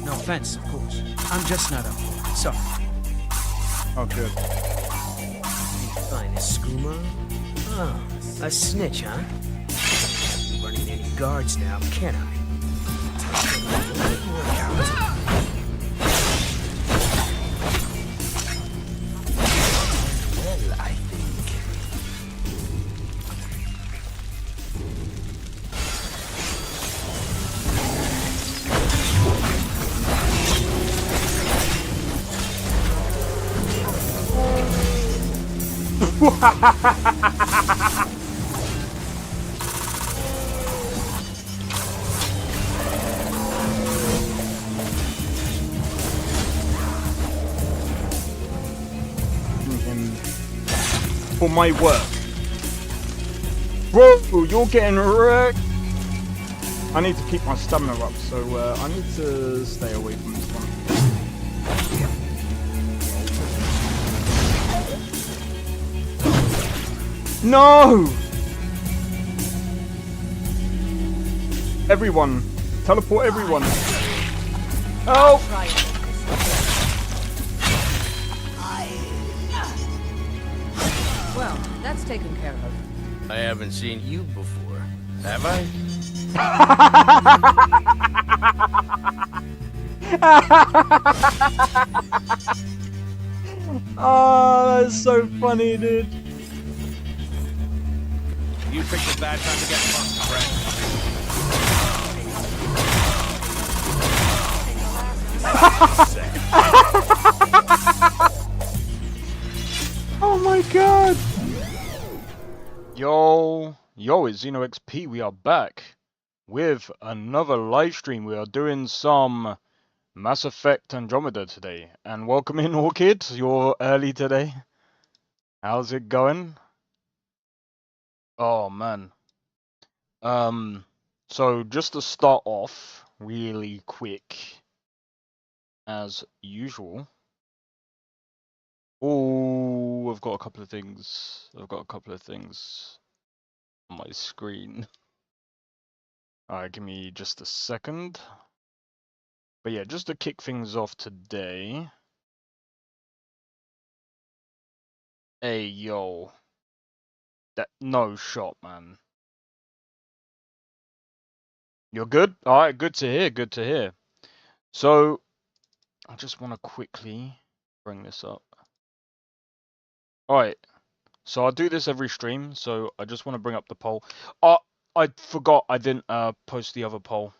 No offense, of course. I'm just not up for it. Sorry. Oh, good. Finest skooma? Oh, a snitch, huh? Can't be running any guards now, can I? Work out. Well, I think. Him for my work. Bro, you're getting wrecked. I need to keep my stamina up, so I need to stay away from this one. No! Everyone. Teleport everyone. Help! Well, that's taken care of. I haven't seen you before, have I? Oh, that's so funny, dude. You picked a bad time to get fucked, friend. Oh my god! Yo, it's XP. We are back with another live stream. We are doing some Mass Effect Andromeda today. And welcome in, Orchid. You're early today. How's it going? Oh man. So just to start off really quick, as usual. Oh, I've got a couple of things. On my screen. Alright, give me just a second. But yeah, just to kick things off today. Hey, yo. That no shot, man. You're good? Alright, good to hear. So, I just want to quickly bring this up. Alright, so I'll do this every stream, so I just want to bring up the poll. I forgot I didn't post the other poll.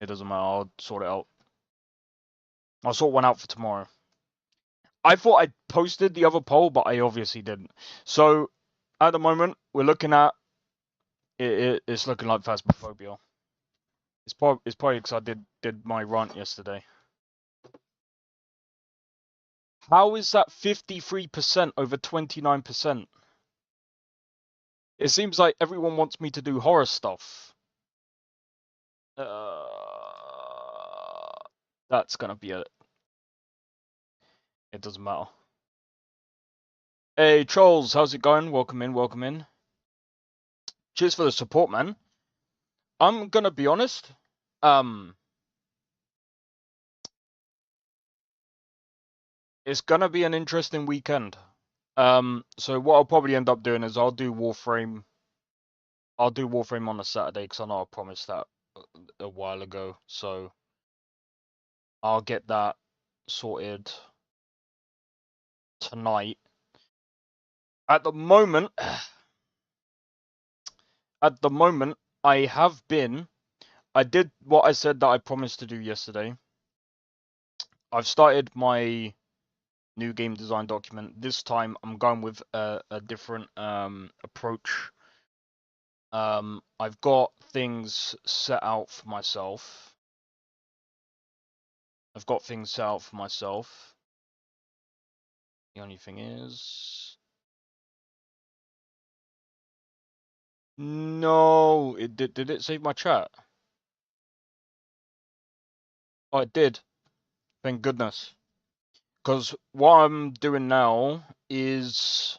It doesn't matter, I'll sort it out. I'll sort one out for tomorrow. I thought I posted the other poll, but I obviously didn't. So, at the moment, we're looking at... It's looking like Phasmophobia. It's probably because I did my rant yesterday. How is that 53% over 29%? It seems like everyone wants me to do horror stuff. That's gonna be it. It doesn't matter. Hey, Trolls, how's it going? Welcome in. Cheers for the support, man. I'm gonna be honest. It's gonna be an interesting weekend. So what I'll probably end up doing is I'll do Warframe on a Saturday, because I know I promised that a while ago. So I'll get that sorted tonight. At the moment, I did what I said that I promised to do yesterday. I've started my new game design document. This time I'm going with a different approach. I've got things set out for myself. The only thing is... No, did it save my chat? Oh, it did. Thank goodness. Because what I'm doing now is...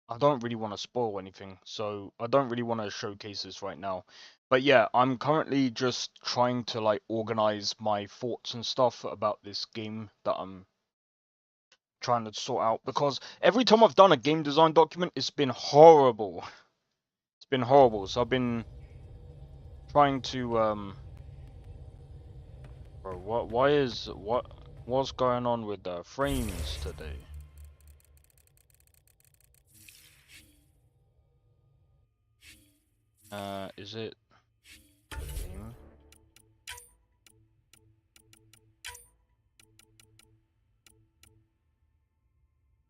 I don't really want to spoil anything, so I don't really want to showcase this right now. But yeah, I'm currently just trying to like organize my thoughts and stuff about this game that I'm trying to sort out, because every time I've done a game design document, it's been horrible. It's been horrible. So I've been trying to bro, what's going on with the frames today? Is it game?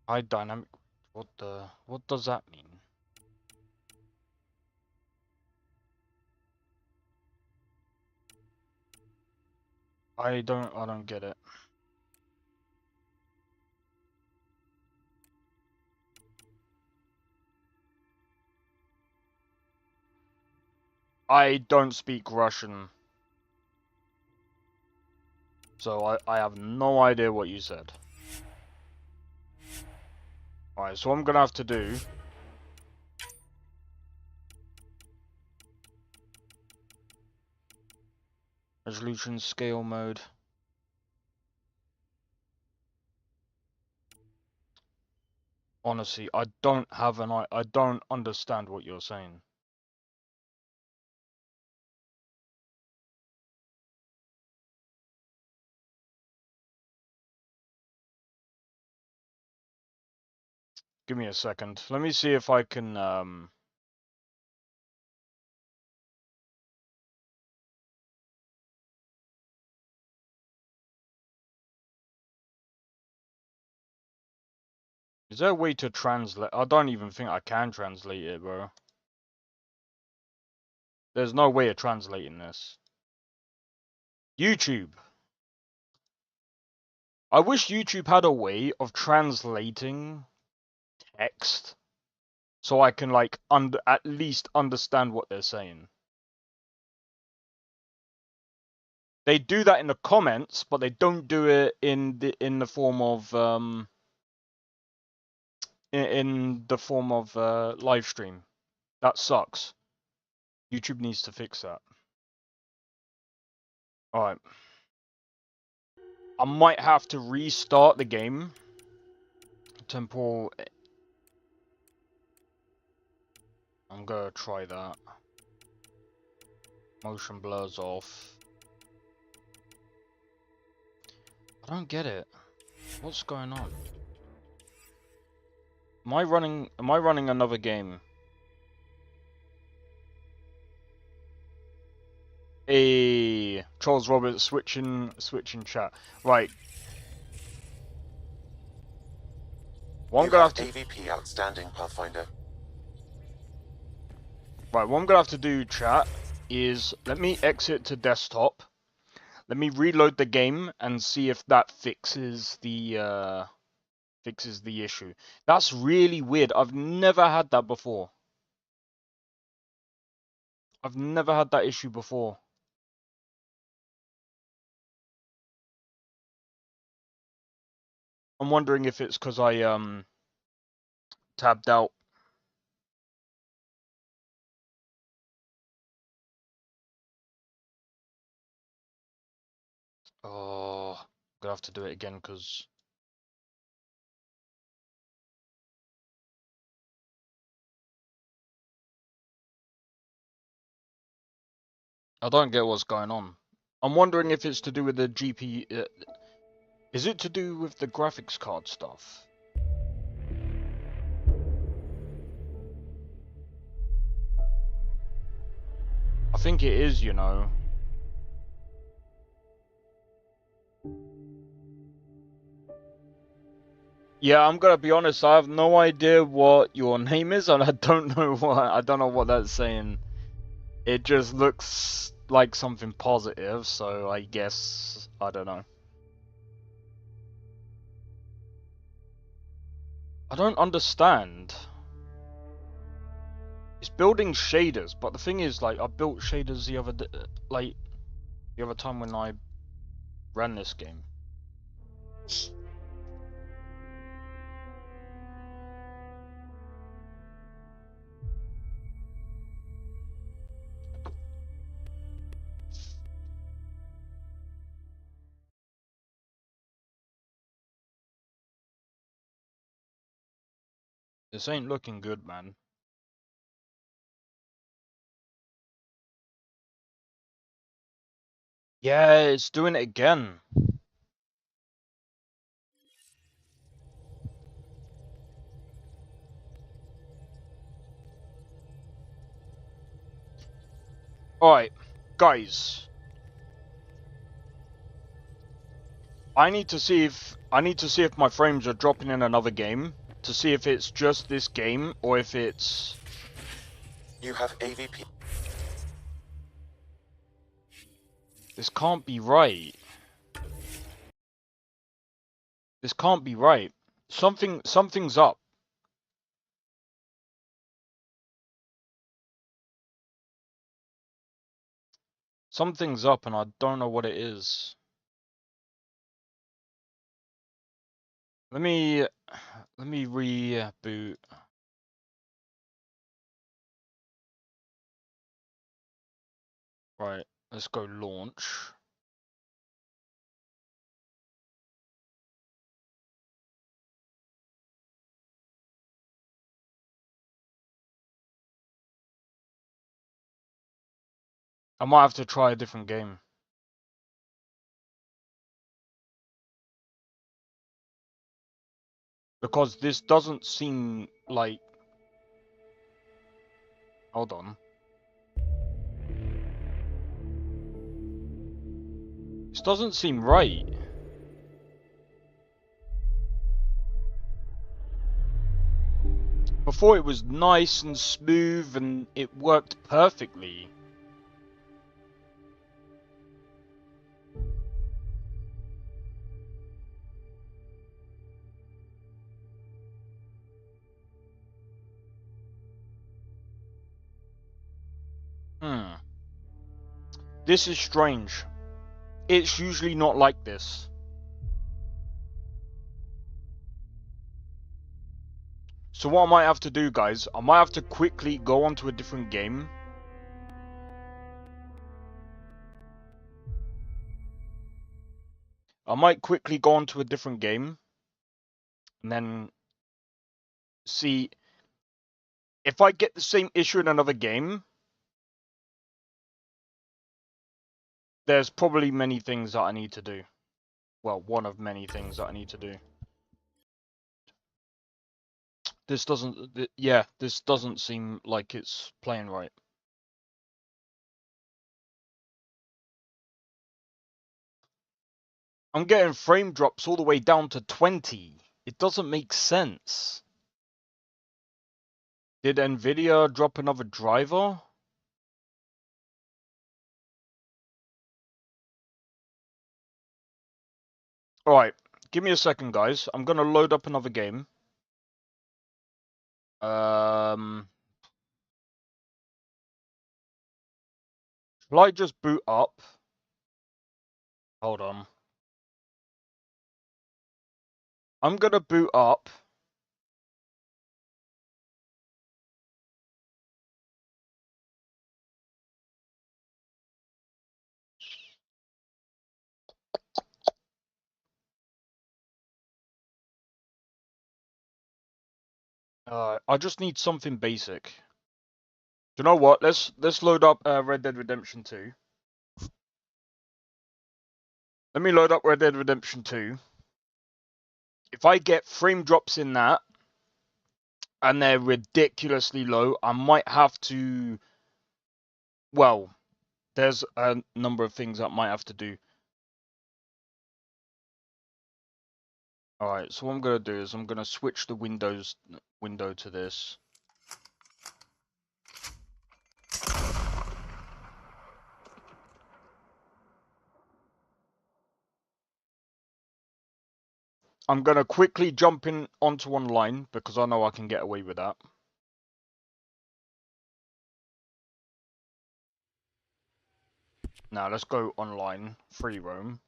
High dynamic. What does that mean? I don't get it. I don't speak Russian, so I have no idea what you said. Alright, so what I'm gonna have to do resolution scale mode. Honestly, I don't understand what you're saying. Give me a second. Let me see if I can is there a way to translate? I don't even think I can translate it, bro. There's no way of translating this. YouTube. I wish YouTube had a way of translating text so I can like at least understand what they're saying. They do that in the comments, but they don't do it in the form of in the form of live stream. That sucks. YouTube needs to fix that. Alright. I might have to restart the game. Temporal. I'm gonna try that. Motion blurs off. I don't get it. What's going on? Am I running another game? Hey, Charles Roberts switching chat. Right. What I'm gonna have to AVP outstanding, Pathfinder. Right, what I'm gonna have to do, chat, is let me exit to desktop. Let me reload the game and see if that fixes the issue. That's really weird. I've never had that before. I've never had that issue before. I'm wondering if it's because I tabbed out. Oh, I'm gonna have to do it again because I don't get what's going on. I'm wondering if it's to do with the GPU. Is it to do with the graphics card stuff? I think it is, you know. Yeah, I'm gonna be honest, I have no idea what your name is, and I don't know what that's saying. It just looks like something positive, so I guess I don't know. I don't understand. It's building shaders, but the thing is, like, I built shaders the other time when I ran this game. This ain't looking good, man. Yeah, it's doing it again. Alright, guys. I need to see if my frames are dropping in another game to see if it's just this game or if it's You have AVP. this can't be right. This can't be right. Something's up. Something's up and I don't know what it is. Let me reboot. Right, let's go launch. I might have to try a different game. Because this doesn't seem like... Hold on. This doesn't seem right. Before it was nice and smooth and it worked perfectly. This is strange. It's usually not like this. So what I might have to do, guys, I might have to quickly go onto a different game. I might quickly go onto a different game. And then see if I get the same issue in another game. There's probably many things that I need to do. Well, one of many things that I need to do. This doesn't, yeah, this doesn't seem like it's playing right. I'm getting frame drops all the way down to 20. It doesn't make sense. Did Nvidia drop another driver? Alright, give me a second, guys. I'm gonna load up another game. Shall I just boot up? Hold on. I'm gonna boot up. I just need something basic. Do you know what? Let's load up Red Dead Redemption 2. Let me load up Red Dead Redemption 2. If I get frame drops in that, and they're ridiculously low, I might have to... Well, there's a number of things I might have to do. Alright, so what I'm going to do is I'm going to switch the window to this. I'm going to quickly jump in onto online because I know I can get away with that. Now let's go online, free roam.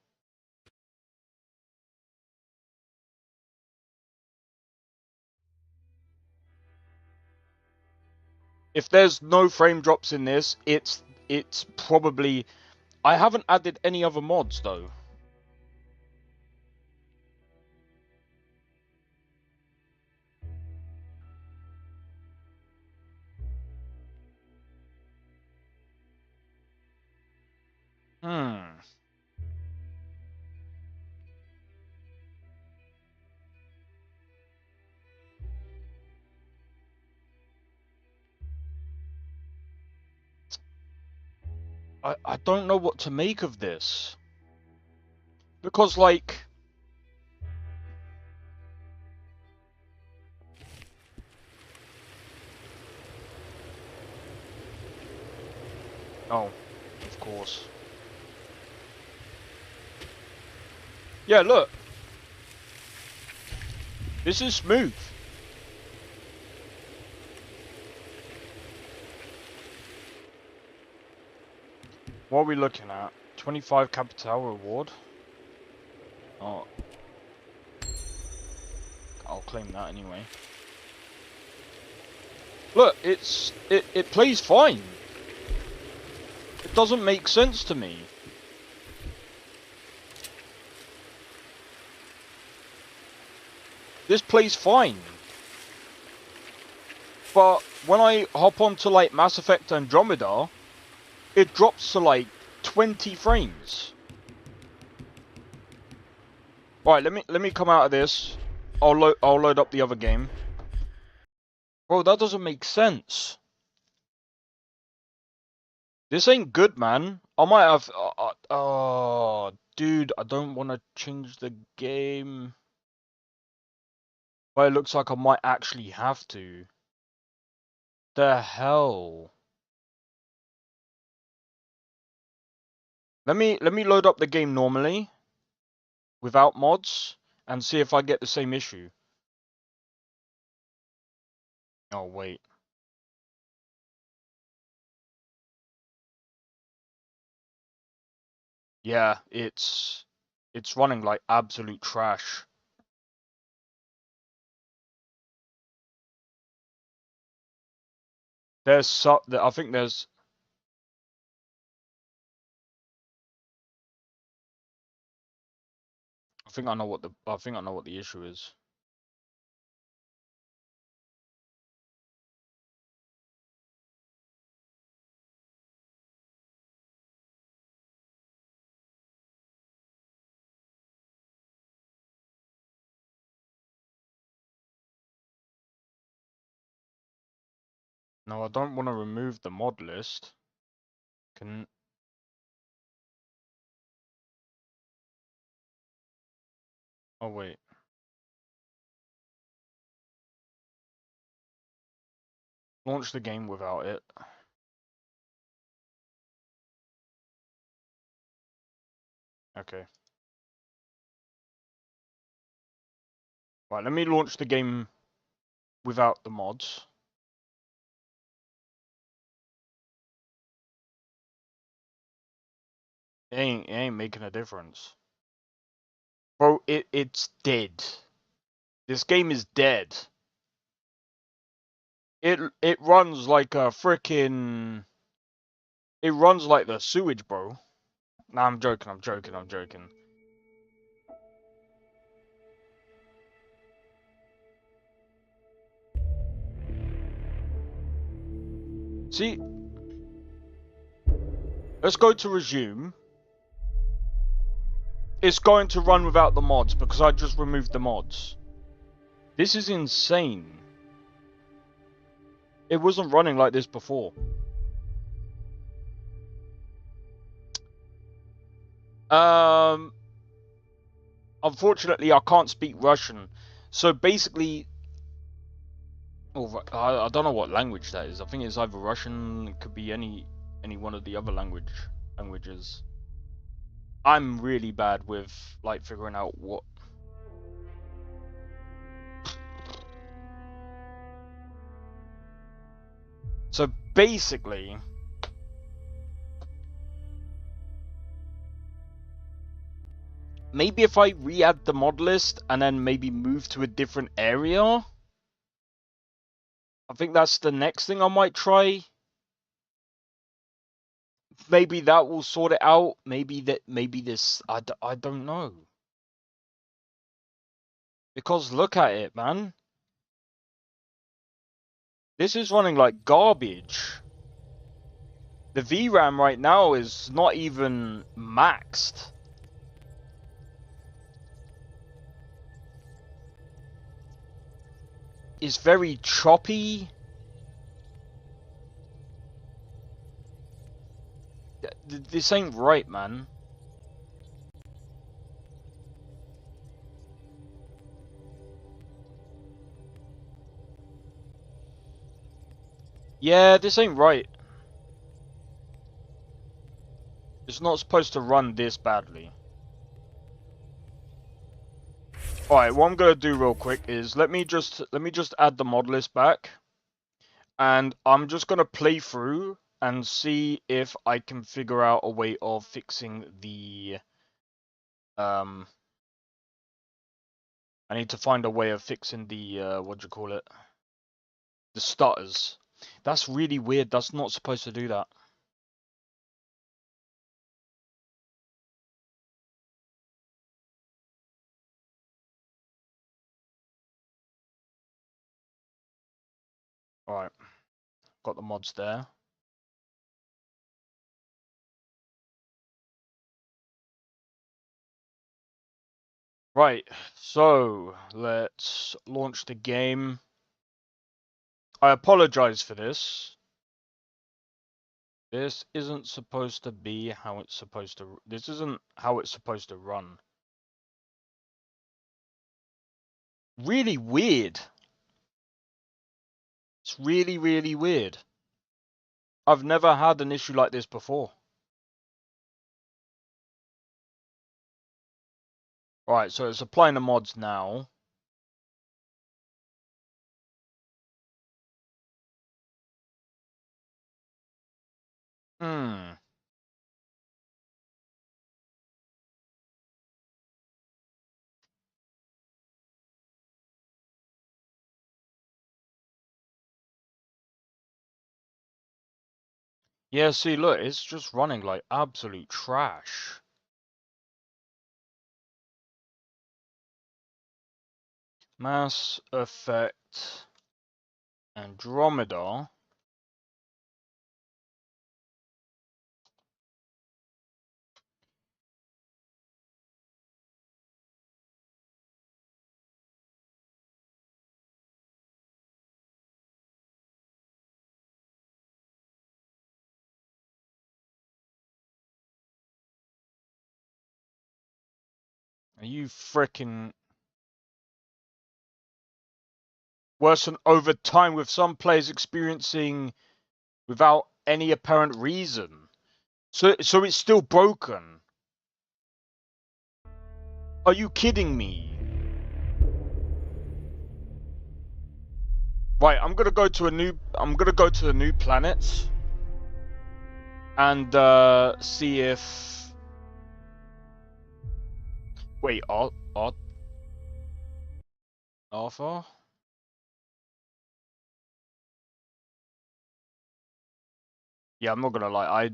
If there's no frame drops in this, it's probably... I haven't added any other mods though. Hmm. I don't know what to make of this. Because, like... Oh, of course. Yeah, look. This is smooth. What are we looking at? 25 Capital reward? Oh. I'll claim that anyway. Look, it plays fine. It doesn't make sense to me. This plays fine. But when I hop onto like Mass Effect Andromeda, it drops to like 20 frames. Right, let me come out of this. I'll load up the other game. Bro, that doesn't make sense. This ain't good, man. I might have... oh, dude, I don't want to change the game. But it looks like I might actually have to. The hell? Let me load up the game normally. Without mods. And see if I get the same issue. Oh, wait. Yeah, it's running like absolute trash. I think there's... I think I know what the issue is. No, I don't want to remove the mod list. Can... Oh, wait. Launch the game without it. Okay. Right, let me launch the game without the mods. It ain't making a difference. Bro, it's dead. This game is dead. It runs like a frickin'... It runs like the sewage, bro. Nah, I'm joking. See? Let's go to resume. It's going to run without the mods because I just removed the mods. This is insane. It wasn't running like this before. Unfortunately, I can't speak Russian. So basically... Oh, I don't know what language that is. I think it's either Russian, it could be any one of the other languages. I'm really bad with like figuring out what... So basically, maybe if I re-add the mod list and then maybe move to a different area, I think that's the next thing I might try. Maybe that will sort it out. Maybe this, I don't know. Because look at it, man. This is running like garbage. The VRAM right now is not even maxed. It's very choppy. This ain't right, man. Yeah, this ain't right. It's not supposed to run this badly. Alright, what I'm gonna do real quick is let me just add the mod list back. And I'm just gonna play through and see if I can figure out a way of fixing the I need to find a way of fixing the what do you call it? The stutters. That's really weird. That's not supposed to do that. Alright. Got the mods there. Right, so let's launch the game. I apologize for this. This isn't supposed to be how it's supposed to. This isn't how it's supposed to run. Really weird. It's really, really weird. I've never had an issue like this before. Alright, so it's applying the mods now. Yeah, see, look, it's just running like absolute trash. Mass Effect Andromeda. Are you frickin' worsen over time with some players experiencing without any apparent reason? So it's still broken. Are you kidding me? Right, I'm gonna go to the new planets and see if. Wait, Alpha? Yeah, I'm not gonna lie.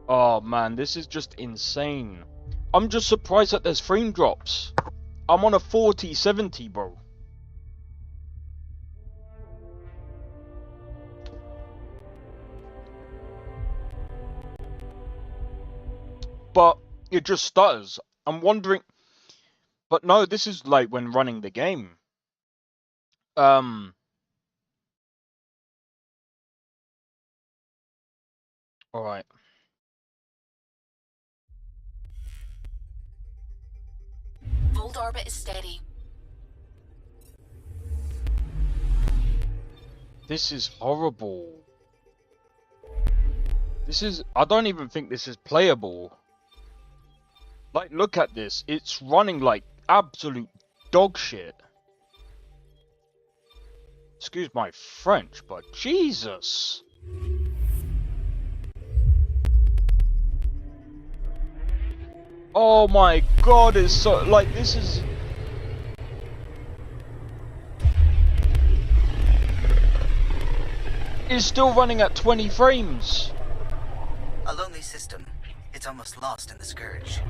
Oh man, this is just insane. I'm just surprised that there's frame drops. I'm on a 4070, bro. But it just stutters. I'm wondering. But no, this is like when running the game. Alright. Old orbit is steady. This is horrible. I don't even think this is playable. Like, look at this. It's running like absolute dog shit. Excuse my French, but Jesus. Oh my god, it's so, like, this is... It's still running at 20 frames. A lonely system. It's almost lost in the Scourge.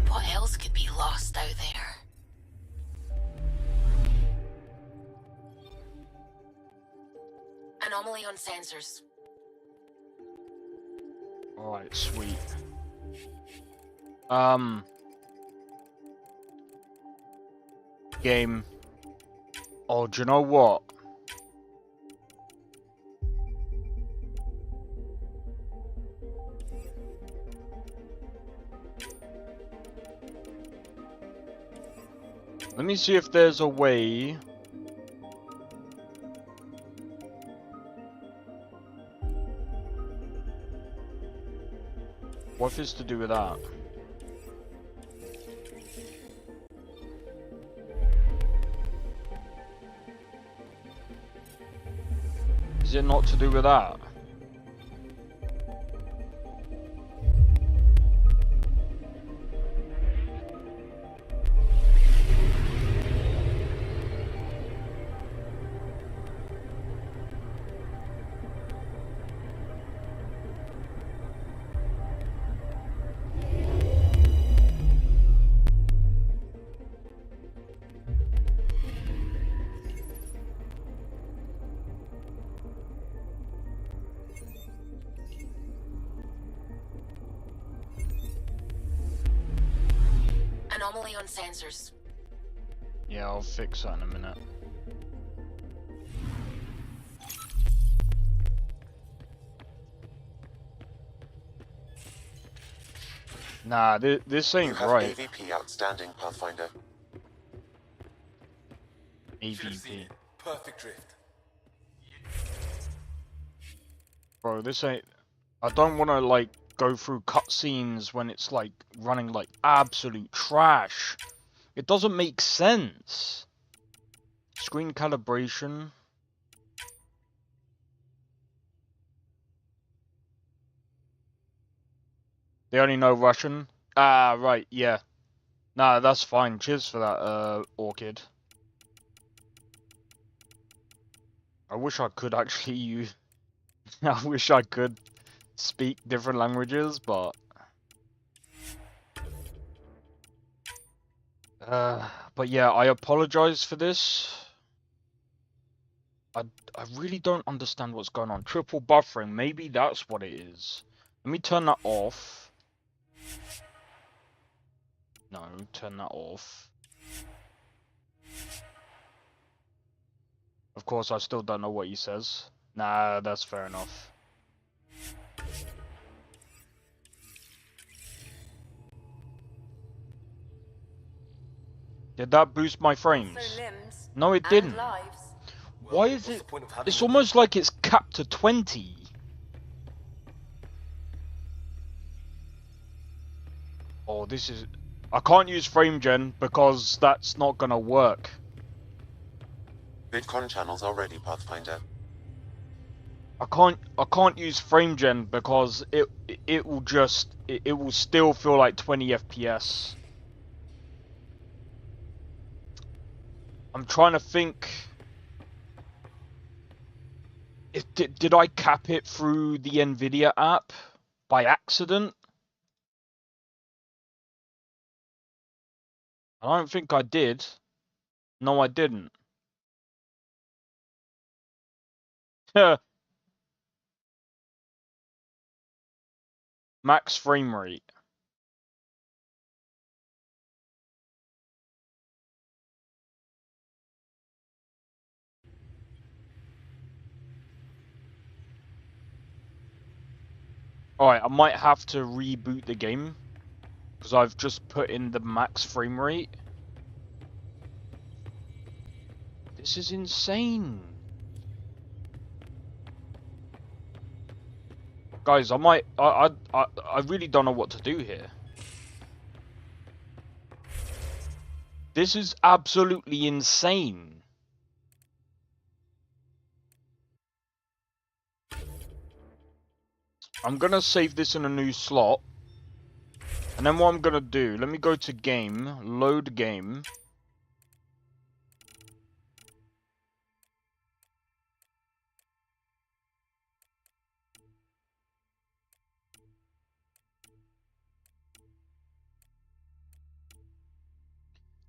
What else could be lost out there? Anomaly on sensors. Alright, sweet. Game. Oh, do you know what? Let me see if there's a way. What is to do with that? Is it not to do with that? Anomaly on sensors. Yeah, I'll fix that in a minute. Nah, this You ain't have right. AVP outstanding, Pathfinder. AVP. Perfect drift. Bro, this ain't... I don't want to, like, go through cutscenes when it's, like, running like absolute trash. It doesn't make sense. Screen calibration. They only know Russian? Ah, right, yeah. Nah, that's fine. Cheers for that, Orchid. I wish I could actually use... I wish I could speak different languages, but... But yeah, I apologize for this. I really don't understand what's going on. Triple buffering, maybe that's what it is. Let me turn that off. No, turn that off. Of course, I still don't know what he says. Nah, that's fair enough. Did that boost my frames? No, it didn't. Why is it? It's almost like it's capped to 20. Oh, this is... I can't use frame gen because that's not gonna work. Vidcon channels are ready, Pathfinder. I can't use frame gen because it will just it will still feel like 20 FPS. I'm trying to think. Did I cap it through the Nvidia app by accident? I don't think I did. No, I didn't. Max frame rate. Alright, I might have to reboot the game because I've just put in the max frame rate. This is insane. Guys, I really don't know what to do here. This is absolutely insane. I'm gonna save this in a new slot. And then what I'm gonna do, let me go to game, load game.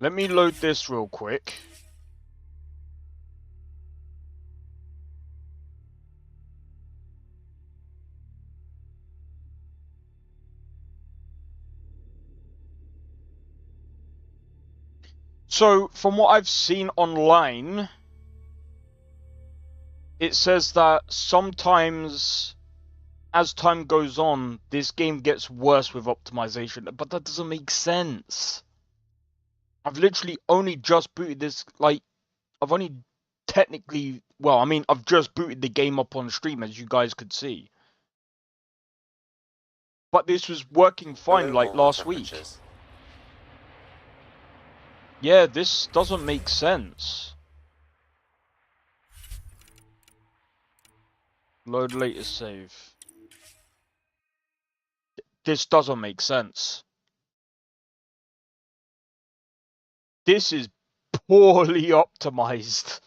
Let me load this real quick. So, from what I've seen online, it says that sometimes, as time goes on, this game gets worse with optimization, but that doesn't make sense. I've literally only just booted this, like, I've only technically, well, I mean, I've just booted the game up on stream, as you guys could see. But this was working fine, Below like, normal last week. temperatures. Yeah, this doesn't make sense. Load latest save. This doesn't make sense. This is poorly optimized.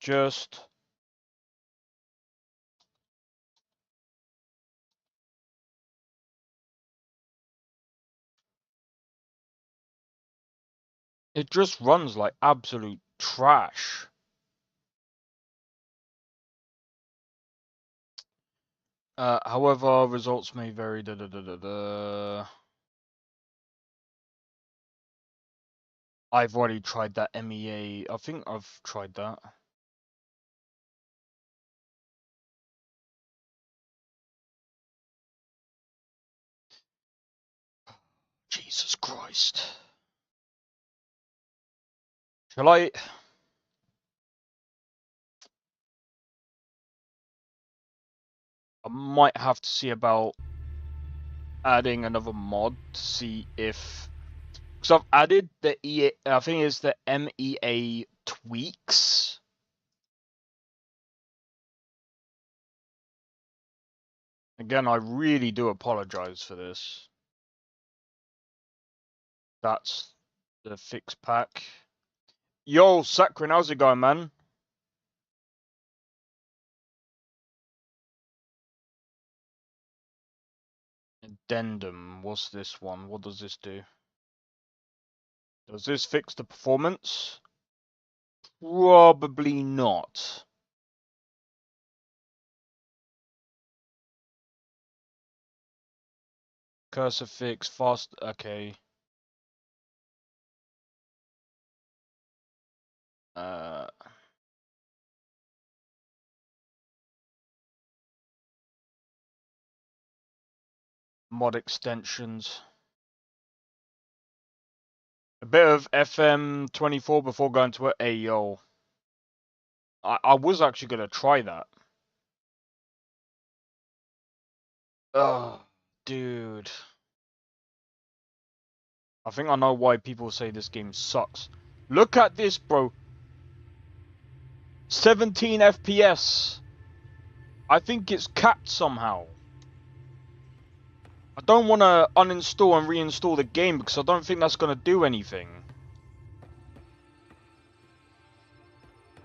Just it just runs like absolute trash. However, results may vary. I've already tried that MEA. I think I've tried that. Jesus Christ. Shall I? I might have to see about adding another mod to see if. Because I've added the EA. I think it's the MEA tweaks. Again, I really do apologize for this. That's the fix pack. Yo, Sakrin, how's it going, man? Addendum. What's this one? What does this do? Does this fix the performance? Probably not. Cursor fix, fast. Okay. Mod extensions. A bit of FM24 before going to it. Hey, yo. I was actually going to try that. Oh, dude. I think I know why people say this game sucks. Look at this, bro. 17 FPS. I think it's capped somehow. I don't want to uninstall and reinstall the game because I don't think that's going to do anything.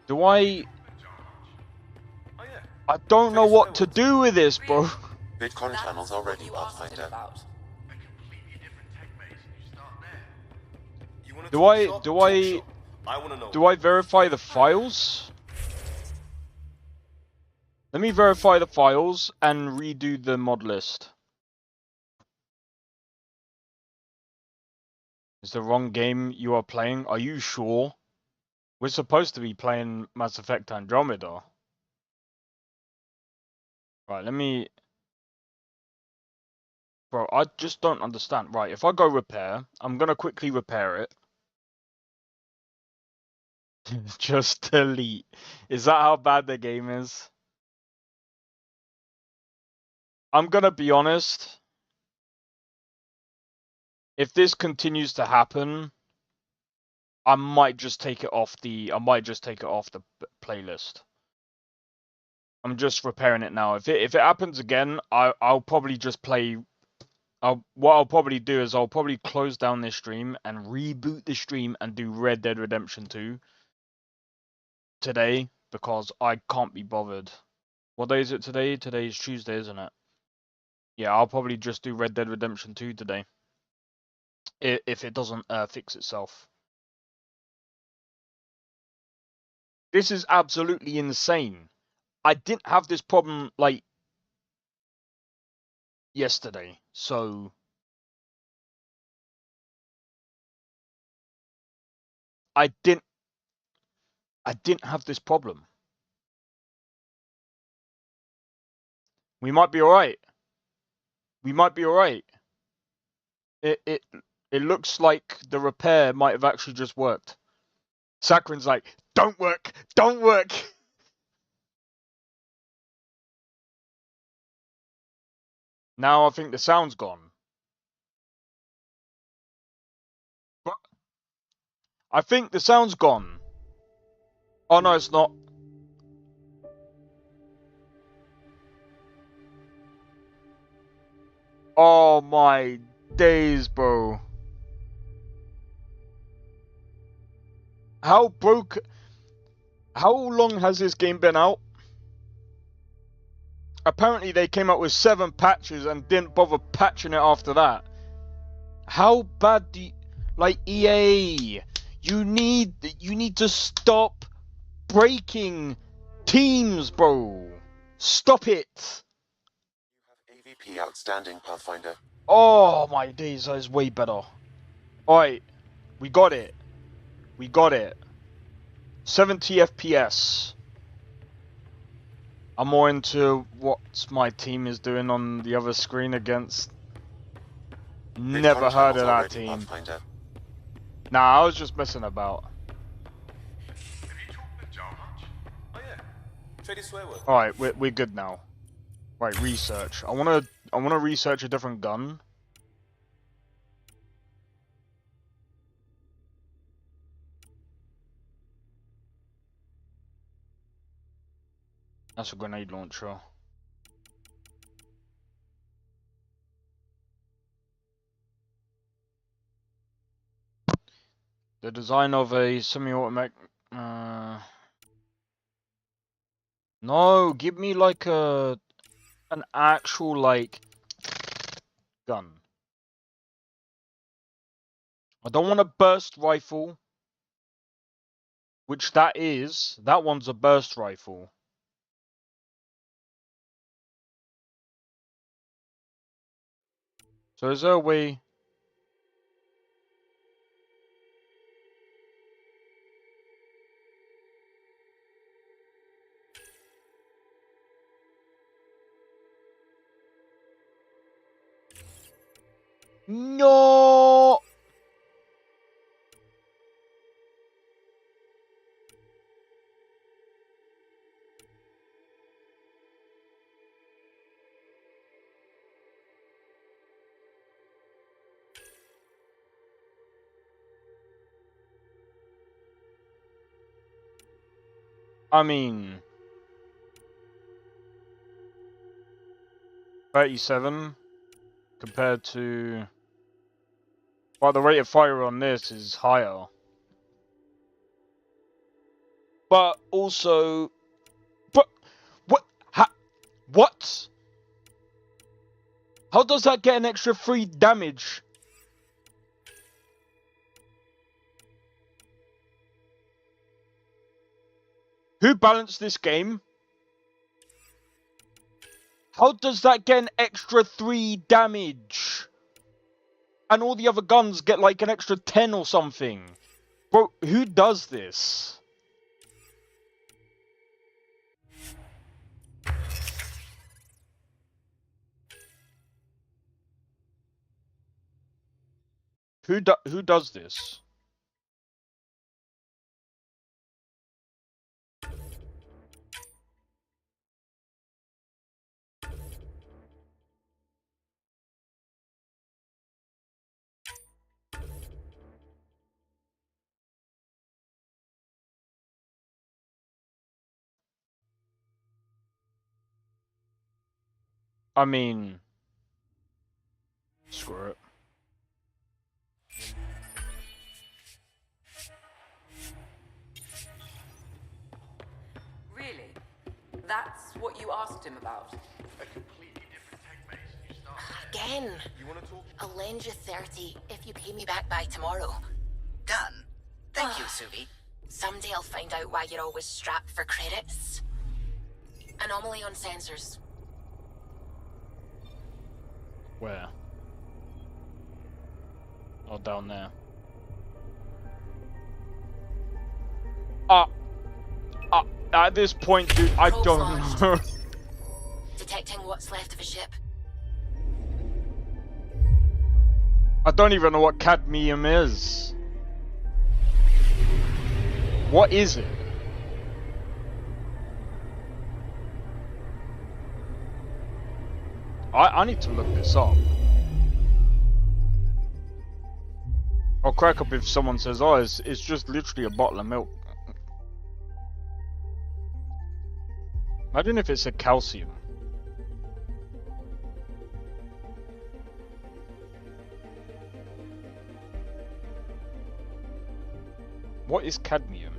Do I... I don't know what to do with this, bro. Bitcoin channels already, Pathfinder. Do I verify the files? Let me verify the files and redo the mod list. Is the wrong game you are playing? Are you sure? We're supposed to be playing Mass Effect Andromeda. Right, let me... Bro, I just don't understand. Right, if I go repair, I'm gonna quickly repair it. Just delete. Is that how bad the game is? I'm gonna be honest. If this continues to happen, I might just take it off the playlist. I'm just repairing it now. If it happens again, I'll probably just play. What I'll probably do is I'll probably close down this stream and reboot the stream and do Red Dead Redemption 2 today because I can't be bothered. What day is it today? Today is Tuesday, isn't it? Yeah, I'll probably just do Red Dead Redemption 2 today. if it doesn't fix itself. This is absolutely insane. I didn't have this problem like yesterday, so I didn't have this problem. We might be alright. We might be alright. It looks like the repair might have actually just worked. Sakharin's like, don't work, don't work. Now I think the sound's gone. But I think the sound's gone. Oh no, it's not. Oh my days, bro. How long has this game been out? Apparently they came out with 7 patches and didn't bother patching it after that. How bad do you, like, EA, you need to stop breaking teams, bro. Stop it. AVP outstanding, Pathfinder. Oh my days, that is way better. Alright, we got it. We got it. 70 FPS. I'm more into what my team is doing on the other screen against. Never heard of that team. Pathfinder. Nah, I was just messing about. Oh yeah. Pretty swear word. Alright, we're good now. Right, research. I wanna research a different gun. That's a grenade launcher. The design of a semi-automatic. No, give me like an actual like gun. I don't want a burst rifle, which that is. That one's a burst rifle. So is there a way? No. I mean, 37 compared to. Well, the rate of fire on this is higher. But also, but what? What? How does that get an extra 3 damage? Who balanced this game? How does that get an extra 3 damage? And all the other guns get like an extra 10 or something. Bro, who does this? Who does this? I mean, screw it. Really? That's what you asked him about? A completely different tech base. You Again. You want to talk? I'll lend you 30 if you pay me back by tomorrow. Done. Thank you, Suvi. Someday I'll find out why you're always strapped for credits. Anomaly on sensors. Where? Oh, down there. At this point, dude, I Probe don't launched. know. Detecting what's left of a ship. I don't even know what cadmium is. What is it? I need to look this up. I'll crack up if someone says, oh, it's just literally a bottle of milk. Imagine if it's a calcium. What is cadmium?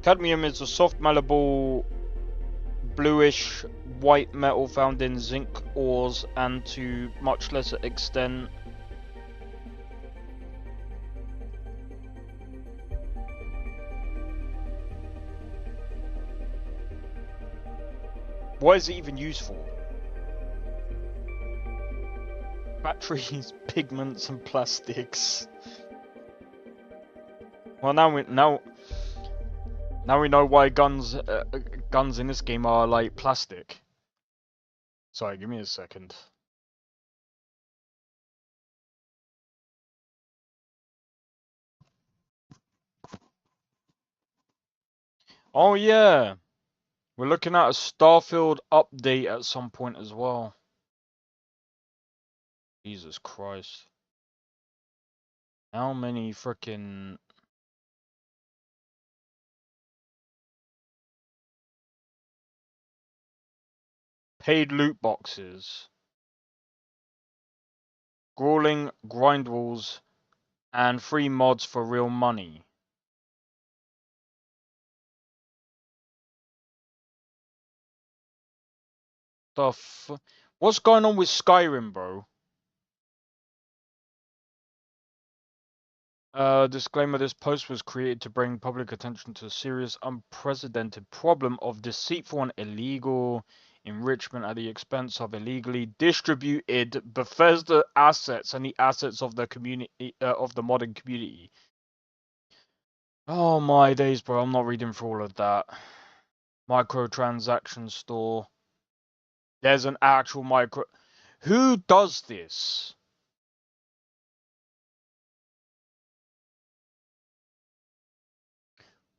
Cadmium is a soft, malleable, bluish white metal found in zinc ores and to much lesser extent what is it even used for? Batteries, pigments, and plastics. Well, now we know why guns in this game are like plastic. Sorry, give me a second. Oh yeah, we're looking at a Starfield update at some point as well. Jesus Christ. How many frickin' paid loot boxes, grueling grind walls, and free mods for real money? What's going on with Skyrim, bro? Disclaimer, this post was created to bring public attention to a serious, unprecedented problem of deceitful and illegal enrichment at the expense of illegally distributed Bethesda assets and the assets of the community, of the modern community. Oh my days, bro, I'm not reading through all of that. Microtransaction store. There's an actual micro... Who does this?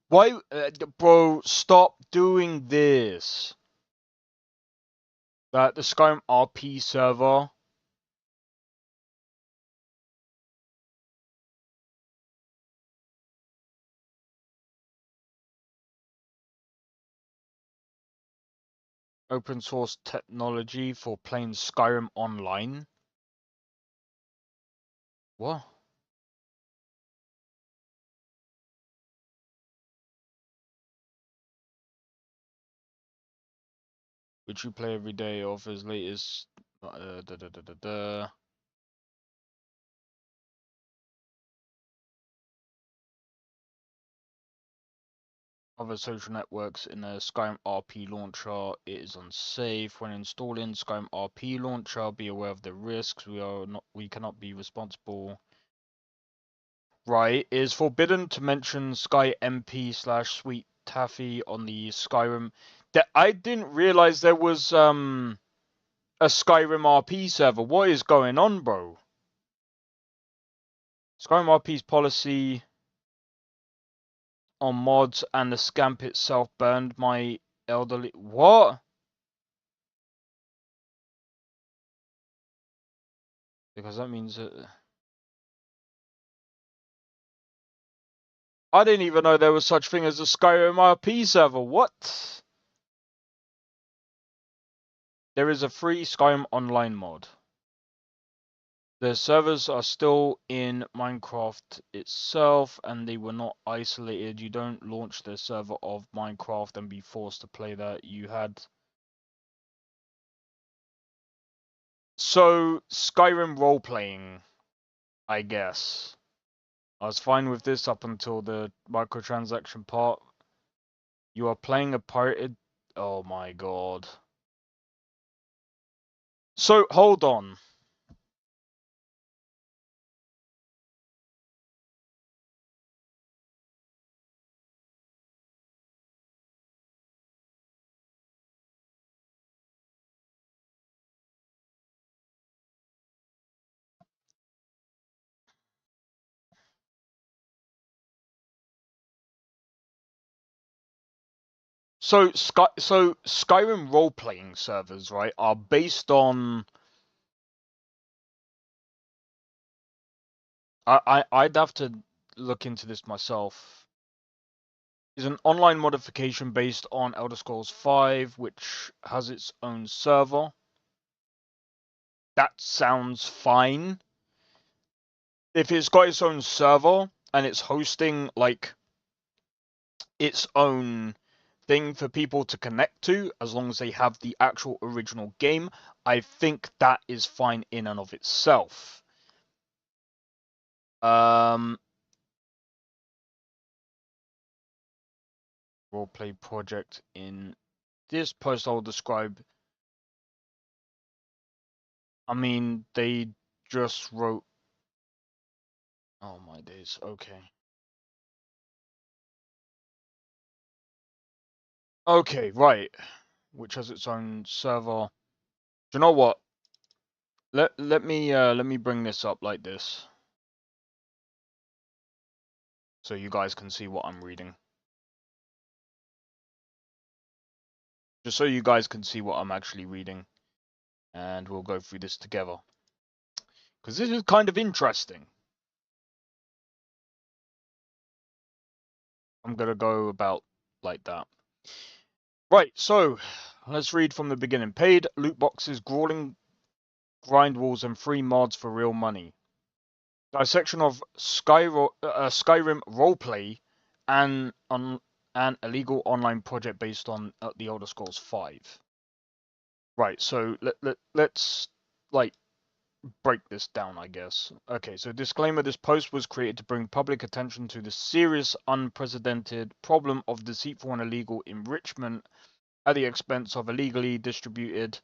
Why, bro, stop doing this. The Skyrim RP server. Open source technology for playing Skyrim online. What? Which you play every day, offers latest other social networks in a Skyrim RP launcher. It is unsafe when installing Skyrim RP launcher. Be aware of the risks. We cannot be responsible. Right, it is forbidden to mention Sky MP / Sweet Taffy on the Skyrim. I didn't realize there was a Skyrim RP server. What is going on, bro? Skyrim RP's policy on mods and the scamp itself burned my elderly... What? Because that means that... I didn't even know there was such thing as a Skyrim RP server. What? There is a free Skyrim Online mod. The servers are still in Minecraft itself, and they were not isolated. You don't launch the server of Minecraft and be forced to play that. You had... So, Skyrim role-playing, I guess. I was fine with this up until the microtransaction part. You are playing a pirated... Oh my god. So, hold on. So Skyrim role-playing servers, right, are based on... I'd have to look into this myself. Is an online modification based on Elder Scrolls V, which has its own server. That sounds fine. If it's got its own server and it's hosting like its own thing for people to connect to, as long as they have the actual original game, I think that is fine in and of itself. Roleplay project in this post I'll describe. I mean, they just wrote... Oh my days, okay. Okay, right. Which has its own server. Do you know what? Let me bring this up like this, so you guys can see what I'm reading. Just so you guys can see what I'm actually reading, and we'll go through this together. Because this is kind of interesting. I'm gonna go about like that. Right, so let's read from the beginning. Paid loot boxes, grueling grind walls, and free mods for real money. Dissection of Skyrim roleplay and an illegal online project based on the Elder Scrolls V. Right, so let's like break this down, I guess. Okay, so disclaimer: this post was created to bring public attention to the serious, unprecedented problem of deceitful and illegal enrichment at the expense of illegally distributed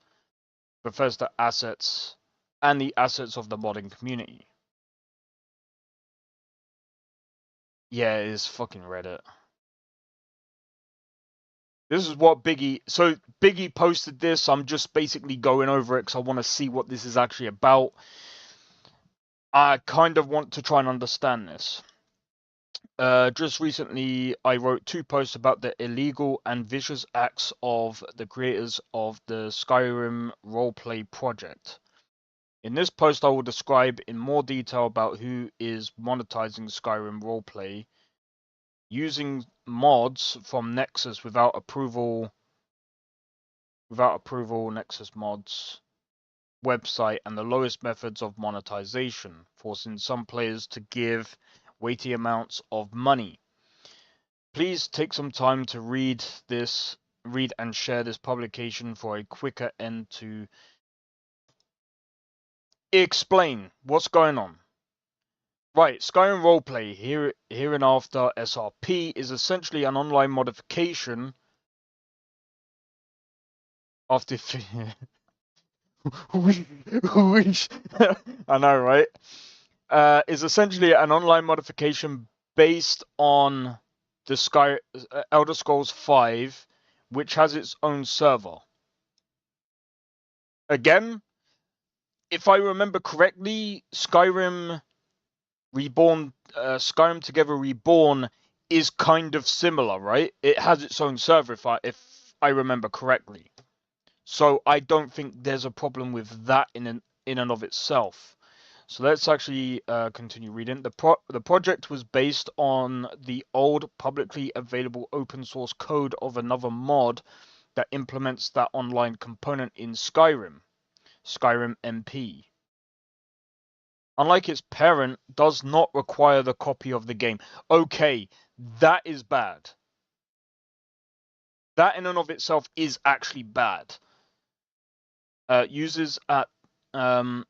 Bethesda assets and the assets of the modding community. Yeah, it is fucking Reddit. This is what Biggie... So, Biggie posted this. I'm just basically going over it because I want to see what this is actually about. I kind of want to try and understand this. Just recently, I wrote 2 posts about the illegal and vicious acts of the creators of the Skyrim roleplay project. In this post, I will describe in more detail about who is monetizing Skyrim roleplay, using mods from Nexus without approval Nexus mods website, and the lowest methods of monetization, forcing some players to give weighty amounts of money. Please take some time to read and share this publication for a quicker end to explain what's going on. Right, Skyrim roleplay, hereinafter SRP, is essentially an online modification of the... I know, right? Is essentially an online modification based on the Elder Scrolls V, which has its own server. Again, if I remember correctly, Skyrim Together Reborn is kind of similar, right? It has its own server, if I remember correctly. So I don't think there's a problem with that in and of itself. So let's actually continue reading. The project was based on the old publicly available open source code of another mod that implements that online component in Skyrim MP. unlike its parent, does not require the copy of the game. Okay, that is bad. That in and of itself is actually bad. Users at the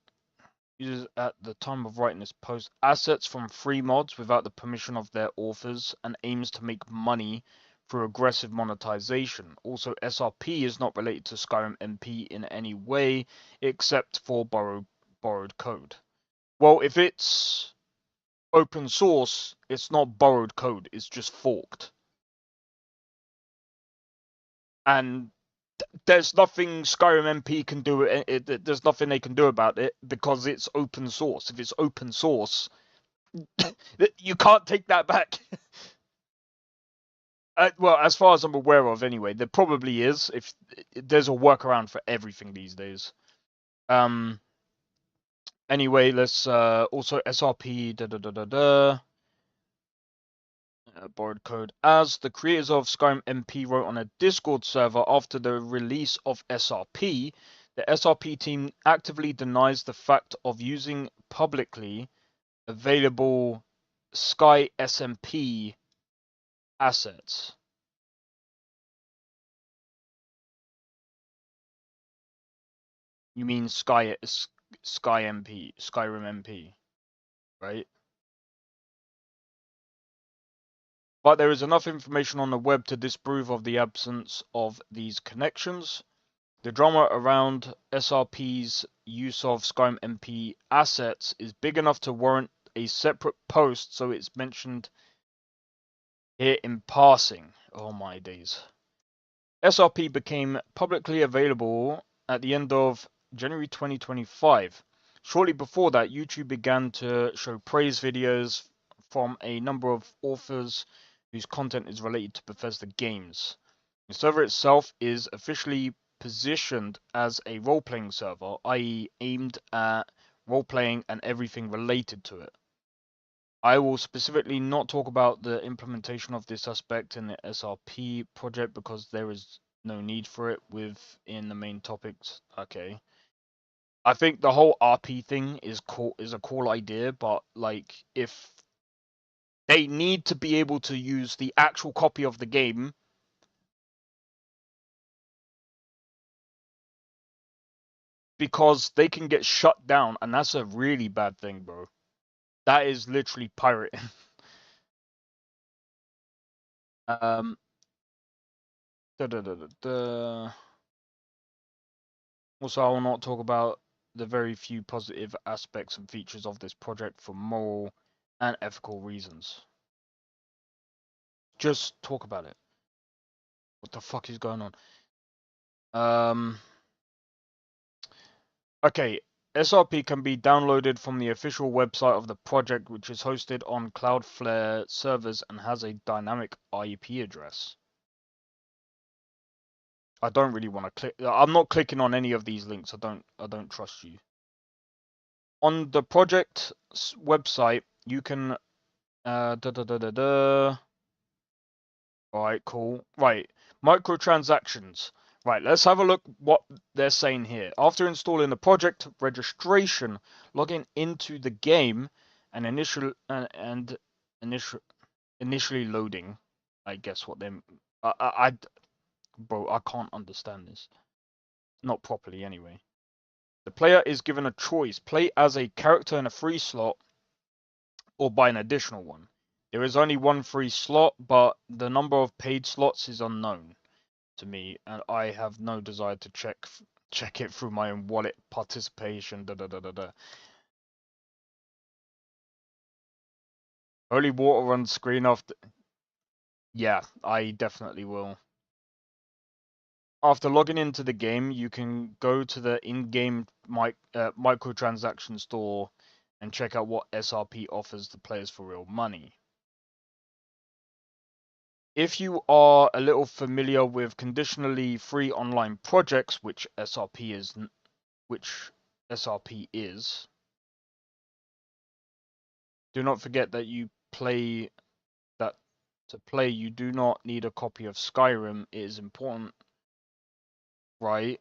time of writing this post assets from free mods without the permission of their authors and aims to make money through aggressive monetization. Also, SRP is not related to Skyrim MP in any way except for borrowed code. Well, if it's open source, it's not borrowed code, it's just forked. And there's nothing Skyrim MP can do. There's nothing they can do about it because it's open source. If it's open source, you can't take that back. Well, as far as I'm aware of, anyway, there probably is. If there's a workaround for everything these days. Anyway, let's also SRP. Borrowed code. As the creators of Skyrim MP wrote on a Discord server after the release of SRP, the SRP team actively denies the fact of using publicly available Sky SMP assets. You mean Skyrim MP, right? But there is enough information on the web to disprove of the absence of these connections. The drama around SRP's use of Skyrim MP assets is big enough to warrant a separate post, so it's mentioned here in passing. Oh my days. SRP became publicly available at the end of January 2025. Shortly before that, YouTube began to show praise videos from a number of authors whose content is related to Bethesda games. The server itself is officially positioned as a role-playing server, i.e. aimed at role-playing and everything related to it. I will specifically not talk about the implementation of this aspect in the SRP project because there is no need for it within the main topics. Okay. I think the whole RP thing is a cool idea, but like if they need to be able to use the actual copy of the game because they can get shut down, and that's a really bad thing, bro. That is literally pirating. um Also, I will not talk about the very few positive aspects and features of this project for moral and ethical reasons. Just talk about it. What the fuck is going on? Okay, SRP can be downloaded from the official website of the project, which is hosted on Cloudflare servers and has a dynamic IP address. I don't really want to click. I'm not clicking on any of these links. I don't trust you. On the project website, you can Alright, cool. Right, microtransactions. Right, let's have a look what they're saying here. After installing the project registration, logging into the game and initially loading. I guess what they bro, I can't understand this. Not properly anyway. The player is given a choice: play as a character in a free slot or buy an additional one. There is only one free slot, but the number of paid slots is unknown to me, and I have no desire to check it through my own wallet participation. Holy water on screen after. Yeah, I definitely will. After logging into the game, you can go to the in-game microtransaction store and check out what SRP offers the players for real money. If you are a little familiar with conditionally free online projects, which SRP is, do not forget that to play you do not need a copy of Skyrim. It is important, right?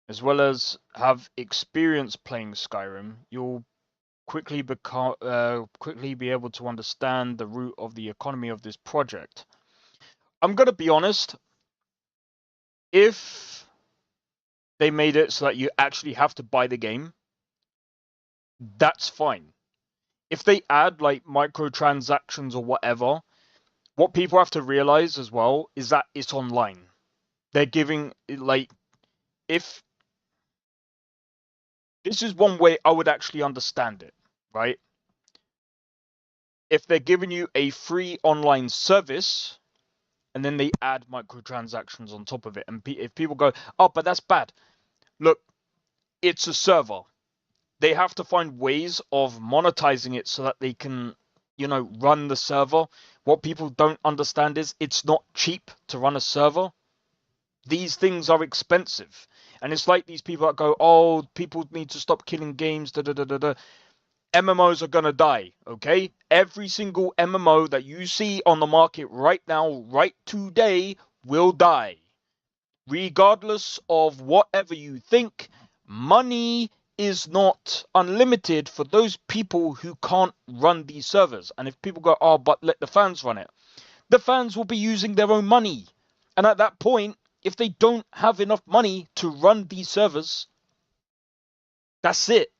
As well as have experience playing Skyrim, you'll quickly be able to understand the root of the economy of this project. I'm gonna be honest. If they made it so that you actually have to buy the game, that's fine. If they add like microtransactions or whatever, what people have to realize as well is that it's online. They're giving like, if this is one way I would actually understand it, right? If they're giving you a free online service and then they add microtransactions on top of it, and if people go, oh, but that's bad. Look, it's a server. They have to find ways of monetizing it so that they can, run the server. What people don't understand is it's not cheap to run a server. These things are expensive. And it's like these people that go, oh, people need to stop killing games, da da da da da. MMOs are gonna die, okay? Every single MMO that you see on the market right now, right today, will die. Regardless of whatever you think, money is not unlimited for those people who can't run these servers. And if people go, oh, but let the fans run it, the fans will be using their own money. And at that point, if they don't have enough money to run these servers, that's it.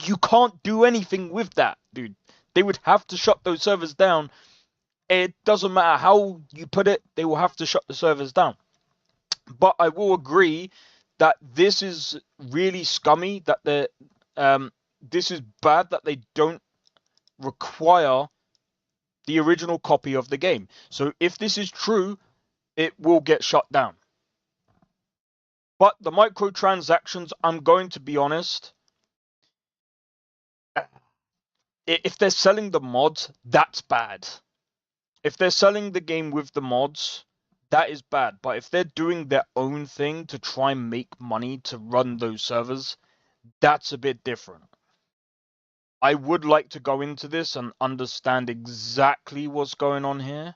You can't do anything with that, dude. They would have to shut those servers down. It doesn't matter how you put it, they will have to shut the servers down. But I will agree that this is really scummy, that this is bad that they don't require the original copy of the game. So if this is true, it will get shut down. But the microtransactions, I'm going to be honest, if they're selling the mods, that's bad. If they're selling the game with the mods, that is bad. But if they're doing their own thing to try and make money to run those servers, that's a bit different. I would like to go into this and understand exactly what's going on here.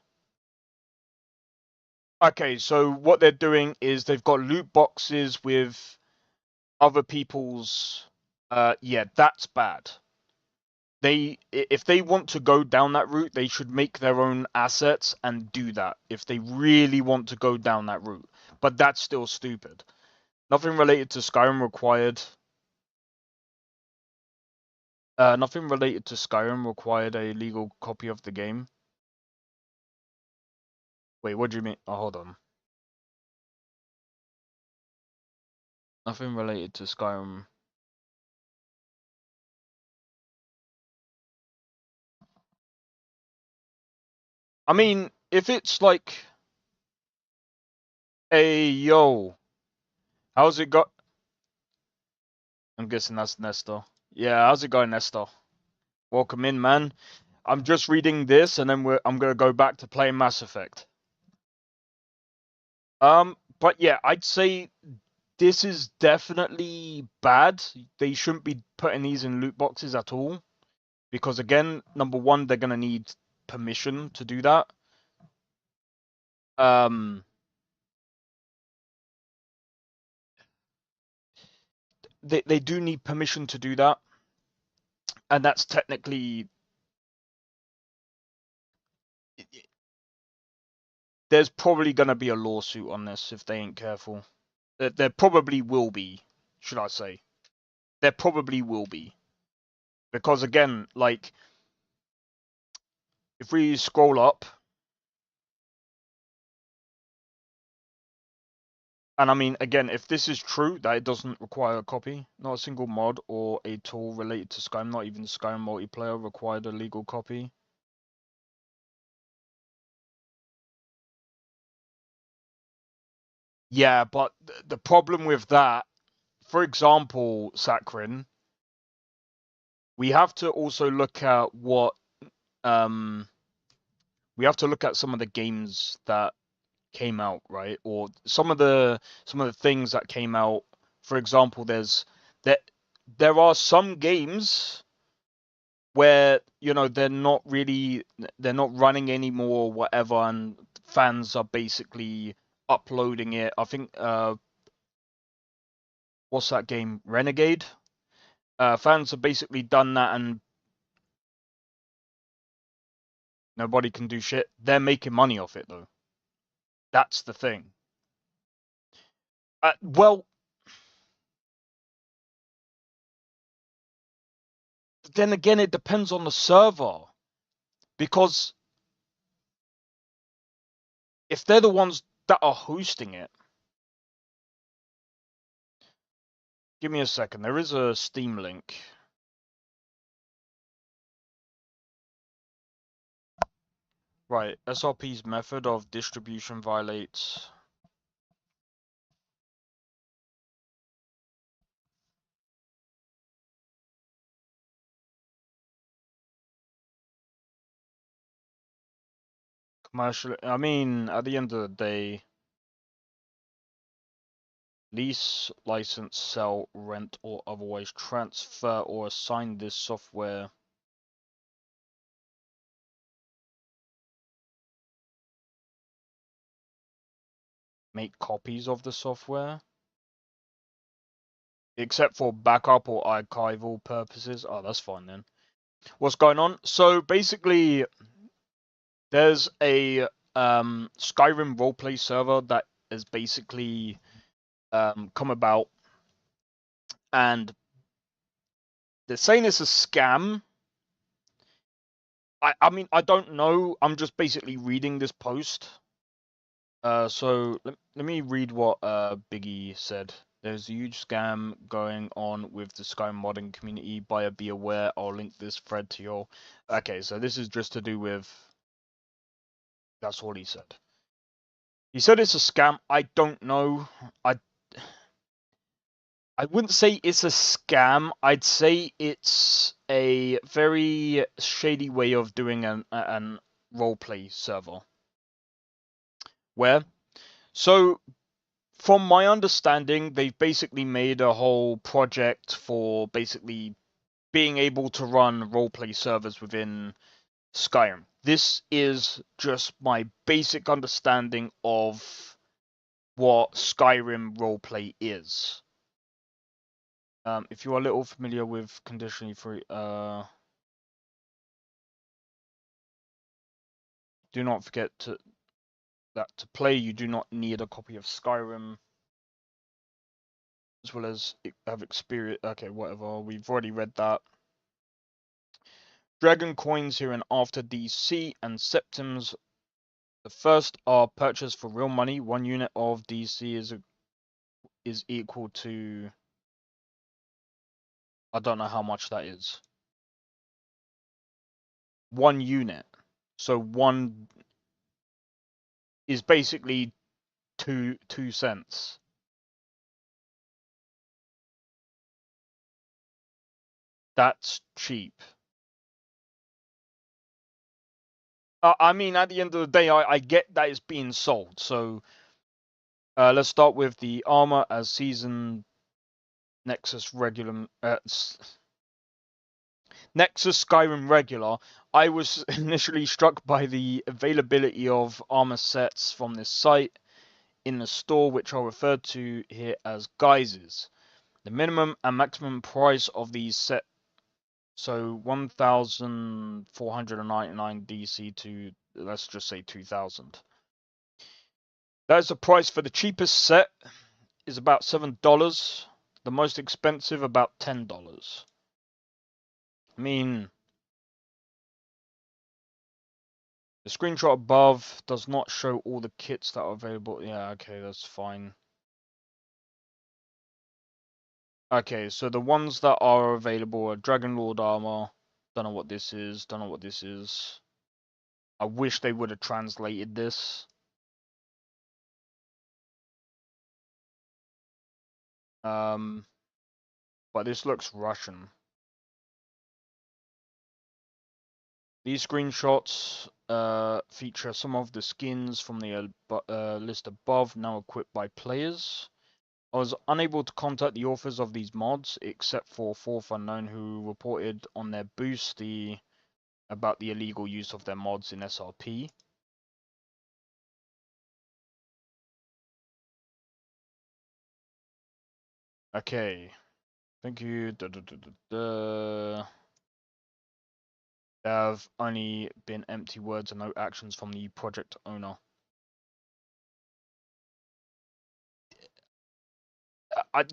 Okay, so what they're doing is they've got loot boxes with other people's... yeah, that's bad. If they want to go down that route, they should make their own assets and do that if they really want to go down that route. But that's still stupid. Nothing related to Skyrim required. Nothing related to Skyrim required a legal copy of the game. Wait, what do you mean? Oh, hold on. Nothing related to Skyrim. I mean, if it's like, hey, yo, how's it go? I'm guessing that's Nestor. Yeah, how's it going, Nestor? Welcome in, man. I'm just reading this, and then I'm gonna go back to playing Mass Effect. But yeah, I'd say this is definitely bad. They shouldn't be putting these in loot boxes at all. Because again, number one, they're gonna need permission to do that. They do need permission to do that. And that's technically... There's probably gonna be a lawsuit on this if they ain't careful. There probably will be, should I say. There probably will be. Because again, like, if we scroll up, and I mean, again, if this is true, that it doesn't require a copy, not a single mod or a tool related to Skyrim, not even Skyrim multiplayer required a legal copy. Yeah, but the problem with that, for example, Sakrin, we have to also look at what, we have to look at some of the games that came out, right? Or some of the things that came out. For example, there are some games where they're not running anymore or whatever, and fans are basically uploading it. I think what's that game? Renegade? Fans have basically done that and nobody can do shit. They're making money off it, though. That's the thing. Well, then again, it depends on the server. Because if they're the ones that are hosting it... Give me a second. There is a Steam link. Right. SRP's method of distribution violates... commercial... I mean, at the end of the day... Lease, license, sell, rent, or otherwise transfer or assign this software... Make copies of the software. Except for backup or archival purposes. Oh, that's fine then. What's going on? So basically, there's a Skyrim roleplay server that has basically come about, and they're saying it's a scam. I mean, I don't know. I'm just basically reading this post. So let me read what Biggie said. There's a huge scam going on with the Sky modding community. Buyer be aware. I'll link this thread to your... Okay, so this is just to do with... That's all he said. He said it's a scam. I don't know. I wouldn't say it's a scam. I'd say it's a very shady way of doing an roleplay server. Where? So... From my understanding, they've basically made a whole project for basically being able to run roleplay servers within Skyrim. This is just my basic understanding of what Skyrim roleplay is. If you are a little familiar with conditionally free, do not forget that to play you do not need a copy of Skyrim. As well as have experience. Okay, whatever. We've already read that. Dragon coins here in after DC and septims. The first are purchased for real money. 1 unit of DC is equal to... I don't know how much that is. 1 unit. So 1 is basically 2 cents. That's cheap. I mean, at the end of the day, I get that it's being sold. So let's start with the armor as season Nexus regular. Nexus Skyrim regular. I was initially struck by the availability of armor sets from this site in the store, which are referred to here as guises. The minimum and maximum price of these sets. So 1,499 DC to, let's just say 2,000. That is the price for the cheapest set, is about $7. The most expensive, about $10. I mean, the screenshot above does not show all the kits that are available. Yeah, okay, that's fine. Okay, so the ones that are available are Dragon Lord armor. Don't know what this is. Don't know what this is. I wish they would have translated this. But this looks Russian. These screenshots feature some of the skins from the list above, now equipped by players. I was unable to contact the authors of these mods, except for Fourth Unknown, who reported on their boost about the illegal use of their mods in SRP. Okay. Thank you. There have only been empty words and no actions from the project owner.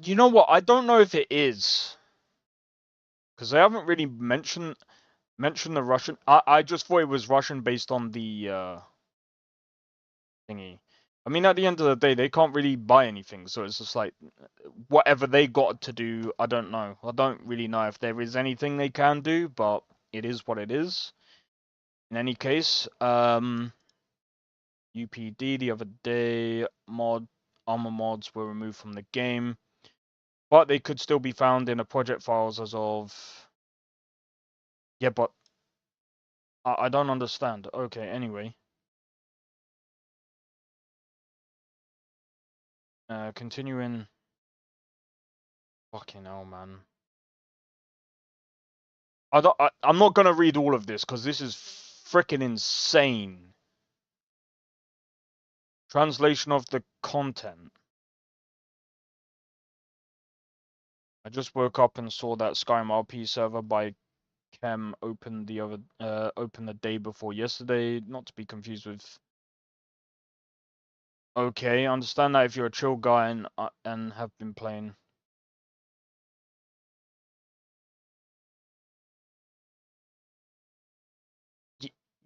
You know what? I don't know if it is, because they haven't really mentioned the Russian. I just thought it was Russian based on the thingy. I mean, at the end of the day, they can't really buy anything, so it's just like whatever they got to do. I don't know. I don't really know if there is anything they can do, but it is what it is. In any case, UPD the other day, armor mods were removed from the game, but they could still be found in the project files as of. Yeah, but I don't understand. Okay, anyway. Continuing. Fucking hell, man. I'm not gonna read all of this because this is freaking insane. Translation of the content. I just woke up and saw that Skyrim RP server by Chem opened the day before yesterday. Not to be confused with. Okay, understand that if you're a chill guy and have been playing.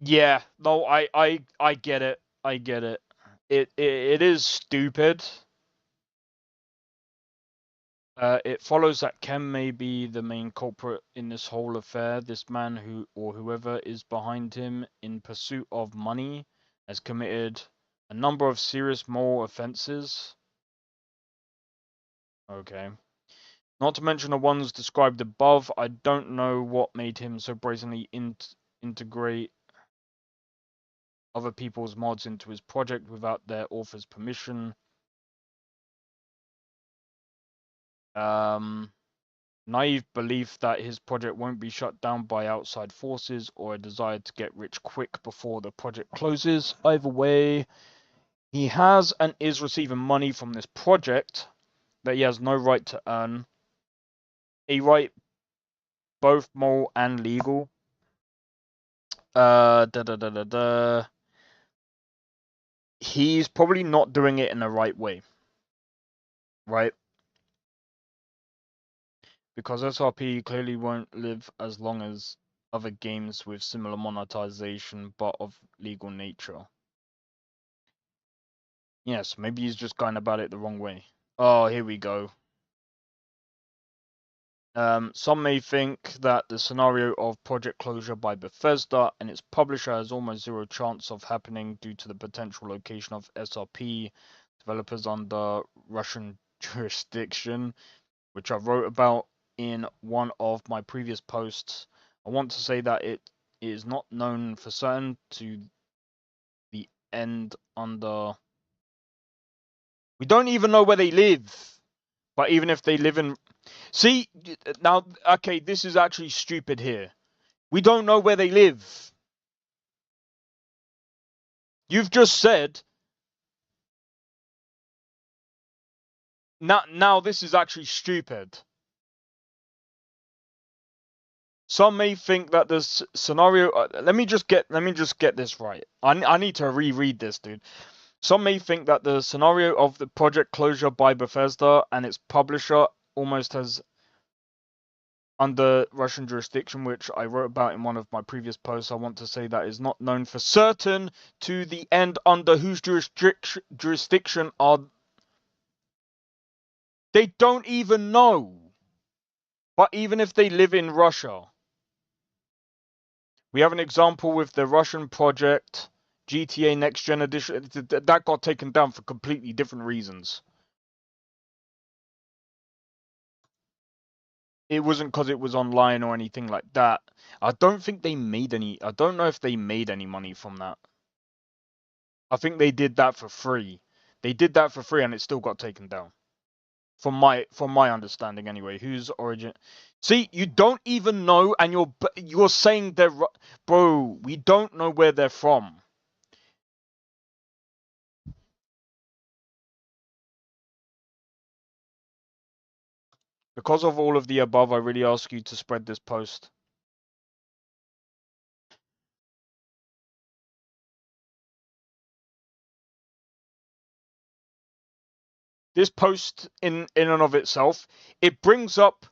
Yeah, no, I get it. I get it. It is stupid. It follows that Kem may be the main culprit in this whole affair. This man whoever is behind him in pursuit of money has committed a number of serious moral offenses. Okay. Not to mention the ones described above. I don't know what made him so brazenly integrate other people's mods into his project without their author's permission. Naive belief that his project won't be shut down by outside forces or a desire to get rich quick before the project closes. Either way, he has and is receiving money from this project that he has no right to earn. A right both moral and legal. He's probably not doing it in the right way. Right? Because SRP clearly won't live as long as other games with similar monetization but of legal nature. Yes, maybe he's just going about it the wrong way. Oh, here we go. Some may think that the scenario of project closure by Bethesda and its publisher has almost zero chance of happening due to the potential location of SRP developers under Russian jurisdiction, which I wrote about in one of my previous posts. I want to say that it is not known for certain to the end under. We don't even know where they live. But even if they live in. See, now, okay, this is actually stupid here. We don't know where they live. You've just said. Now this is actually stupid. Some may think that this scenario. Let me just get this right. I need to reread this, dude. Some may think that the scenario of the project closure by Bethesda and its publisher almost has under Russian jurisdiction, which I wrote about in one of my previous posts. I want to say that is not known for certain to the end under whose jurisdiction are. They don't even know. But even if they live in Russia, we have an example with the Russian project GTA Next Gen Edition that got taken down for completely different reasons. It wasn't because it was online or anything like that. I don't think they made any. I don't know if they made any money from that. I think they did that for free. They did that for free, and it still got taken down. From my understanding, anyway. Whose origin? See, you don't even know, and you're saying they're. Bro, we don't know where they're from. Because of all of the above, I really ask you to spread this post. This post in and of itself, it brings up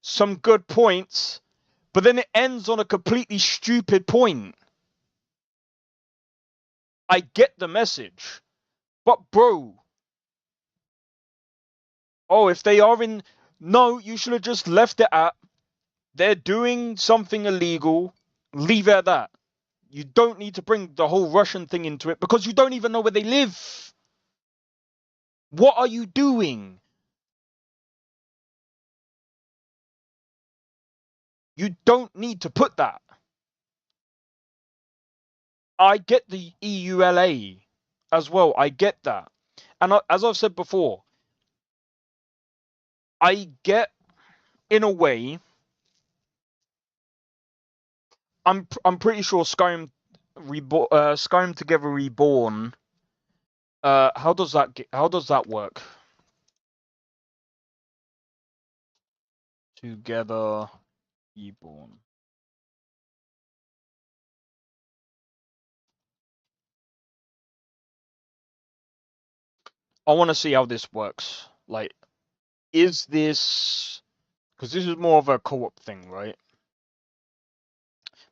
some good points, but then it ends on a completely stupid point. I get the message, but bro, oh, if they are in, no, you should have just left it at, they're doing something illegal, leave it at that. You don't need to bring the whole Russian thing into it because you don't even know where they live. What are you doing? You don't need to put that. I get the EULA as well. I get that. And as I've said before, I get, in a way, I'm pretty sure Skyrim Together Reborn. How does that work? Together Reborn. I want to see how this works. Like, is this, because this is more of a co-op thing, right?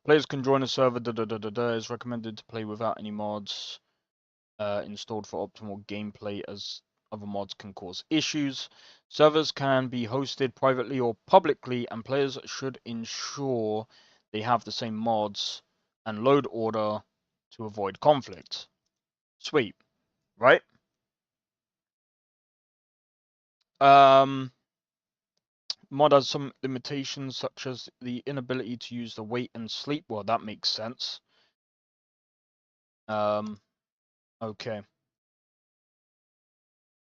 Players can join a server. It's recommended to play without any mods installed for optimal gameplay, as other mods can cause issues. Servers can be hosted privately or publicly, and players should ensure they have the same mods and load order to avoid conflict. Sweet, right? Mod has some limitations, such as the inability to use the wait and sleep. Well, that makes sense. Okay.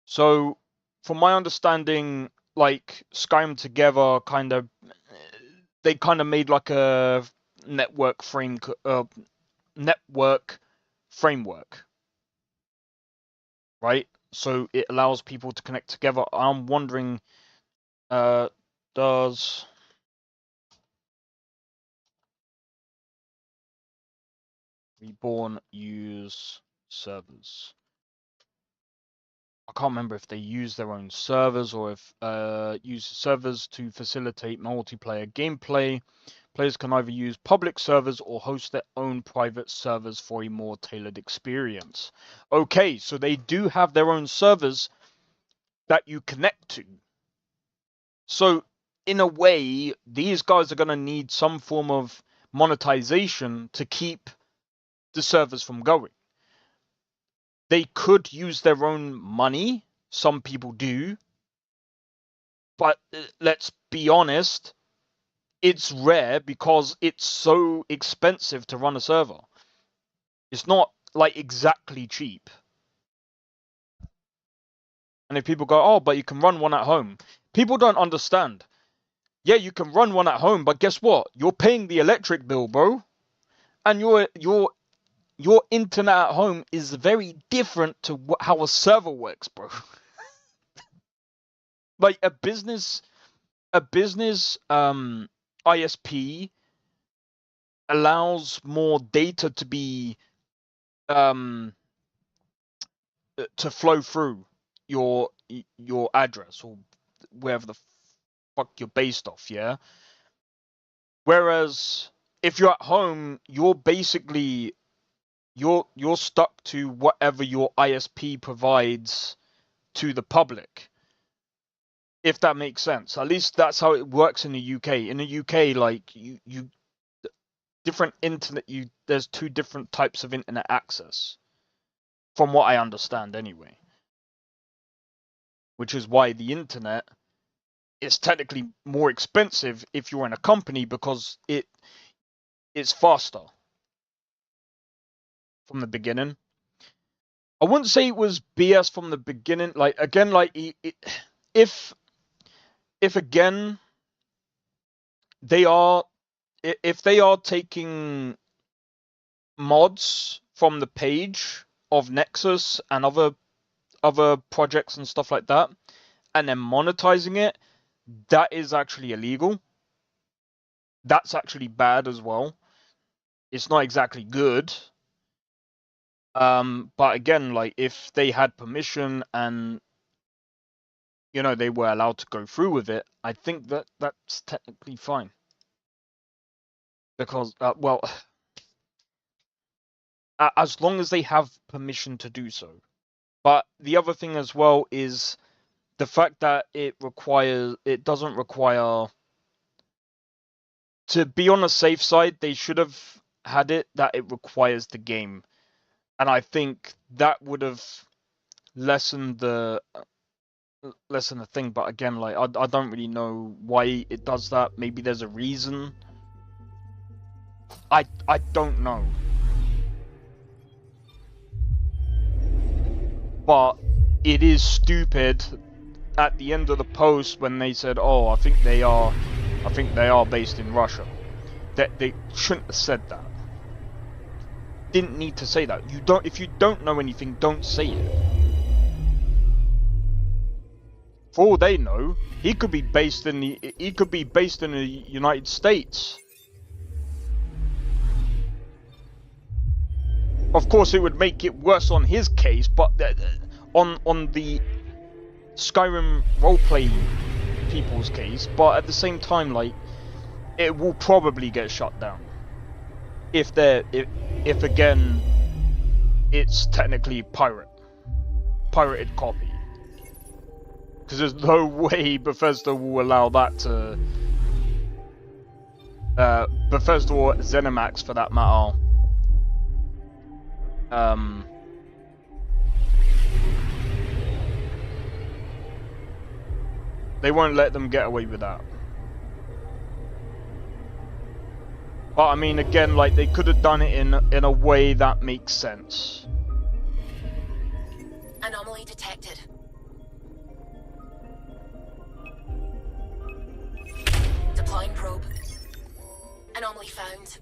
So, from my understanding, like Skyrim Together they kind of made like a network framework, right? So it allows people to connect together. I'm wondering, does Reborn use servers? I can't remember if they use their own servers or if use servers to facilitate multiplayer gameplay. Players can either use public servers or host their own private servers for a more tailored experience. Okay, so they do have their own servers that you connect to. So, in a way, these guys are going to need some form of monetization to keep the servers from going. They could use their own money. Some people do. But let's be honest, it's rare because it's so expensive to run a server. It's not like exactly cheap. And if people go, oh, but you can run one at home. People don't understand. Yeah, you can run one at home, but guess what? You're paying the electric bill, bro. And your internet at home is very different to how a server works, bro. Like a business ISP allows more data to be to flow through your address or wherever the fuck you're based off, yeah? Whereas if you're at home, you're basically you're stuck to whatever your ISP provides to the public. If that makes sense. At least that's how it works in the UK. In the UK, like you different internet, there's two different types of internet access. From what I understand anyway. Which is why the internet is technically more expensive if you're in a company because it's faster from the beginning. I wouldn't say it was BS from the beginning. Like again, like if again if they are taking mods from the page of Nexus and other projects and stuff like that, and then monetizing it, that is actually illegal. That's actually bad as well. It's not exactly good. But again, like, if they had permission and, you know, they were allowed to go through with it, I think that that's technically fine. Because, well, as long as they have permission to do so. But the other thing as well is the fact that it doesn't require, to be on a safe side, they should have had it that it requires the game. And I think that would have lessened the thing. But again, like, I don't really know why it does that. Maybe there's a reason. I don't know. But it is stupid at the end of the post when they said, "Oh, I think they are based in Russia." That they shouldn't have said that. Didn't need to say that. If you don't know anything, don't say it. For all they know, he could be based in the United States. Of course, it would make it worse on his case, but on the Skyrim roleplay people's case. But at the same time, like, it will probably get shut down if again it's technically pirated copy. Because there's no way Bethesda will allow that to Bethesda or ZeniMax for that matter. They won't let them get away with that. But I mean, again, like, they could have done it in a way that makes sense. Anomaly detected. Deploying probe. Anomaly found.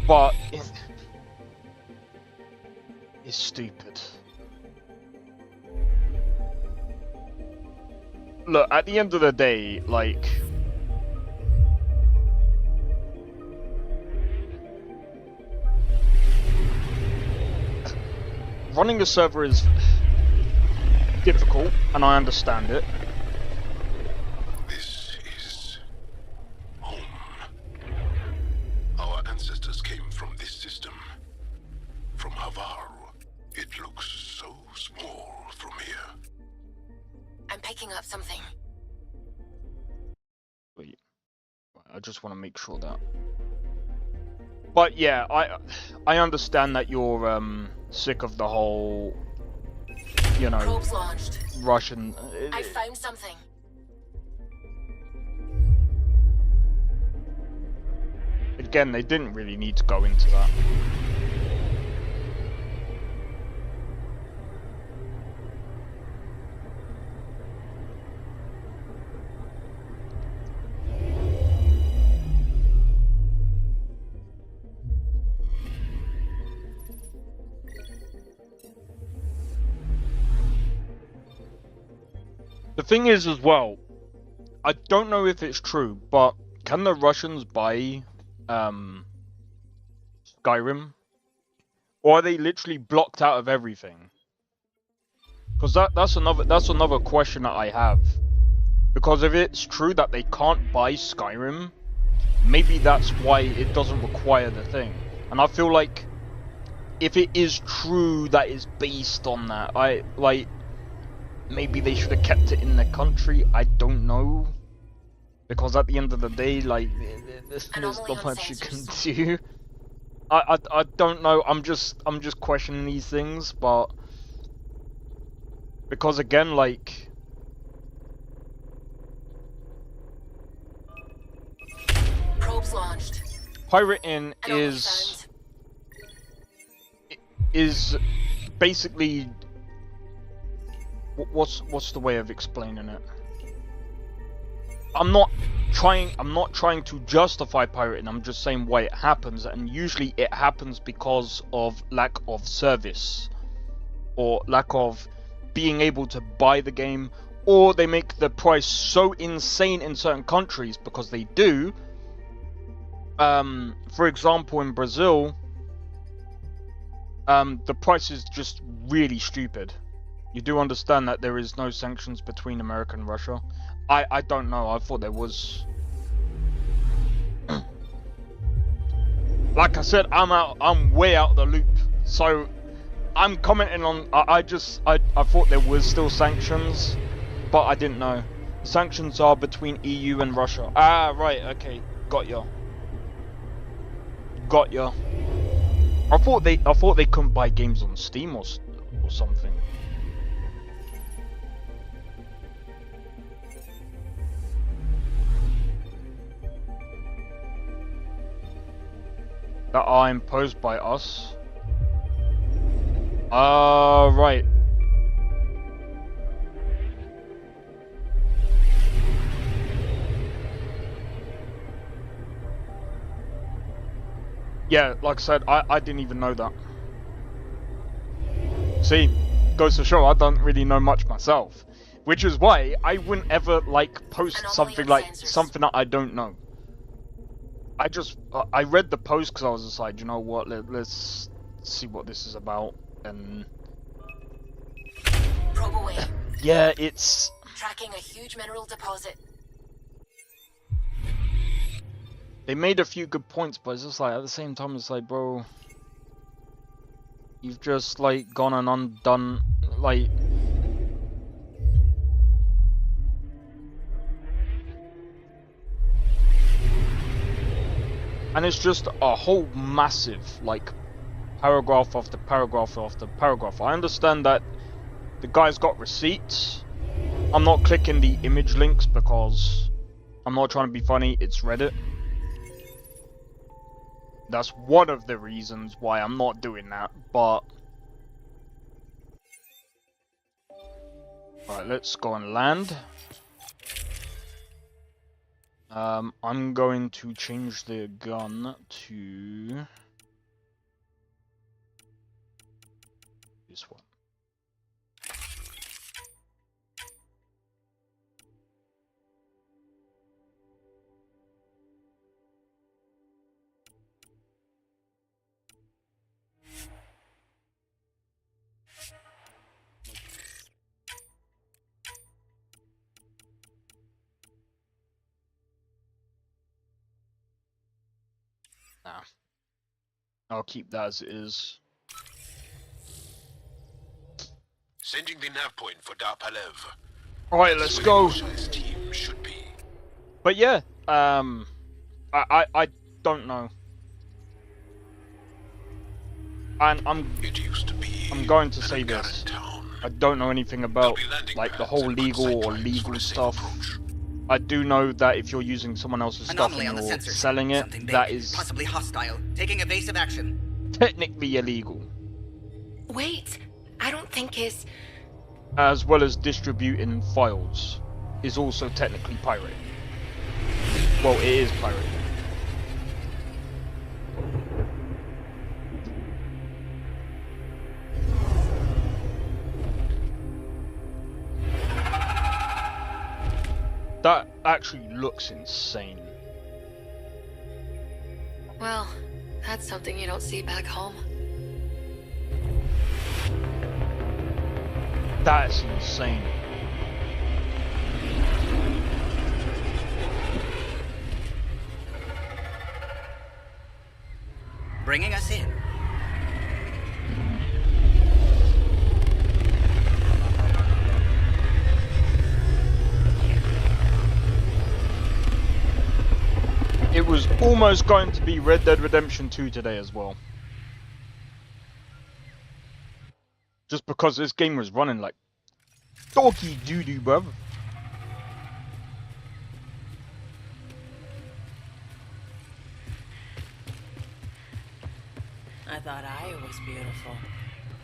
But it's stupid. Look, at the end of the day, like, running a server is difficult, and I understand it. This is home. Our ancestors came from this system. From Havar. It looks so small from here. I'm picking up something. Wait, I just want to make sure that. But yeah, I understand that you're sick of the whole, you know, Probes launched. Russian. I found something. Again, they didn't really need to go into that. The thing is, as well, I don't know if it's true, but can the Russians buy Skyrim? Or are they literally blocked out of everything? Because that's another question that I have. Because if it's true that they can't buy Skyrim, maybe that's why it doesn't require the thing. And I feel like if it is true that it's based on that, maybe they should have kept it in their country. I don't know, because at the end of the day, like, there's not much you can do. I don't know. I'm just questioning these things, but because again, like, Probes launched. pirating Anomaly is basically, what's the way of explaining it? I'm not trying to justify pirating. I'm just saying why it happens, and usually it happens because of lack of service or lack of being able to buy the game, or they make the price so insane in certain countries, because they do. For example, in Brazil, the price is just really stupid. You do understand that there is no sanctions between America and Russia? I don't know. I thought there was. Like I said, I'm way out of the loop. So I'm commenting on. I thought there was still sanctions, but I didn't know. The sanctions are between EU and Russia. Ah, right. Okay, got ya. Got ya. I thought they couldn't buy games on Steam or something. That are imposed by us. Right. Yeah, like I said, I didn't even know that. See, goes to show I don't really know much myself. Which is why I wouldn't ever, like, post something like, something that I don't know. I read the post because I was just like, you know what, let's see what this is about, and... Probe away. Yeah, it's... Tracking a huge mineral deposit. They made a few good points, but it's just like, at the same time, it's like, bro... You've just, like, gone and undone, like... And it's just a whole massive, like, paragraph after paragraph after paragraph. I understand that the guy's got receipts. I'm not clicking the image links because I'm not trying to be funny, it's Reddit. That's one of the reasons why I'm not doing that, but... Alright, let's go and land. I'm going to change the gun to this one. Nah. I'll keep that as it is. Sending the nav point for Darpalev. Alright, let's go. Team should be. But yeah, I don't know. And I'm going to say this. I don't know anything about like the whole legal or legal stuff. I do know that if you're using someone else's stuff and you're selling it, that is possibly hostile, taking evasive action. Technically illegal. Wait, I don't think his... As well as distributing files is also technically pirate. Well, it is pirate. That actually looks insane. Well, that's something you don't see back home. That's insane. Bringing us in. It was almost going to be Red Dead Redemption 2 today as well. Just because this game was running like doggy doo-doo, bruv. I thought I was beautiful.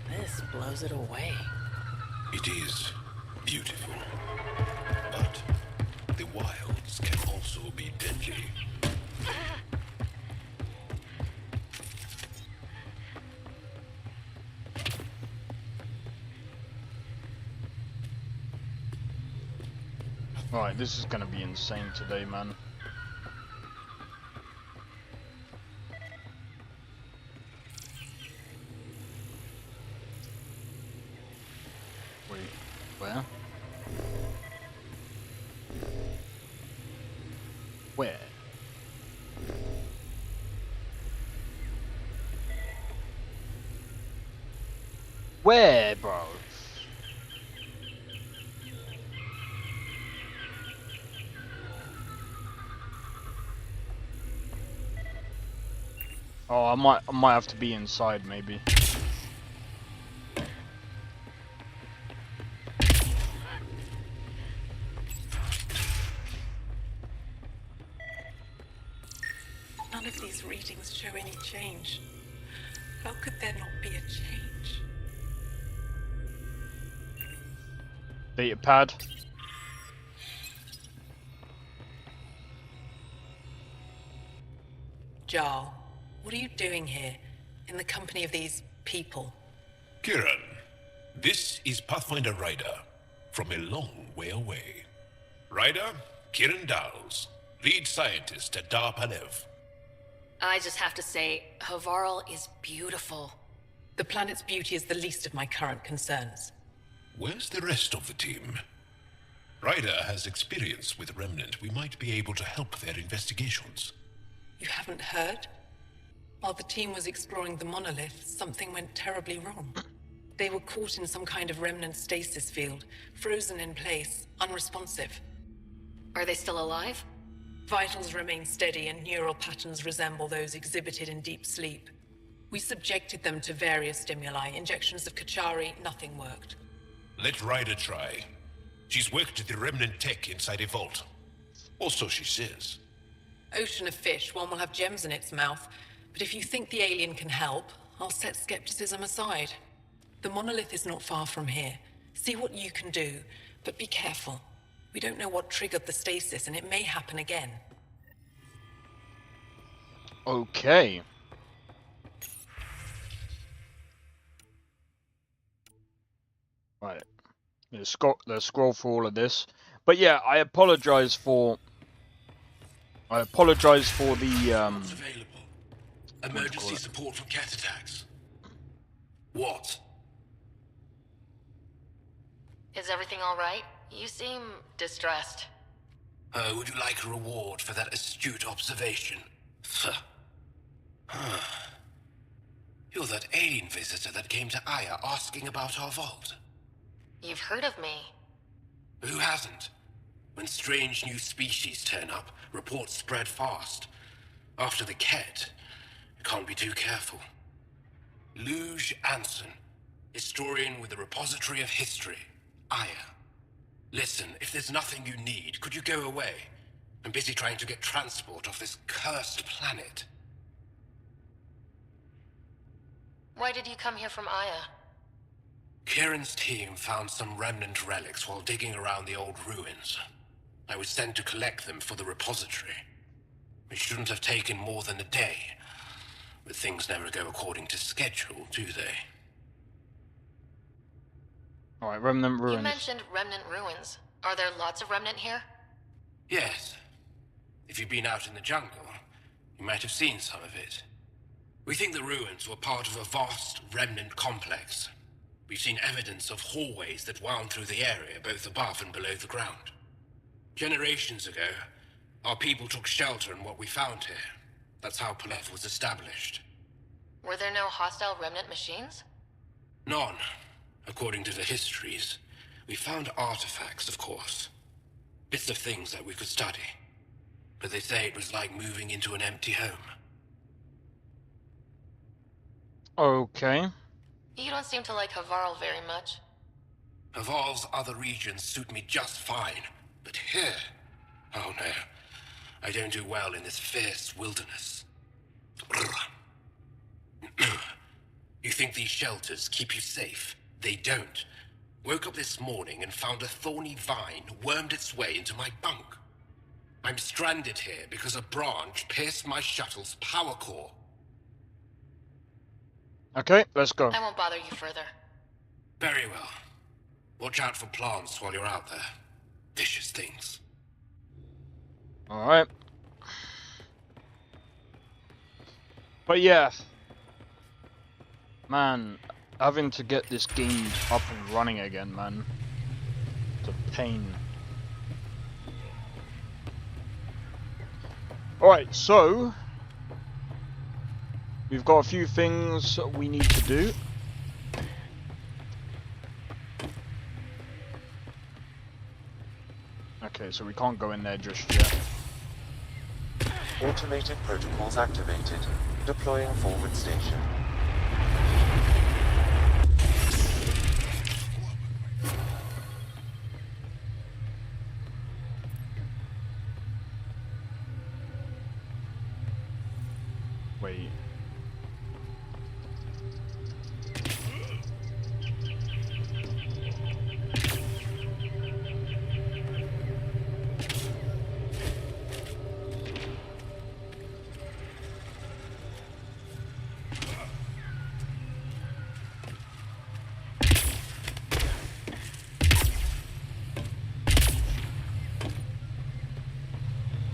This blows it away. It is beautiful, but the wilds can also be deadly. Alright, this is gonna be insane today, man. Wait, where? Where? Where, bro? Oh, I might have to be inside, maybe. None of these readings show any change. How could there not be a change? Data pad. Jarl, what are you doing here, in the company of these people? Kieran, this is Pathfinder Ryder, from a long way away. Ryder, Kieran Dowles, lead scientist at Dar Panev. I just have to say, Havarl is beautiful. The planet's beauty is the least of my current concerns. Where's the rest of the team? Ryder has experience with Remnant. We might be able to help their investigations. You haven't heard? While the team was exploring the monolith, something went terribly wrong. They were caught in some kind of remnant stasis field, frozen in place, unresponsive. Are they still alive? Vitals remain steady and neural patterns resemble those exhibited in deep sleep. We subjected them to various stimuli, injections of Kachari, nothing worked. Let Ryder try. She's worked at the Remnant tech inside a vault. Or so she says. Ocean of fish, one will have gems in its mouth. But if you think the alien can help, I'll set skepticism aside. The monolith is not far from here. See what you can do, but be careful. We don't know what triggered the stasis, and it may happen again. Okay. Right. Let's scroll through all of this. But yeah, I apologize for the What's available? Emergency support for cat attacks. What? Is everything all right? You seem distressed. Would you like a reward for that astute observation? You're that alien visitor that came to Aya asking about our vault. You've heard of me. Who hasn't? When strange new species turn up, reports spread fast. After the Ket, you can't be too careful. Luge Anson, historian with the Repository of History, Aya. Listen, if there's nothing you need, could you go away? I'm busy trying to get transport off this cursed planet. Why did you come here from Aya? Kieran's team found some remnant relics while digging around the old ruins. I was sent to collect them for the repository. It shouldn't have taken more than a day. But things never go according to schedule, do they? Alright, Remnant Ruins. You mentioned remnant ruins. Are there lots of remnant here? Yes. If you've been out in the jungle, you might have seen some of it. We think the ruins were part of a vast remnant complex. We've seen evidence of hallways that wound through the area, both above and below the ground. Generations ago, our people took shelter in what we found here. That's how Panev was established. Were there no hostile remnant machines? None, according to the histories. We found artifacts, of course. Bits of things that we could study. But they say it was like moving into an empty home. Okay. You don't seem to like Havarl very much. Havarl's other regions suit me just fine. But here... oh no. I don't do well in this fierce wilderness. You think these shelters keep you safe? They don't. Woke up this morning and found a thorny vine wormed its way into my bunk. I'm stranded here because a branch pierced my shuttle's power core. Okay, let's go. I won't bother you further. Very well. Watch out for plants while you're out there. Vicious things. Alright. But yeah. Man, having to get this game up and running again, man. It's a pain. Alright, so we've got a few things we need to do. Okay, so we can't go in there just yet. Automated protocols activated. Deploying forward station. Wait.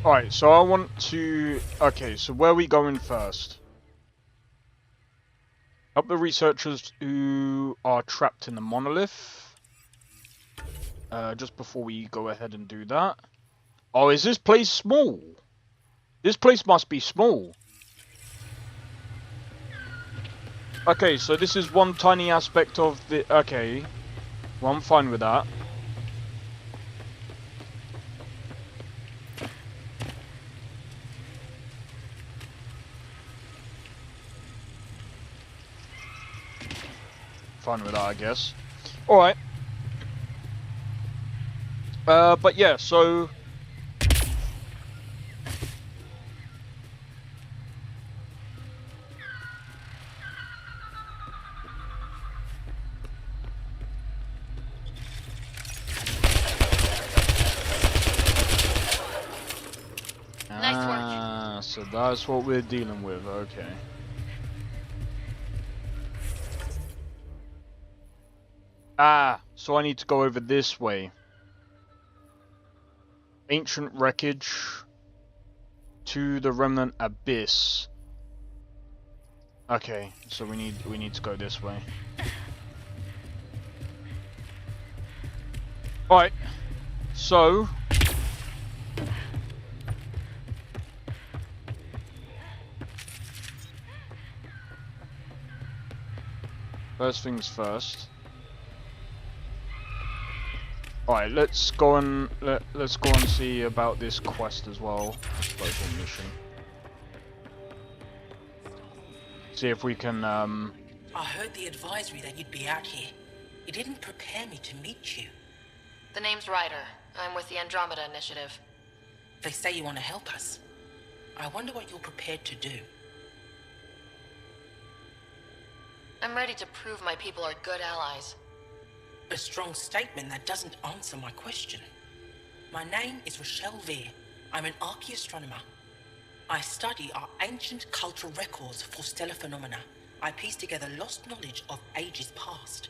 Alright, so I want to... Okay, so where are we going first? Help the researchers who are trapped in the monolith. Just before we go ahead and do that. Oh, is this place small? This place must be small. Okay, so this is one tiny aspect of the... Okay. Well, I'm fine with that. Fine with that, I guess. Alright. But yeah, so... Nice work. So that's what we're dealing with, okay. Ah, so I need to go over this way. Ancient wreckage to the remnant abyss. Okay, so we need to go this way. Alright, so first things first. Alright, let's go and see about this quest as well. Special mission. See if we can I heard the advisory that you'd be out here. It didn't prepare me to meet you. The name's Ryder. I'm with the Andromeda Initiative. They say you want to help us. I wonder what you're prepared to do. I'm ready to prove my people are good allies. A strong statement that doesn't answer my question. My name is Rochelle Veer. I'm an archaeoastronomer. I study our ancient cultural records for stellar phenomena. I piece together lost knowledge of ages past.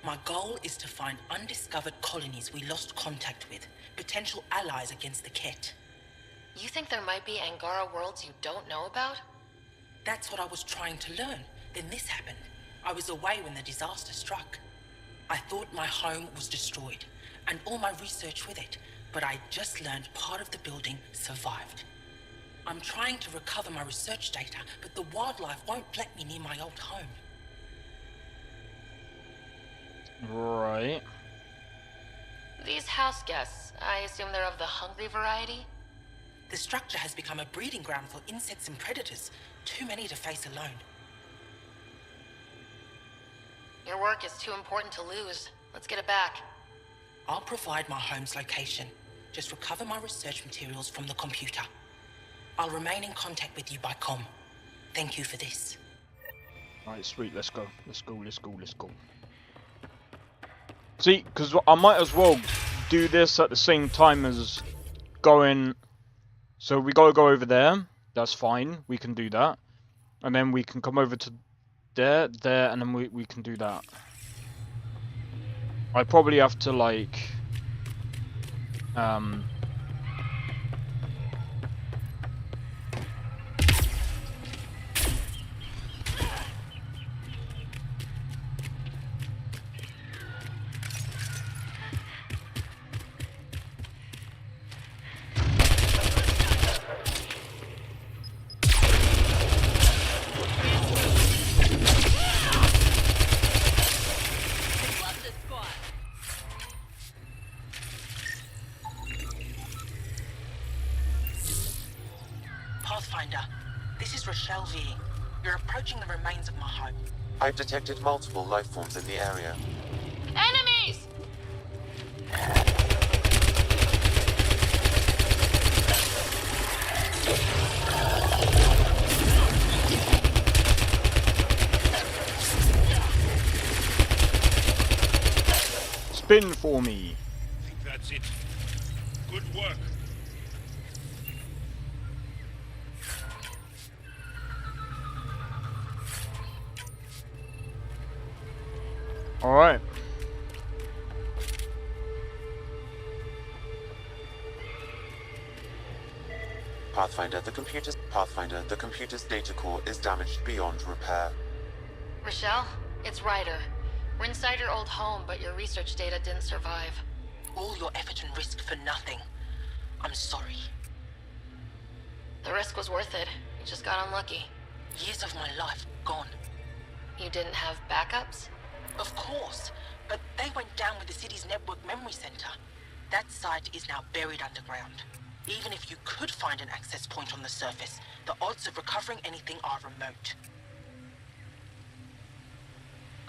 My goal is to find undiscovered colonies we lost contact with, potential allies against the Ket. You think there might be Angara worlds you don't know about? That's what I was trying to learn. Then this happened. I was away when the disaster struck. I thought my home was destroyed, and all my research with it, but I just learned part of the building survived. I'm trying to recover my research data, but the wildlife won't let me near my old home. right. These house guests, I assume they're of the hungry variety? The structure has become a breeding ground for insects and predators, too many to face alone. Your work is too important to lose. Let's get it back. I'll provide my home's location. Just recover my research materials from the computer. I'll remain in contact with you by comm. Thank you for this. Alright, sweet, let's go. Let's go. See, because I might as well do this at the same time as going... So we gotta go over there. That's fine. We can do that. And then we can come over to there, and then we can do that. I probably have to, like... Pathfinder. This is Rochelle V. You're approaching the remains of my home. I've detected multiple life forms in the area. Enemies! Spin for me. I think that's it. Good work. Alright. Pathfinder, the computer's data core is damaged beyond repair. Rochelle, it's Ryder. We're inside your old home, but your research data didn't survive. All your effort and risk for nothing. I'm sorry. The risk was worth it. You just got unlucky. Years of my life gone. You didn't have backups? Of course, but they went down with the city's network memory center. That site is now buried underground. Even if you could find an access point on the surface, the odds of recovering anything are remote.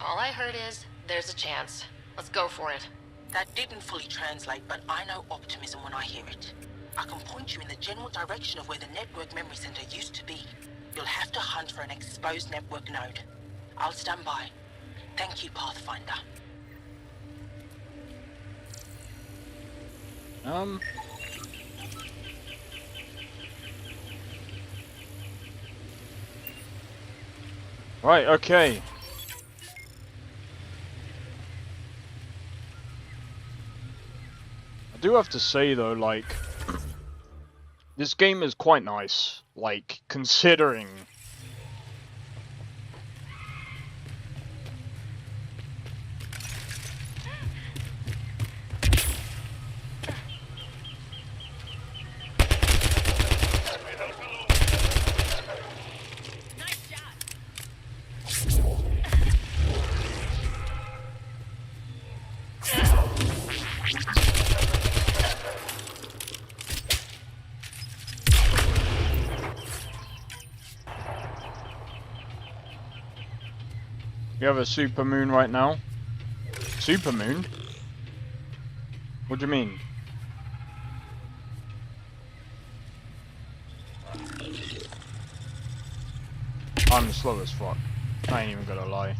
All I heard is, there's a chance. Let's go for it. That didn't fully translate, but I know optimism when I hear it. I can point you in the general direction of where the network memory center used to be. You'll have to hunt for an exposed network node. I'll stand by. Thank you, Pathfinder. Right, okay. I do have to say though, like, this game is quite nice, like, considering. We have a supermoon right now. Supermoon? What do you mean? I'm slow as fuck. I ain't even gonna lie.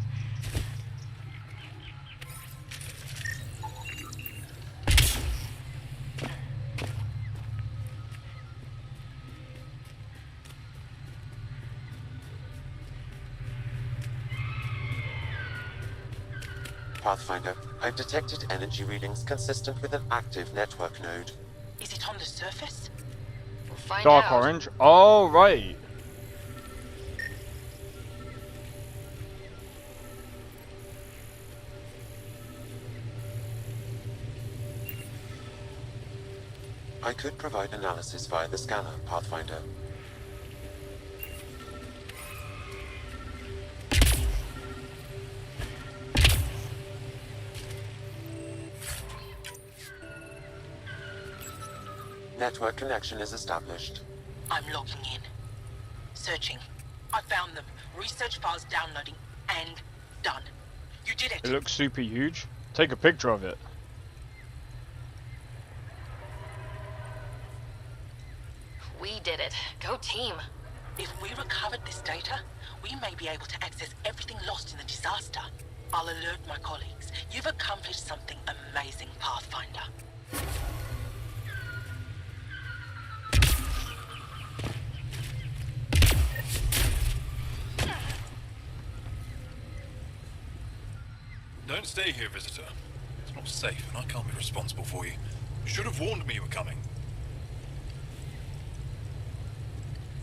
Pathfinder, I've detected energy readings consistent with an active network node. Is it on the surface? We'll find Dark out. orange? Oh, right. I could provide analysis via the scanner, Pathfinder. Network connection is established. I'm logging in. Searching. I found them. Research files downloading. And done. You did it. It looks super huge. Take a picture of it. We did it. Go team. If we recovered this data, we may be able to access everything lost in the disaster. I'll alert my colleagues. You've accomplished something amazing, Pathfinder. Don't stay here, visitor. It's not safe, and I can't be responsible for you. You should have warned me you were coming.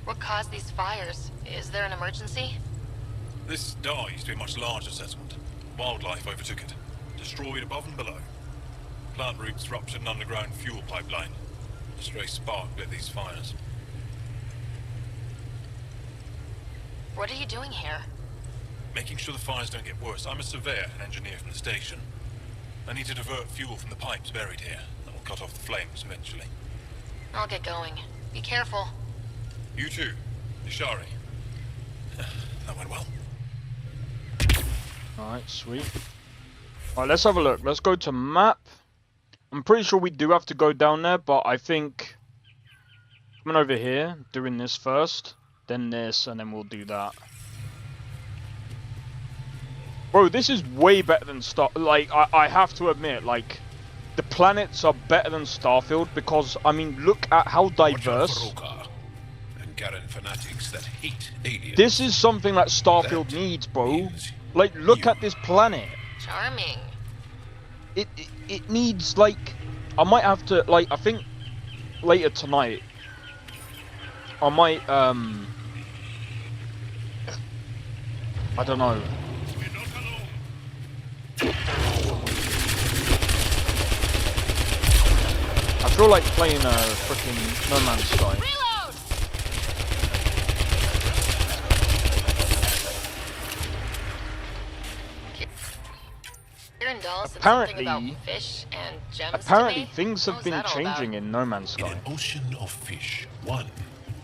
What caused these fires? Is there an emergency? This star used to be a much larger settlement. Wildlife overtook it, destroyed above and below. Plant roots ruptured an underground fuel pipeline. A stray spark lit these fires. What are you doing here? Making sure the fires don't get worse. I'm a surveyor and engineer from the station. I need to divert fuel from the pipes buried here. That will cut off the flames eventually. I'll get going. Be careful. You too, Ishari. That went well. Alright, sweet. Alright, let's have a look. Let's go to map. I'm pretty sure we do have to go down there, but I think coming over here, doing this first, then this, and then we'll do that. Bro, this is way better than like, I have to admit, like, the planets are better than Starfield because, I mean, look at how diverse. And Garen fanatics that hate aliens. This is something that Starfield needs, bro. Like, look at this planet. Charming. It needs, like, I might have to, like, I think later tonight, I might, I don't know. I feel like playing a freaking No Man's Sky. Reload! Kieran Dahl said something about fish and gems Apparently to me. things have What was been that all about? changing in No Man's In Sky. an ocean of fish, one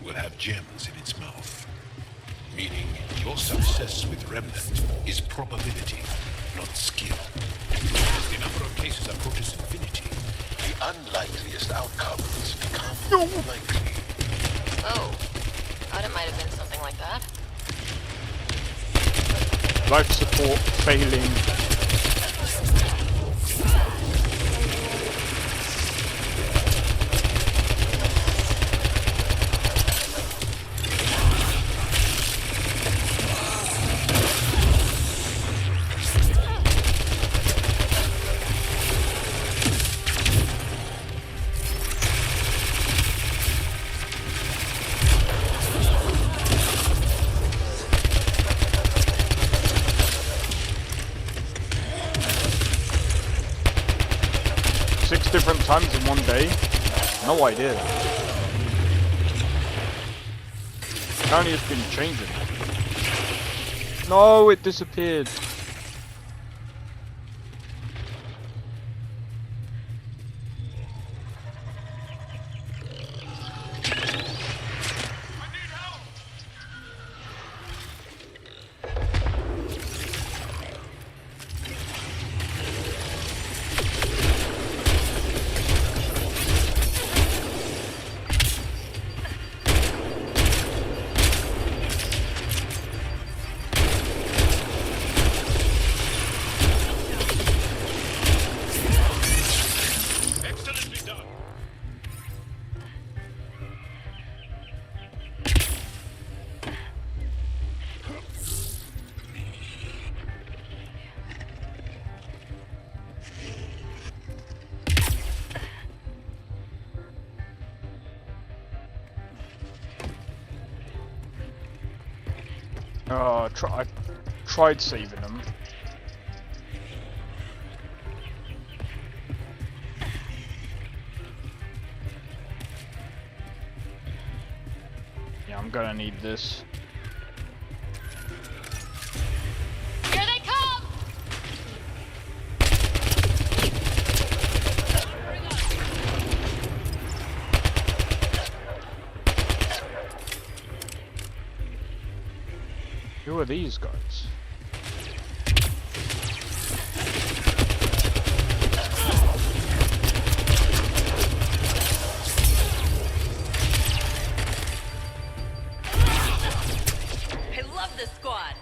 will have gems in its mouth. Meaning your success with Remnant is probability, not skill. As the number of cases approaches infinity, the unlikeliest outcomes become likely. Oh, thought it might have been something like that. Life support failing. Different times in one day? No idea. Apparently it's been changing. No, it disappeared. I tried saving them. Yeah, I'm gonna need this. Here they come! Who are these guys? I love this squad.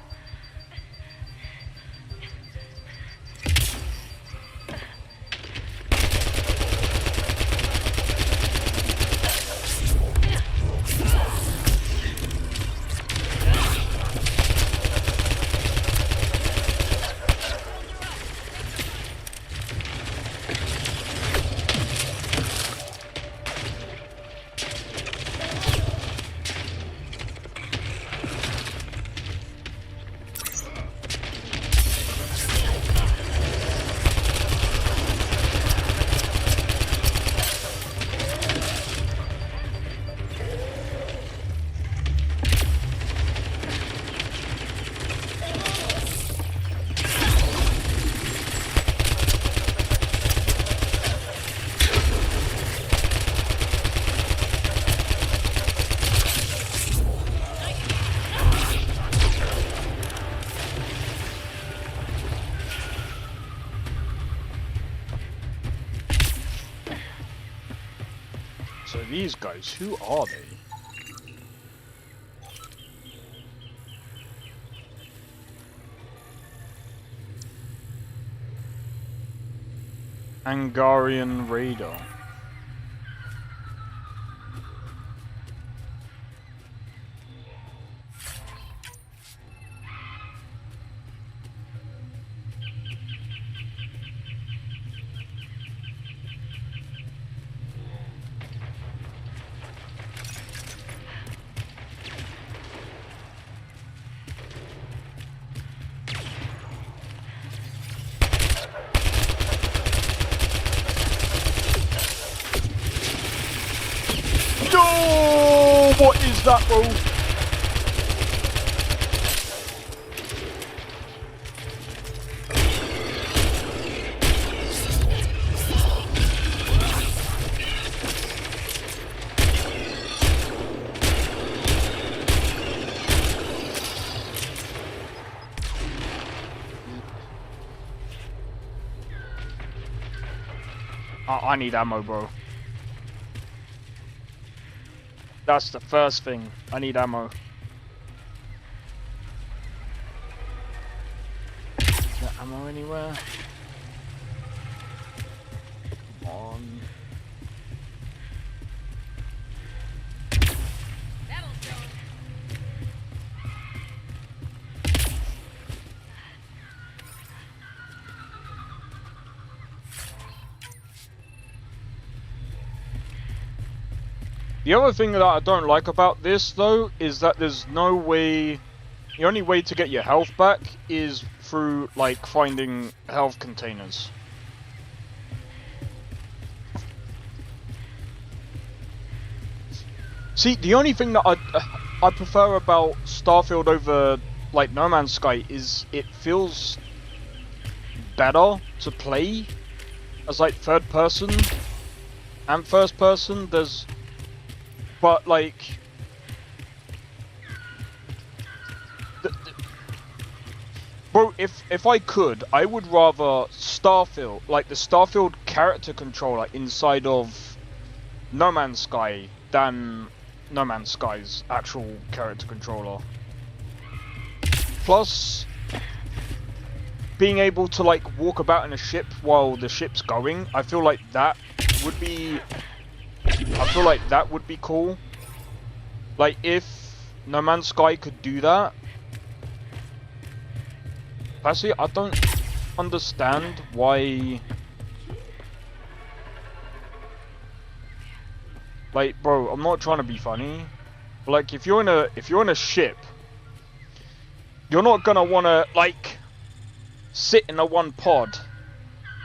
these guys? Who are they? Angarian Raider. No! What is that, bro? I need ammo, bro. That's the first thing. I need ammo. Is there ammo anywhere? Come on. The other thing that I don't like about this, though, is that there's no way... The only way to get your health back is through, like, finding health containers. See, the only thing that I prefer about Starfield over, like, No Man's Sky is it feels better to play as, like, third person and first person. But, like, bro, if I could, I would rather Starfield, like the Starfield character controller inside of No Man's Sky than No Man's Sky's actual character controller. Plus, being able to, like, walk about in a ship while the ship's going, I feel like that would be... cool. Like, if No Man's Sky could do that. Personally, I don't understand why... Like, bro, I'm not trying to be funny. But, like, if you're in a ship, you're not gonna wanna, like, sit in a one pod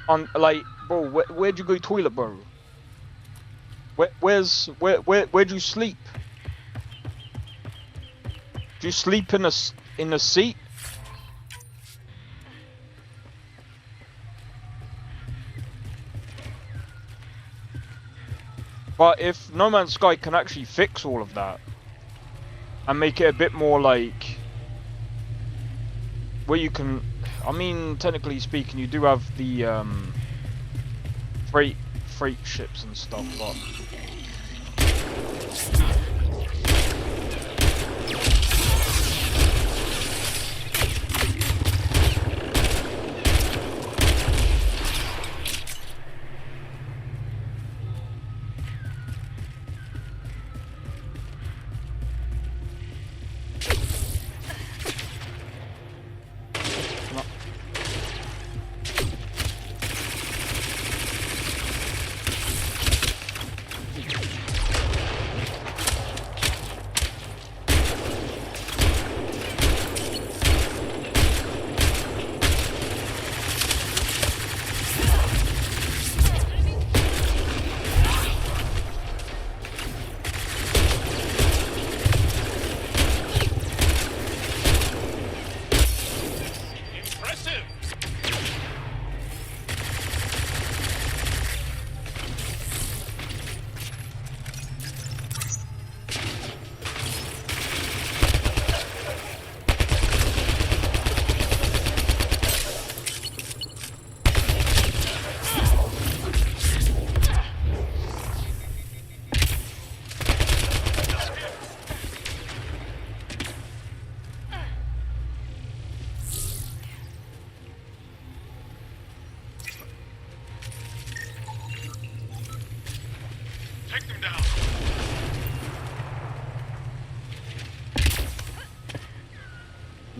on, like, bro, where'd you go toilet, bro? Where'd you sleep? Do you sleep in a seat? But if No Man's Sky can actually fix all of that and make it a bit more like where you can, I mean, technically speaking, you do have the freight ships and stuff, but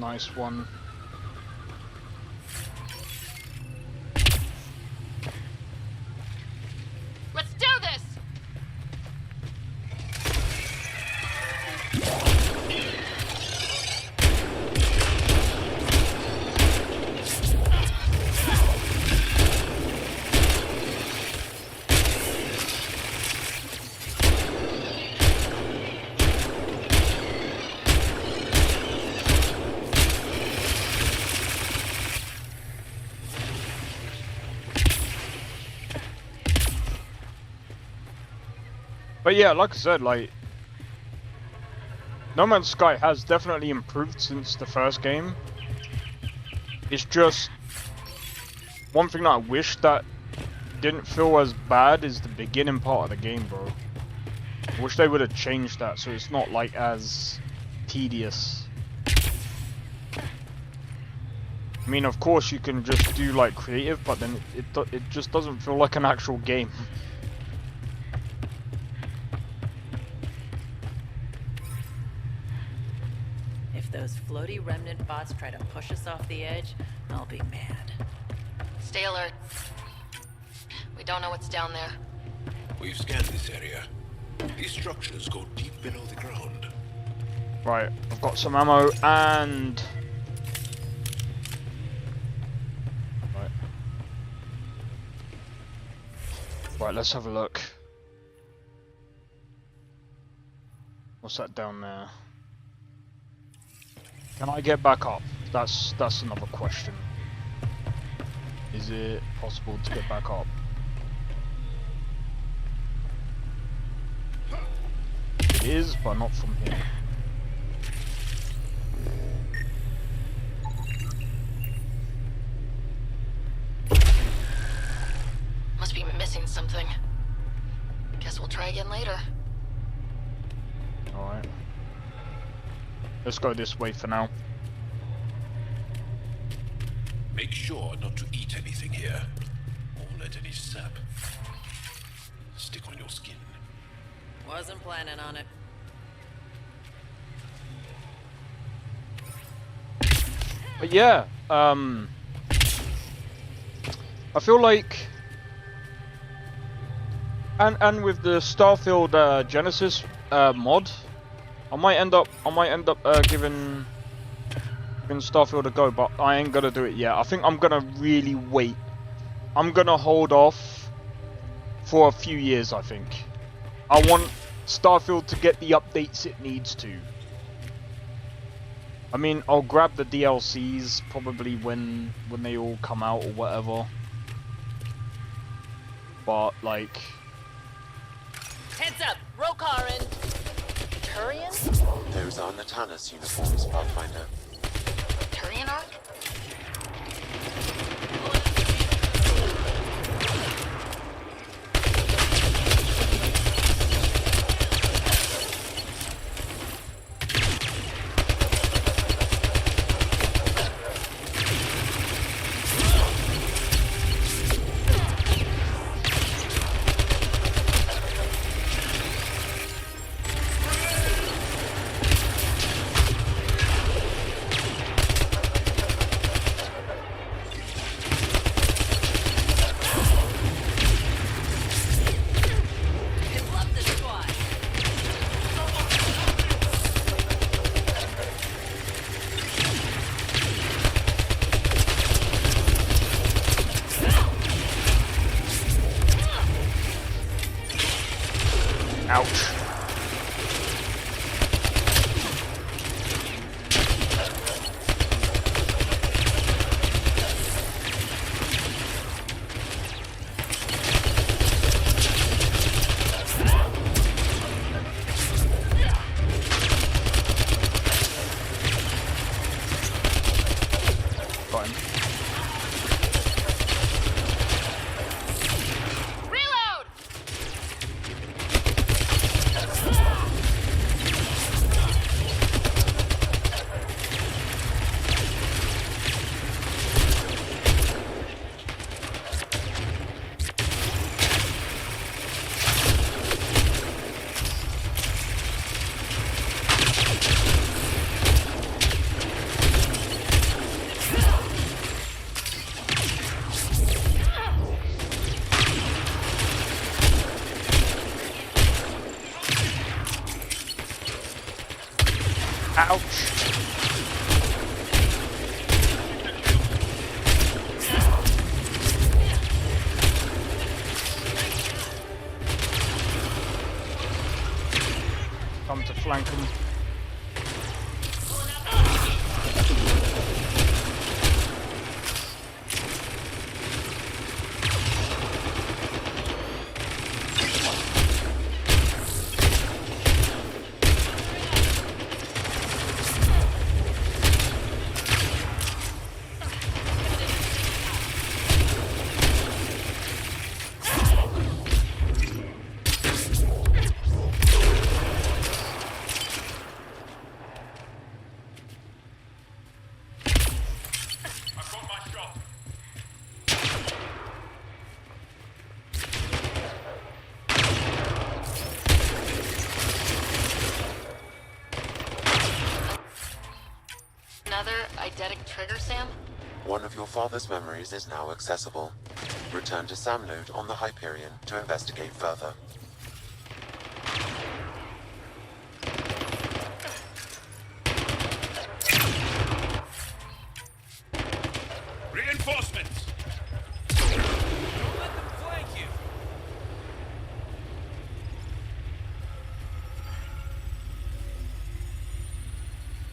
Nice one. Let's do this! But yeah, like I said, like, No Man's Sky has definitely improved since the first game. It's just one thing that I wish that didn't feel as bad is the beginning part of the game, bro. I wish they would have changed that so it's not like as tedious. I mean, of course you can just do like creative, but then it just doesn't feel like an actual game. If those floaty remnant bots try to push us off the edge, I'll be mad. Stay alert. We don't know what's down there. We've scanned this area. These structures go deep below the ground. Right, I've got some ammo and... Right, let's have a look. What's that down there? Can I get back up? That's another question. Is it possible to get back up? It is, but not from here. Must be missing something. Guess we'll try again later. Alright. Let's go this way for now. Make sure not to eat anything here, or let any sap stick on your skin. Wasn't planning on it. But yeah, I feel like, and with the Starfield Genesis mod, I might end up giving Starfield a go, but I ain't gonna do it yet. I think I'm gonna really wait. I'm gonna hold off for a few years. I think I want Starfield to get the updates it needs to. I mean, I'll grab the DLCs probably when they all come out or whatever. But like, Heads up! Rokarin! Turian? Those are Natanus uniforms, Pathfinder. Turian arc? Come to flank him. Another eidetic trigger, Sam? One of your father's memories is now accessible. Return to Sam Node on the Hyperion to investigate further. Reinforcements!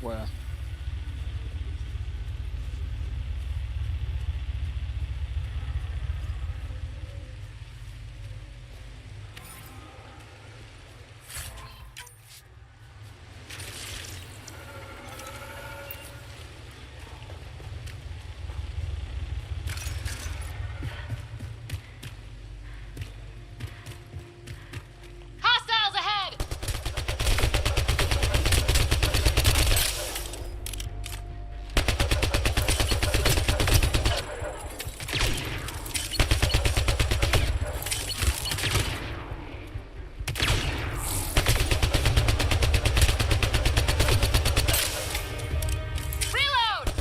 Where? Hostiles ahead! Reload!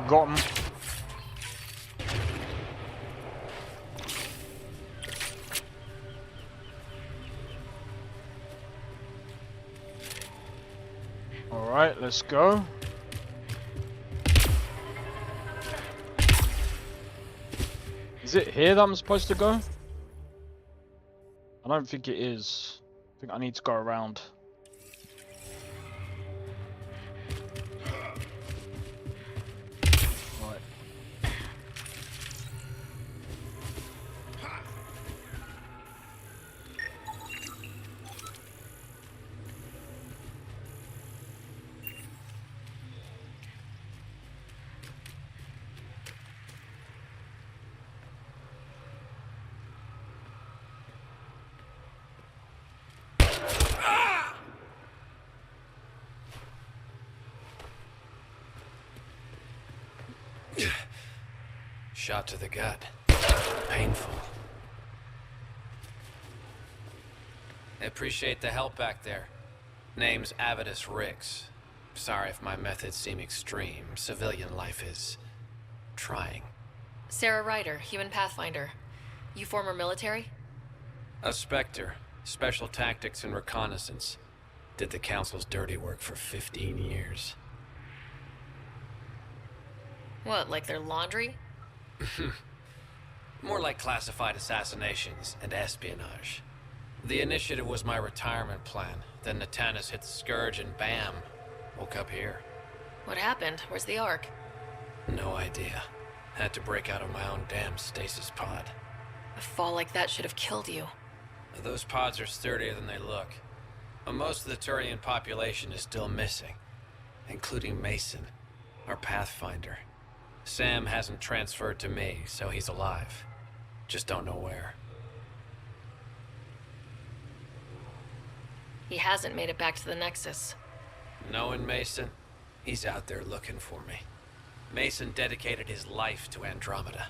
Got him. Alright, let's go. Is it here that I'm supposed to go? I don't think it is. I think I need to go around. Right. Shot to the gut. Painful. I appreciate the help back there. Name's Avidus Rix. Sorry if my methods seem extreme. Civilian life is trying. Sarah Ryder, human pathfinder. You former military? A Spectre. Special tactics and reconnaissance. Did the Council's dirty work for 15 years. What, like their laundry? More like classified assassinations and espionage. The initiative was my retirement plan. Then Natanis hit the Scourge and bam, woke up here. What happened? Where's the Ark? No idea. Had to break out of my own damn stasis pod. A fall like that should have killed you. Those pods are sturdier than they look. But most of the Turian population is still missing, including Mason. Our Pathfinder. Sam hasn't transferred to me, so he's alive. Just don't know where. He hasn't made it back to the Nexus. Knowing Mason, he's out there looking for me. Mason dedicated his life to Andromeda.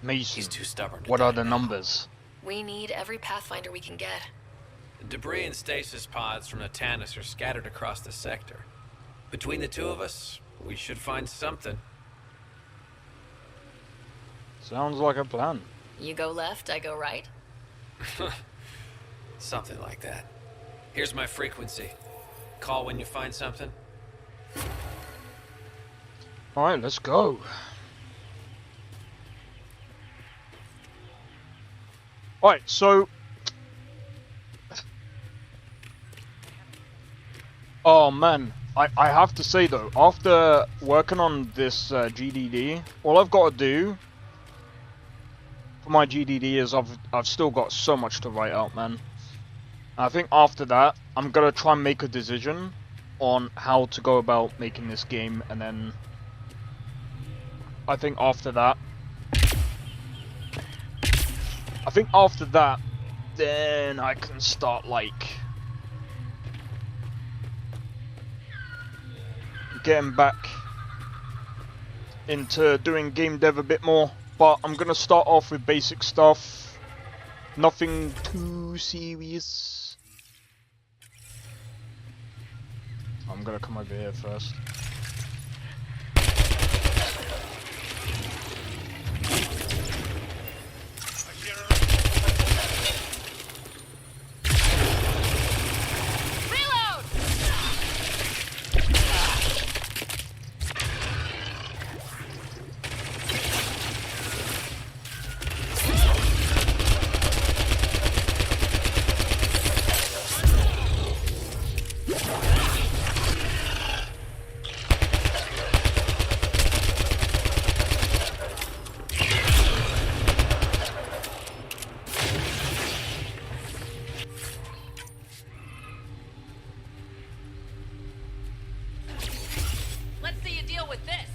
Mason. He's too stubborn to What are die the now. numbers? We need every Pathfinder we can get. Debris and stasis pods from the Tannis are scattered across the sector. Between the two of us, we should find something. Sounds like a plan. You go left, I go right. Something like that. Here's my frequency. Call when you find something. Alright, let's go. Alright, so... Oh man, I have to say though, after working on this GDD, all I've got to do for my GDD is I've still got so much to write out, man. I think after that, I'm gonna try and make a decision on how to go about making this game, and then I think after that, then I can start like getting back into doing game dev a bit more. But I'm gonna start off with basic stuff, nothing too serious. I'm gonna come over here first. Let's see you deal with this.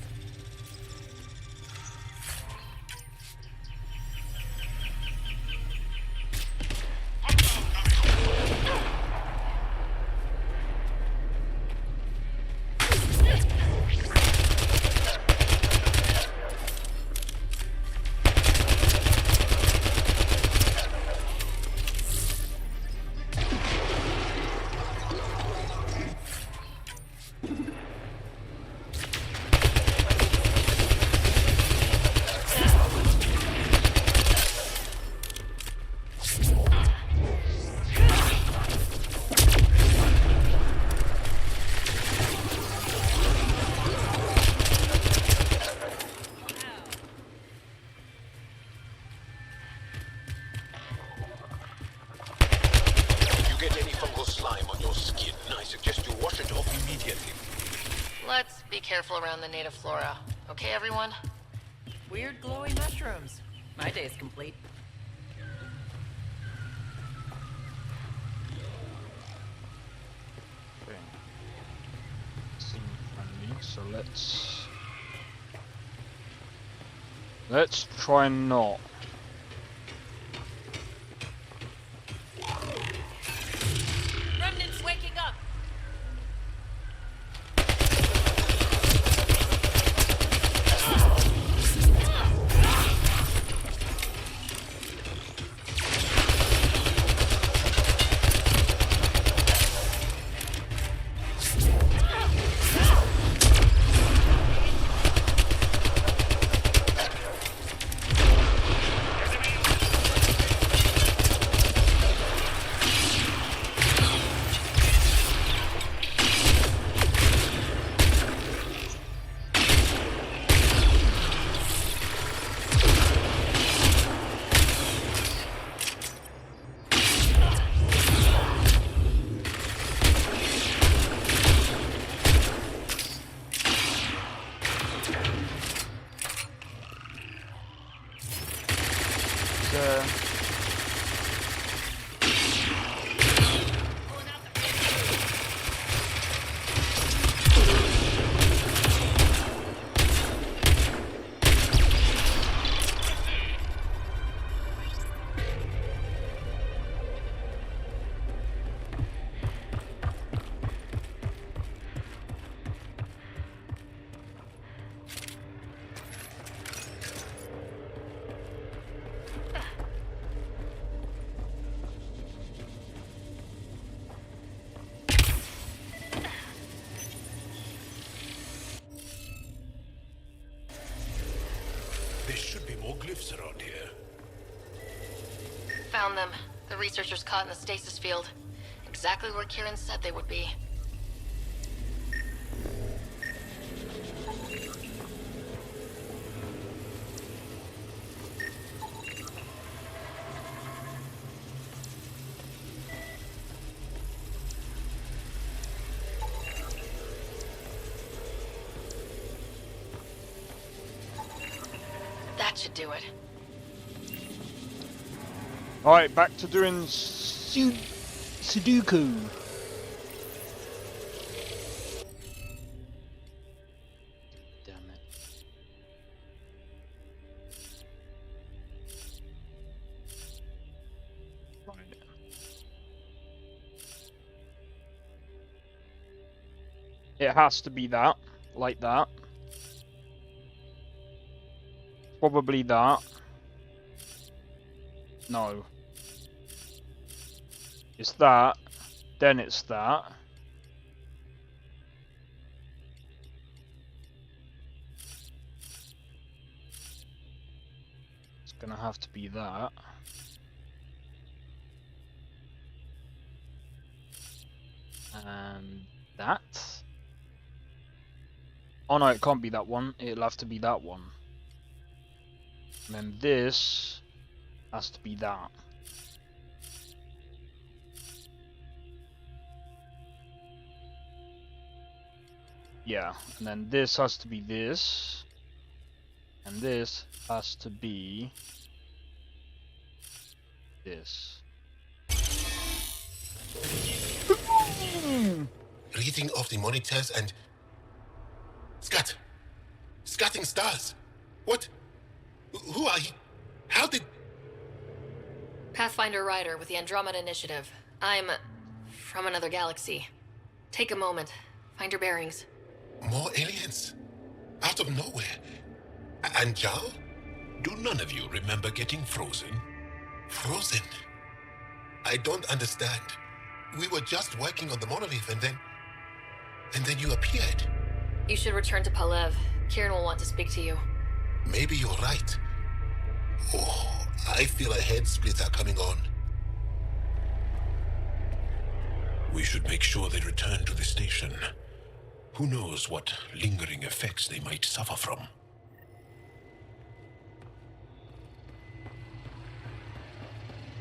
Let's be careful around the native flora. Okay, everyone? Weird glowing mushrooms. My day's complete. Okay. Seem friendly, so let's try not. Remnants waking up! There should be more glyphs around here. Found them. The researchers caught in the stasis field. Exactly where Kieran said they would be. That should do it. Alright, back to doing Sudoku. Damn it. Right. It has to be that, like that. Probably that. No. It's that, then it's that. It's gonna have to be that. And that. Oh no, it can't be that one. It'll have to be that one. And then this has to be that. Yeah, and then this has to be this. And this has to be this. Reading off the monitors and... Scatting stars! What? Who are you? How did... Pathfinder Rider with the Andromeda Initiative. I'm from another galaxy. Take a moment. Find your bearings. More aliens? Out of nowhere? And Zhao? Do none of you remember getting frozen? Frozen? I don't understand. We were just working on the monolith and then you appeared. You should return to Palev. Kieran will want to speak to you. Maybe you're right. Oh, I feel a head splitter coming on. We should make sure they return to the station. Who knows what lingering effects they might suffer from.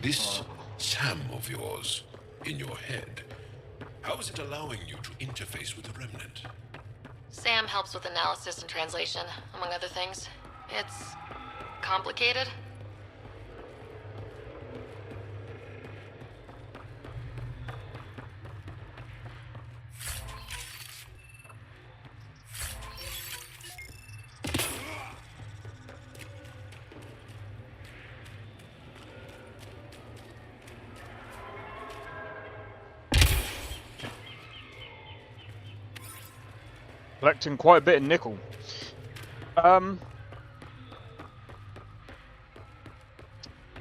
This Sam of yours, in your head, how is it allowing you to interface with the Remnant? Sam helps with analysis and translation, among other things. It's complicated. Collecting quite a bit of nickel.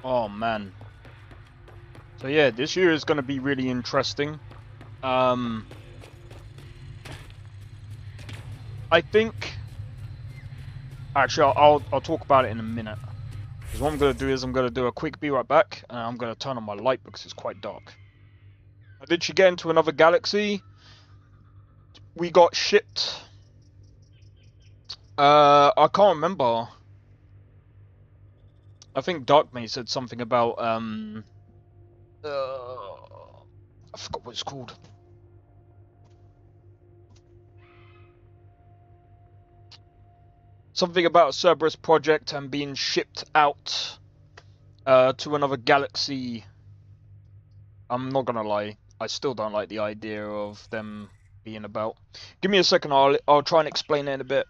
Oh man. So yeah, this year is going to be really interesting. I think. Actually, I'll talk about it in a minute. Because what I'm going to do is I'm going to do a quick be right back, and I'm going to turn on my light because it's quite dark. Did she get into another galaxy? We got shipped. I can't remember. I think Darkmay said something about I forgot what it's called. Something about a Cerberus project and being shipped out to another galaxy. I'm not gonna lie, I still don't like the idea of them being about. Give me a second, I'll try and explain it in a bit.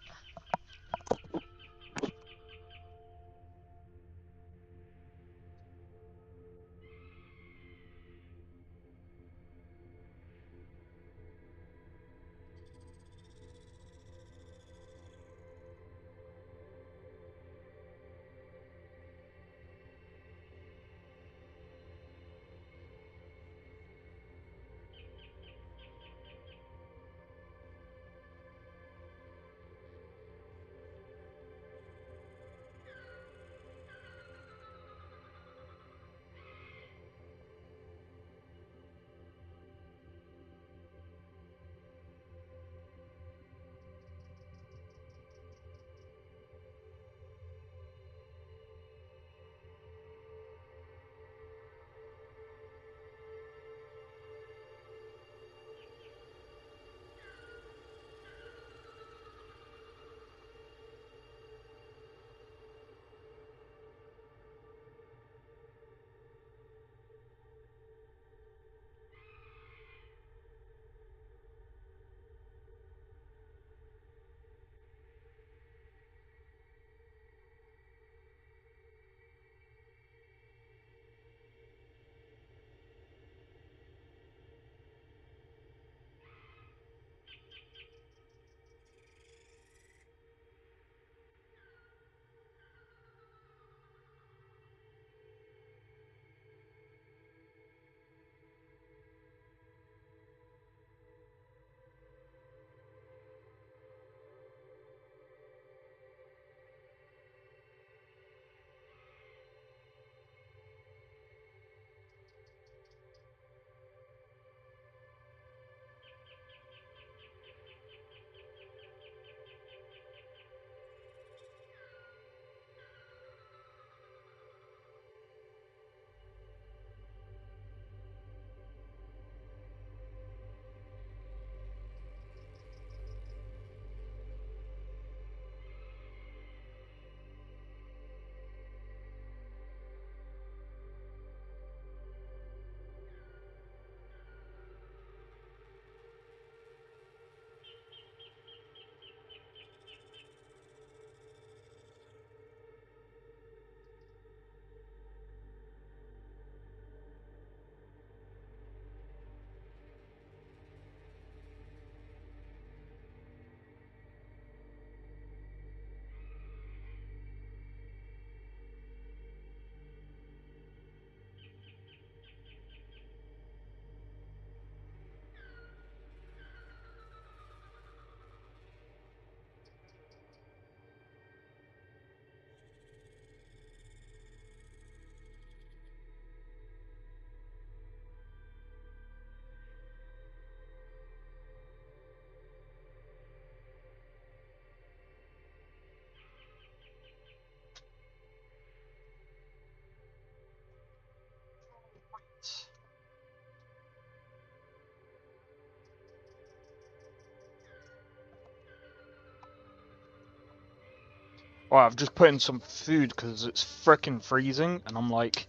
Alright, I've just put in some food because it's frickin' freezing, and I'm like,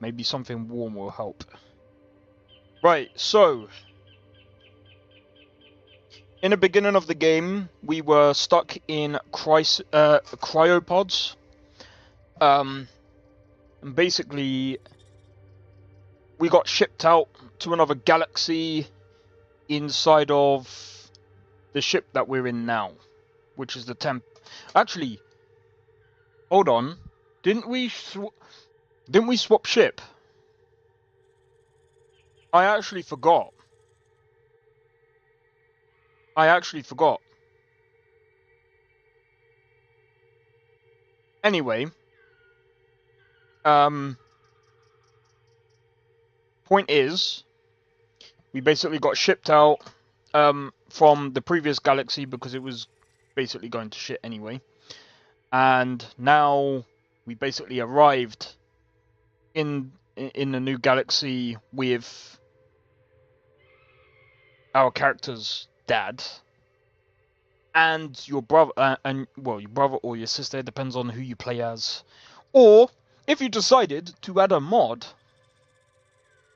maybe something warm will help. Right, so in the beginning of the game, we were stuck in cryopods. And basically, we got shipped out to another galaxy inside of the ship that we're in now, which is the Actually, hold on. Didn't we swap ship? I actually forgot. Anyway, point is, we basically got shipped out from the previous galaxy because it was basically going to shit anyway. And now we basically arrived in the new galaxy with our character's dad and your brother, your brother or your sister, depends on who you play as. Or if you decided to add a mod,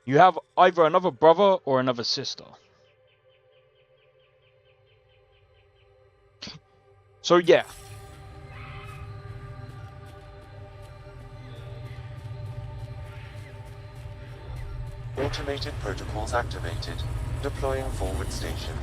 you have either another brother or another sister. So yeah. Automated protocols activated. Deploying forward station.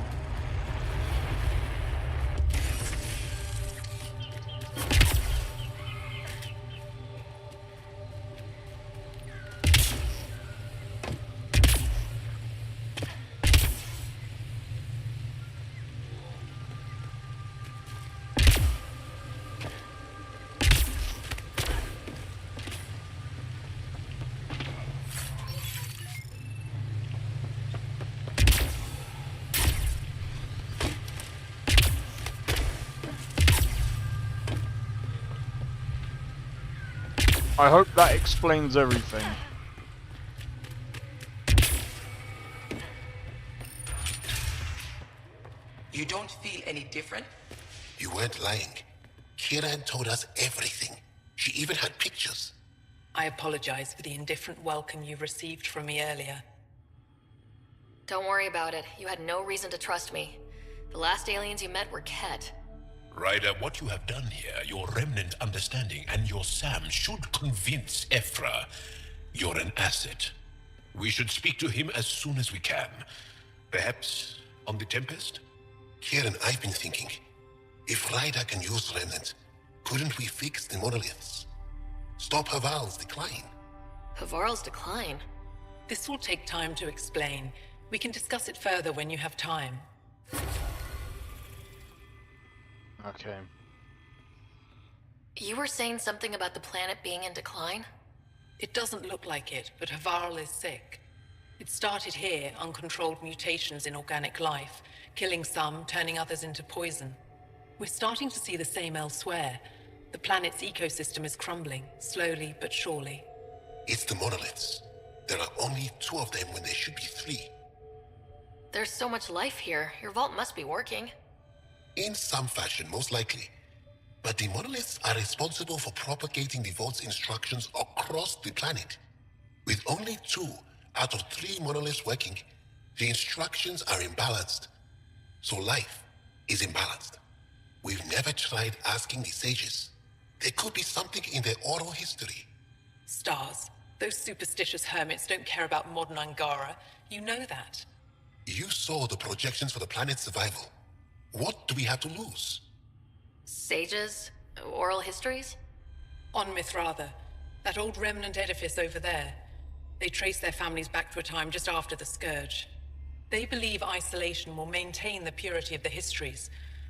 I hope that explains everything. You don't feel any different? You weren't lying. Kieran told us everything. She even had pictures. I apologize for the indifferent welcome you received from me earlier. Don't worry about it. You had no reason to trust me. The last aliens you met were Ket. Ryder, what you have done here, your remnant understanding and your Sam should convince Ephra you're an asset. We should speak to him as soon as we can. Perhaps on the Tempest? Kieran, I've been thinking, if Ryder can use remnant, couldn't we fix the monoliths? Stop Haval's decline? Havarl's decline? This will take time to explain. We can discuss it further when you have time. Okay. You were saying something about the planet being in decline? It doesn't look like it, but Havarl is sick. It started here, uncontrolled mutations in organic life, killing some, turning others into poison. We're starting to see the same elsewhere. The planet's ecosystem is crumbling, slowly but surely. It's the monoliths. There are only 2 of them when there should be 3. There's so much life here. Your vault must be working. In some fashion, most likely. But the monoliths are responsible for propagating the vault's instructions across the planet. With only 2 out of 3 monoliths working, the instructions are imbalanced. So life is imbalanced. We've never tried asking the sages. There could be something in their oral history. Stars. Those superstitious hermits don't care about modern Angara. You know that. You saw the projections for the planet's survival. What do we have to lose? Sages? Oral histories? On Mithratha, that old remnant edifice over there. They trace their families back to a time just after the Scourge. They believe isolation will maintain the purity of the histories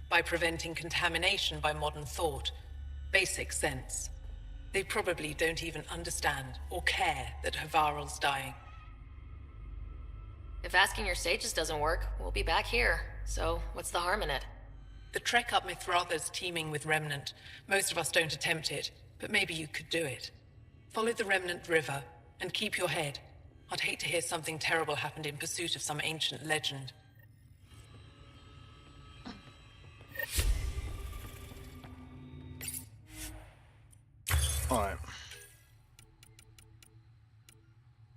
by preventing contamination by modern thought. Basic sense. They probably don't even understand or care that Havarl's dying. If asking your sages doesn't work, we'll be back here. So, what's the harm in it? The trek up Mithratha's teeming with Remnant. Most of us don't attempt it, but maybe you could do it. Follow the Remnant River, and keep your head. I'd hate to hear something terrible happened in pursuit of some ancient legend. Alright.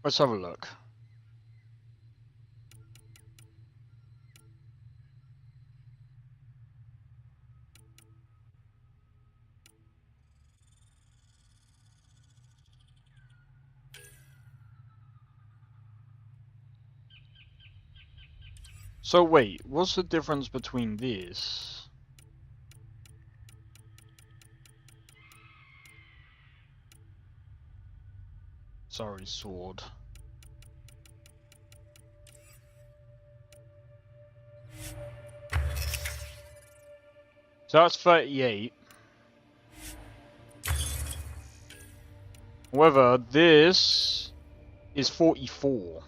Let's have a look. So wait, what's the difference between this? Sorry, sword. So that's 38. However, this is 44.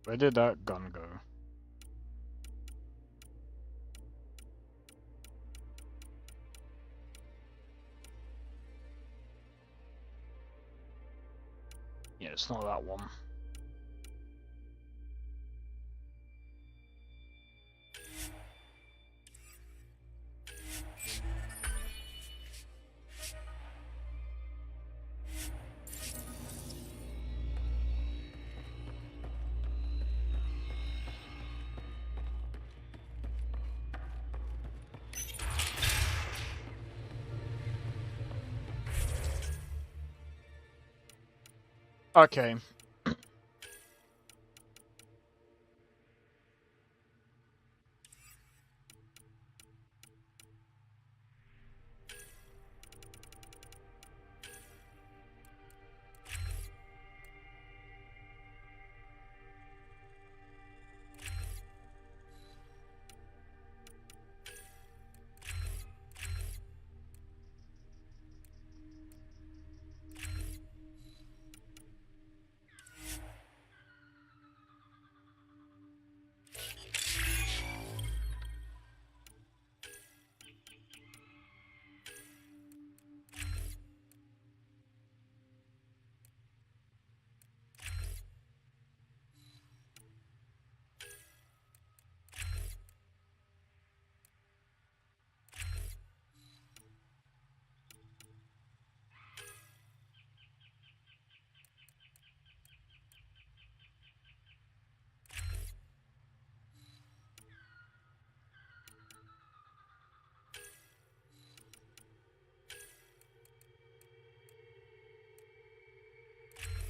Where did that gun go? Yeah, it's not that one. Okay.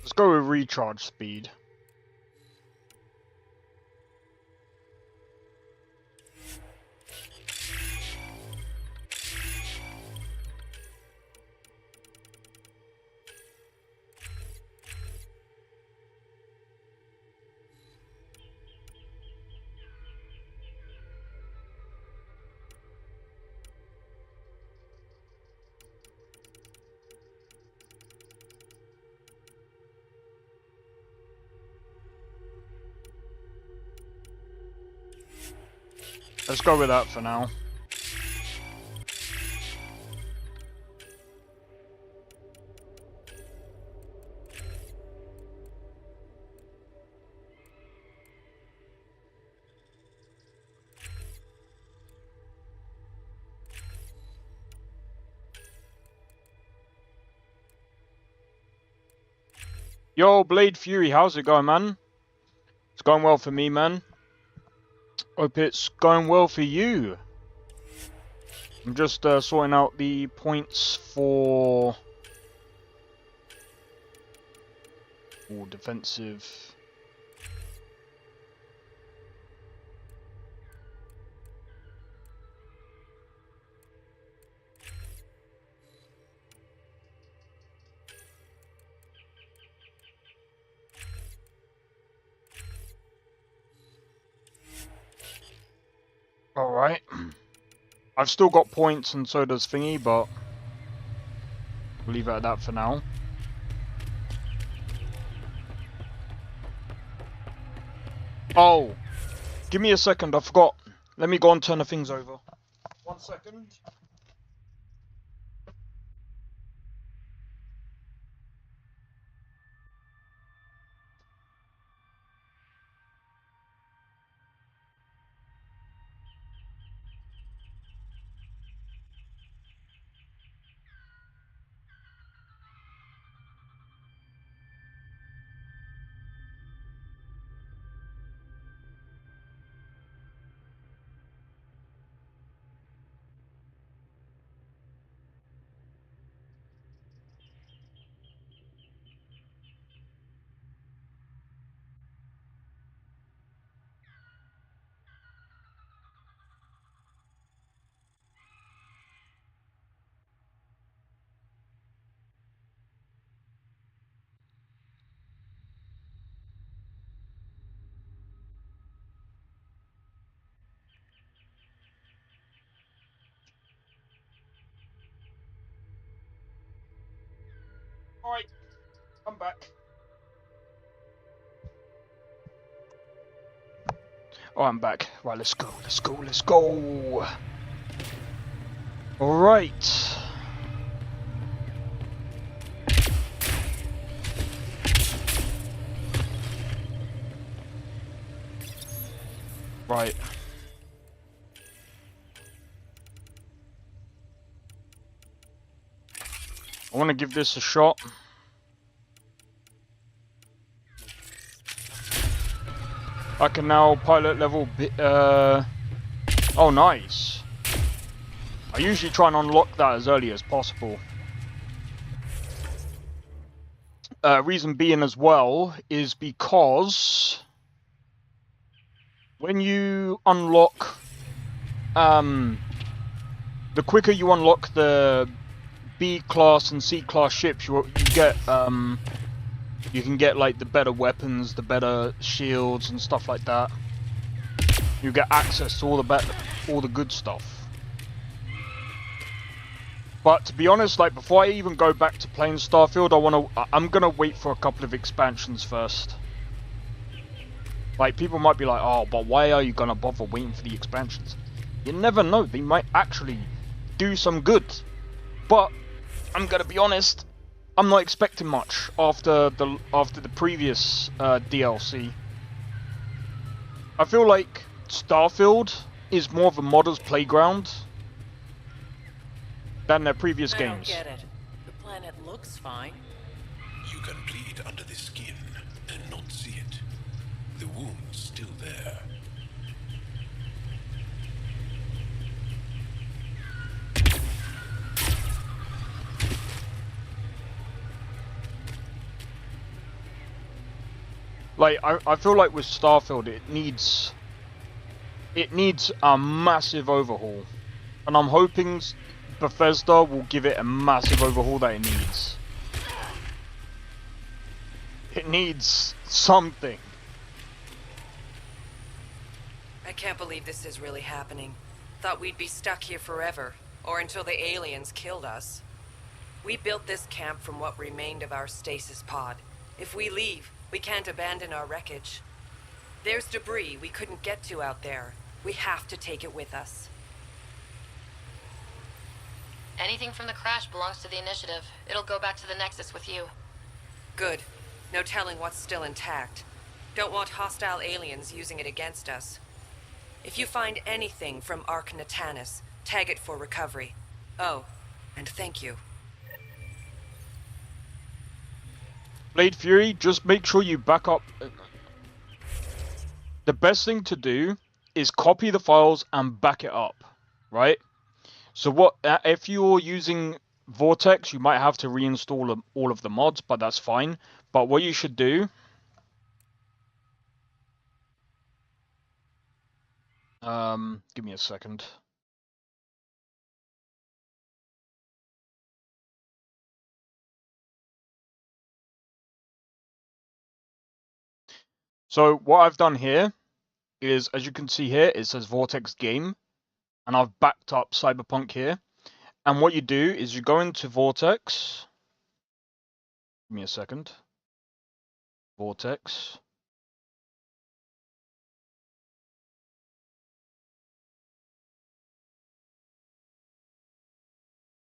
Let's go with recharge speed. Let's go with that for now. Yo, Blade Fury, how's it going, man? It's going well for me, man. Hope it's going well for you. I'm just sorting out the points for defensive. Alright. I've still got points and so does Thingy, but we'll leave it at that for now. Oh, give me a second, I forgot. Let me go and turn the things over. 1 second. Alright, I'm back. Oh, I'm back. Right, let's go, let's go, let's go. Alright. Right. I want to give this a shot. I can now pilot level oh, nice. I usually try and unlock that as early as possible. Reason being as well is because when you unlock, the quicker you unlock the B class and C class ships, you get, you can get like the better weapons, the better shields and stuff like that. You get access to all the good stuff. But to be honest, like before I even go back to playing Starfield, I'm gonna wait for a couple of expansions first. Like people might be like, oh, but why are you gonna bother waiting for the expansions? You never know, they might actually do some good. But I'm gonna be honest, I'm not expecting much after the previous DLC. I feel like Starfield is more of a modder's playground than their previous games. I don't get it. The planet looks fine. You can bleed under the skin and not see it. The wound's still there. Like I feel like with Starfield it needs a massive overhaul, and I'm hoping Bethesda will give it a massive overhaul that it needs. It needs something. I can't believe this is really happening. Thought we'd be stuck here forever, or until the aliens killed us. We built this camp from what remained of our stasis pod. If we leave, we can't abandon our wreckage. There's debris we couldn't get to out there. We have to take it with us. Anything from the crash belongs to the Initiative. It'll go back to the Nexus with you. Good. No telling what's still intact. Don't want hostile aliens using it against us. If you find anything from Ark Natanus, tag it for recovery. Oh, and thank you. Blade Fury, just make sure you back up. The best thing to do is copy the files and back it up, right? So what if you're using Vortex, you might have to reinstall all of the mods, but that's fine. But what you should do, give me a second. So what I've done here is, as you can see here, it says Vortex Game. and I've backed up Cyberpunk here. And what you do is you go into Vortex. Give me a second. Vortex.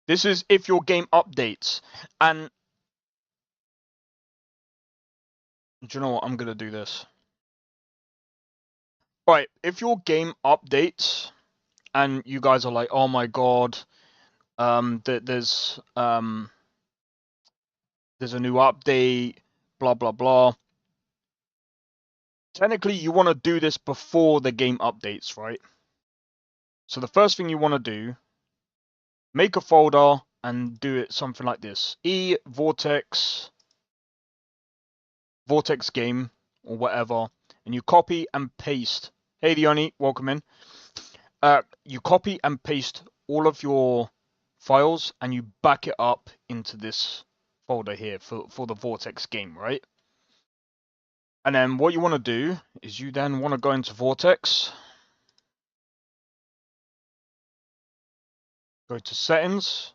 This is if your game updates. And do you know what? I'm going to do this. Right, if your game updates and you guys are like, oh my god, there's a new update, blah blah blah. Technically, you want to do this before the game updates, right? So the first thing you want to do, make a folder and do it something like this: vortex game or whatever, and you copy and paste. Hey, Diony, welcome in. You copy and paste all of your files and you back it up into this folder here for the Vortex game, right? And then what you want to do is you then want to go into Vortex, go to settings,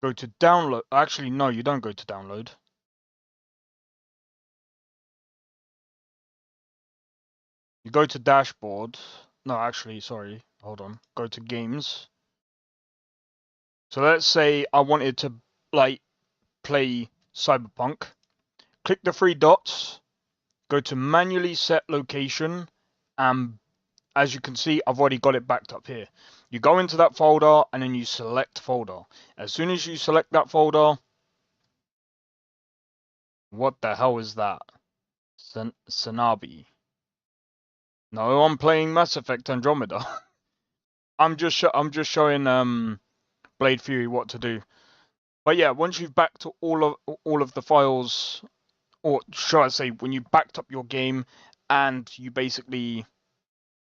go to download. Actually, no, you don't go to download. You go to dashboard. No, actually, sorry. Hold on. Go to games. So let's say I wanted to like play Cyberpunk. Click the three dots. Go to manually set location, and as you can see, I've already got it backed up here. You go into that folder and then you select folder. As soon as you select that folder, what the hell is that? Sanabi. No, I'm playing Mass Effect Andromeda. I'm just showing Blade Fury what to do. But yeah, once you've backed all of the files, or should I say, when you backed up your game and you basically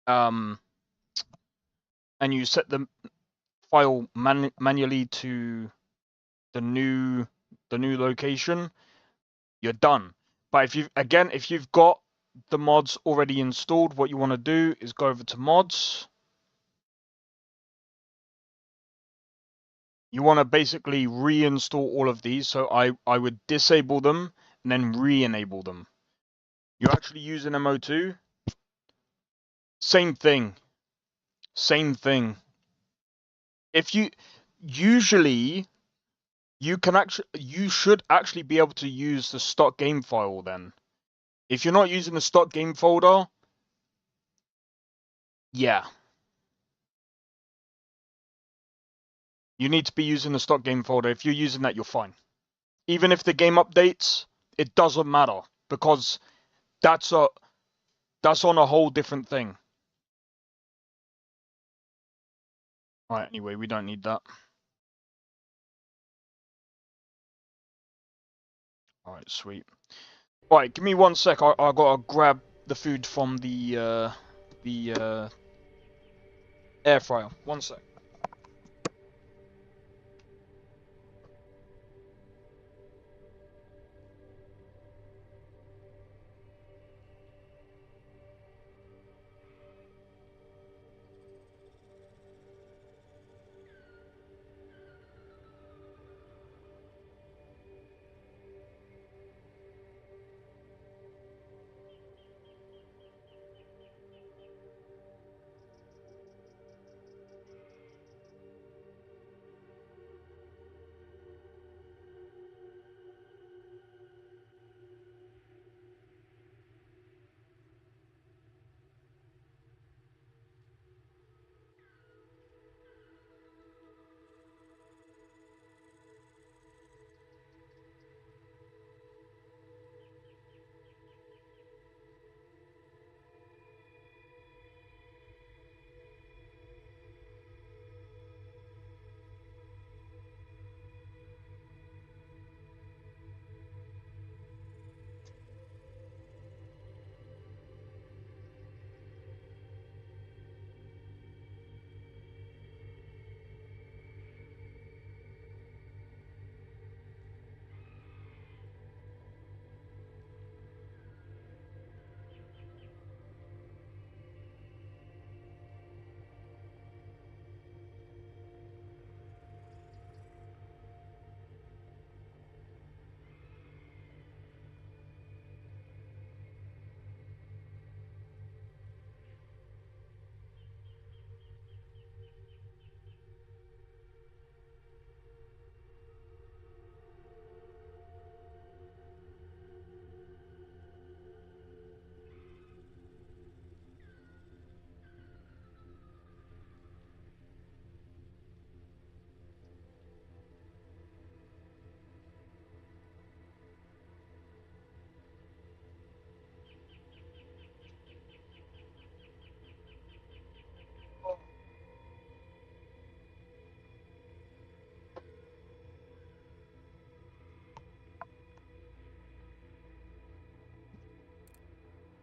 and you set the file manually to the new location, you're done. But if you've got the mods already installed, what you want to do is go over to mods. You want to basically reinstall all of these. So I would disable them and then re-enable them. You're actually using MO2. Same thing. Same thing. If you usually you should actually be able to use the stock game file then. If you're not using the stock game folder, yeah. You need to be using the stock game folder. If you're using that, you're fine. Even if the game updates, it doesn't matter because that's on a whole different thing. Alright, anyway, we don't need that. Alright, sweet. Alright, give me 1 sec. I gotta grab the food from the air fryer. 1 sec.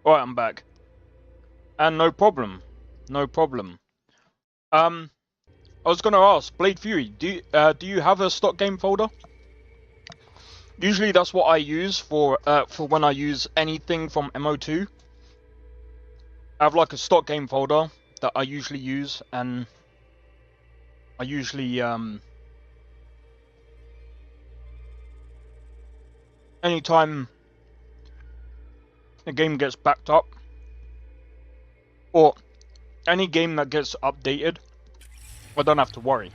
Alright, I'm back. And no problem. No problem. I was gonna ask, Blade Fury, do you have a stock game folder? Usually that's what I use for when I use anything from MO2. I have like a stock game folder that I usually use, and I usually anytime a game gets backed up, or any game that gets updated, I don't have to worry.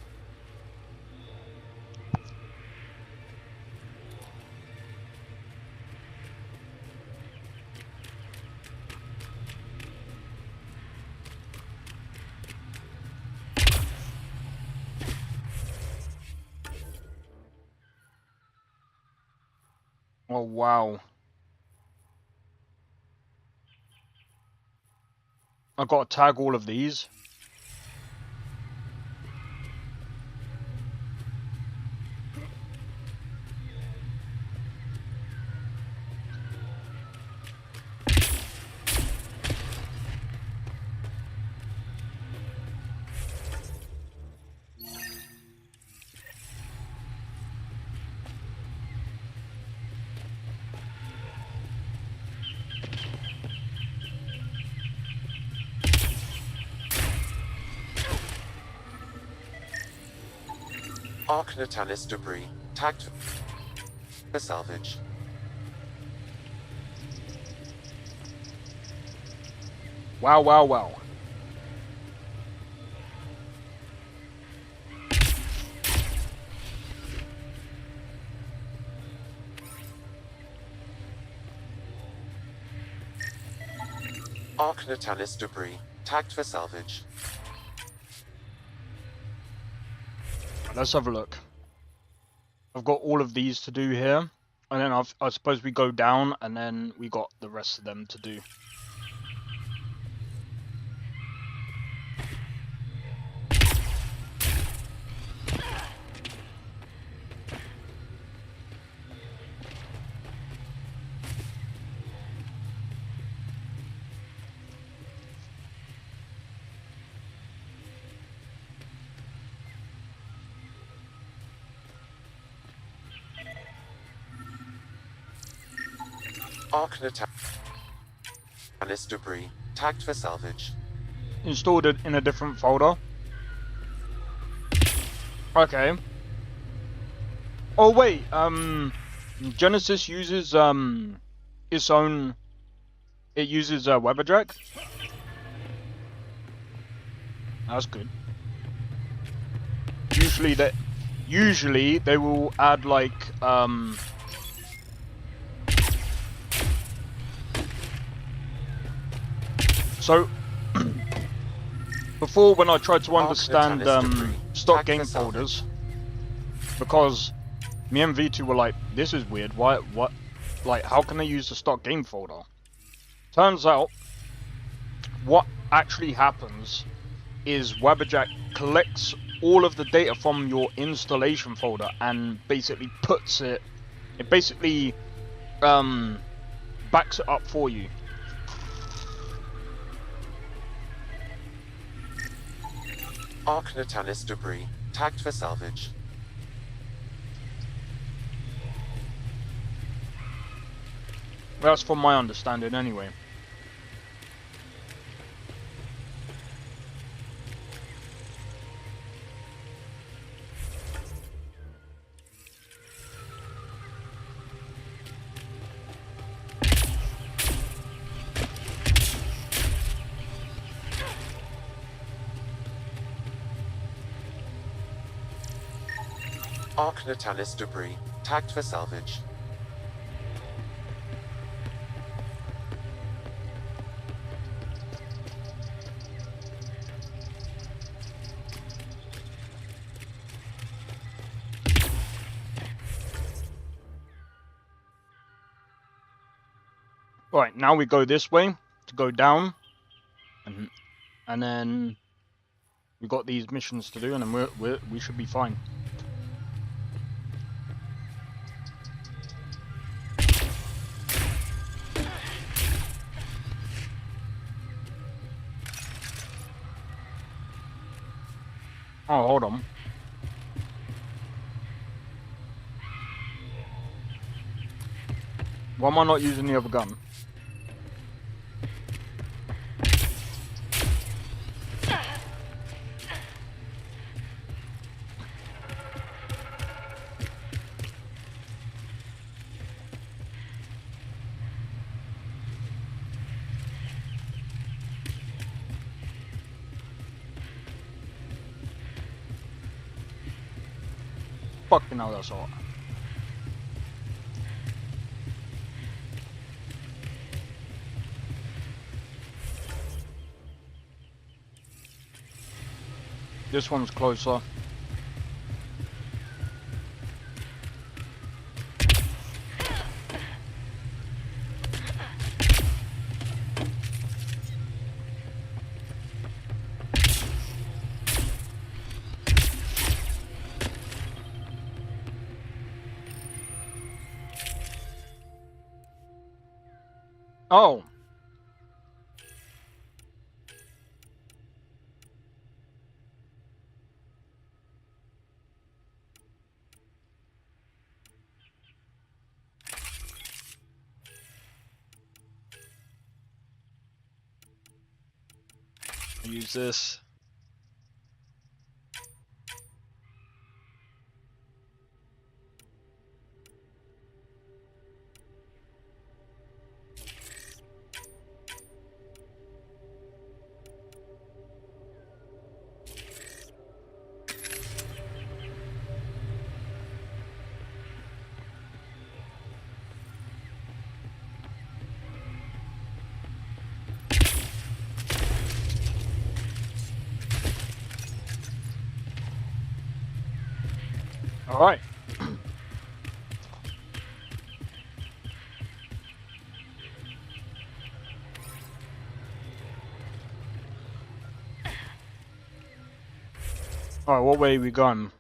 Oh wow. I've got to tag all of these. Arc Natalis debris, tagged for salvage. Wow, wow, wow. Arc Natalis debris, tagged for salvage. Let's have a look. I've got all of these to do here, and then I suppose we go down, and then we got the rest of them to do. Arc Natalis debris, tagged for salvage. Installed it in a different folder. Okay. Oh wait, Genesis uses its own. It uses WebAddress. That's good. Usually they will add like So, before when I tried to understand stock game folders, because me and V2 were like, this is weird, what, like, how can they use the stock game folder? Turns out, what actually happens is WebAddress collects all of the data from your installation folder and basically puts it, basically backs it up for you. Arc Natalis debris, tagged for salvage. That's from my understanding anyway. Arc Natalis debris, tagged for salvage. Right, now we go this way to go down, and then we got these missions to do, and then we should be fine. Oh, hold on. Why am I not using the other gun? Fucking hell, that's hot. This one's closer. Oh. I use this. All right. All right, what way are we going?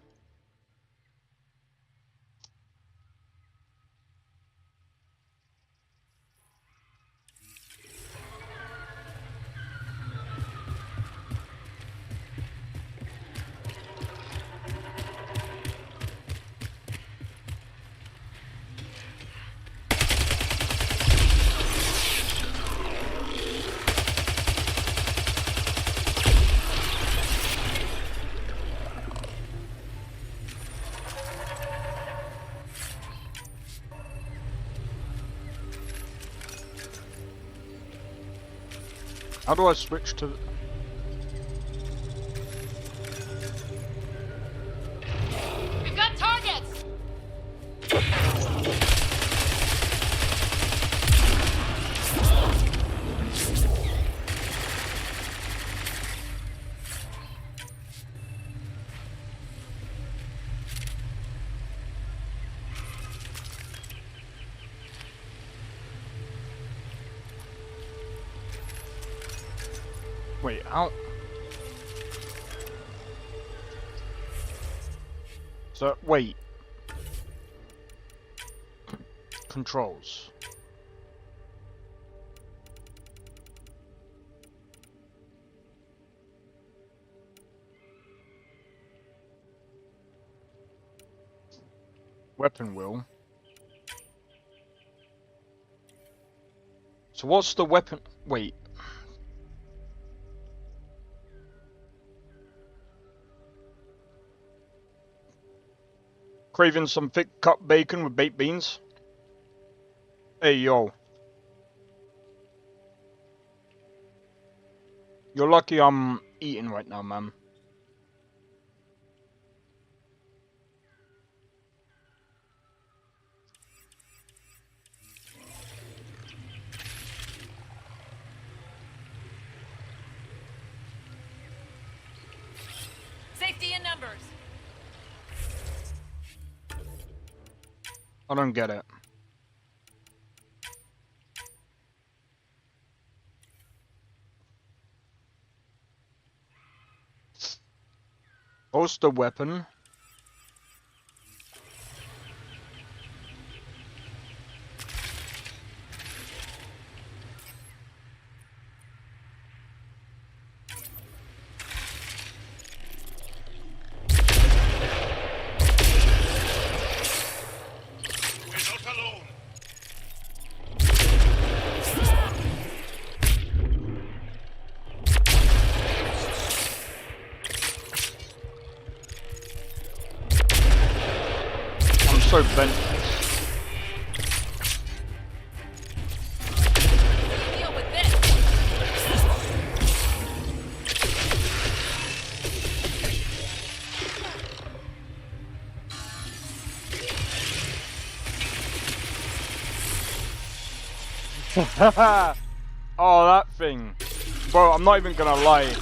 How do I switch to? We've got targets! Wait, how? So, wait. Controls. Weapon wheel. So what's the weapon? Wait. Craving some thick cut bacon with baked beans? Hey, yo. You're lucky I'm eating right now, man. Safety in numbers. I don't get it. What's the weapon? so bent. Deal with this. Oh, that thing. Bro, I'm not even gonna lie.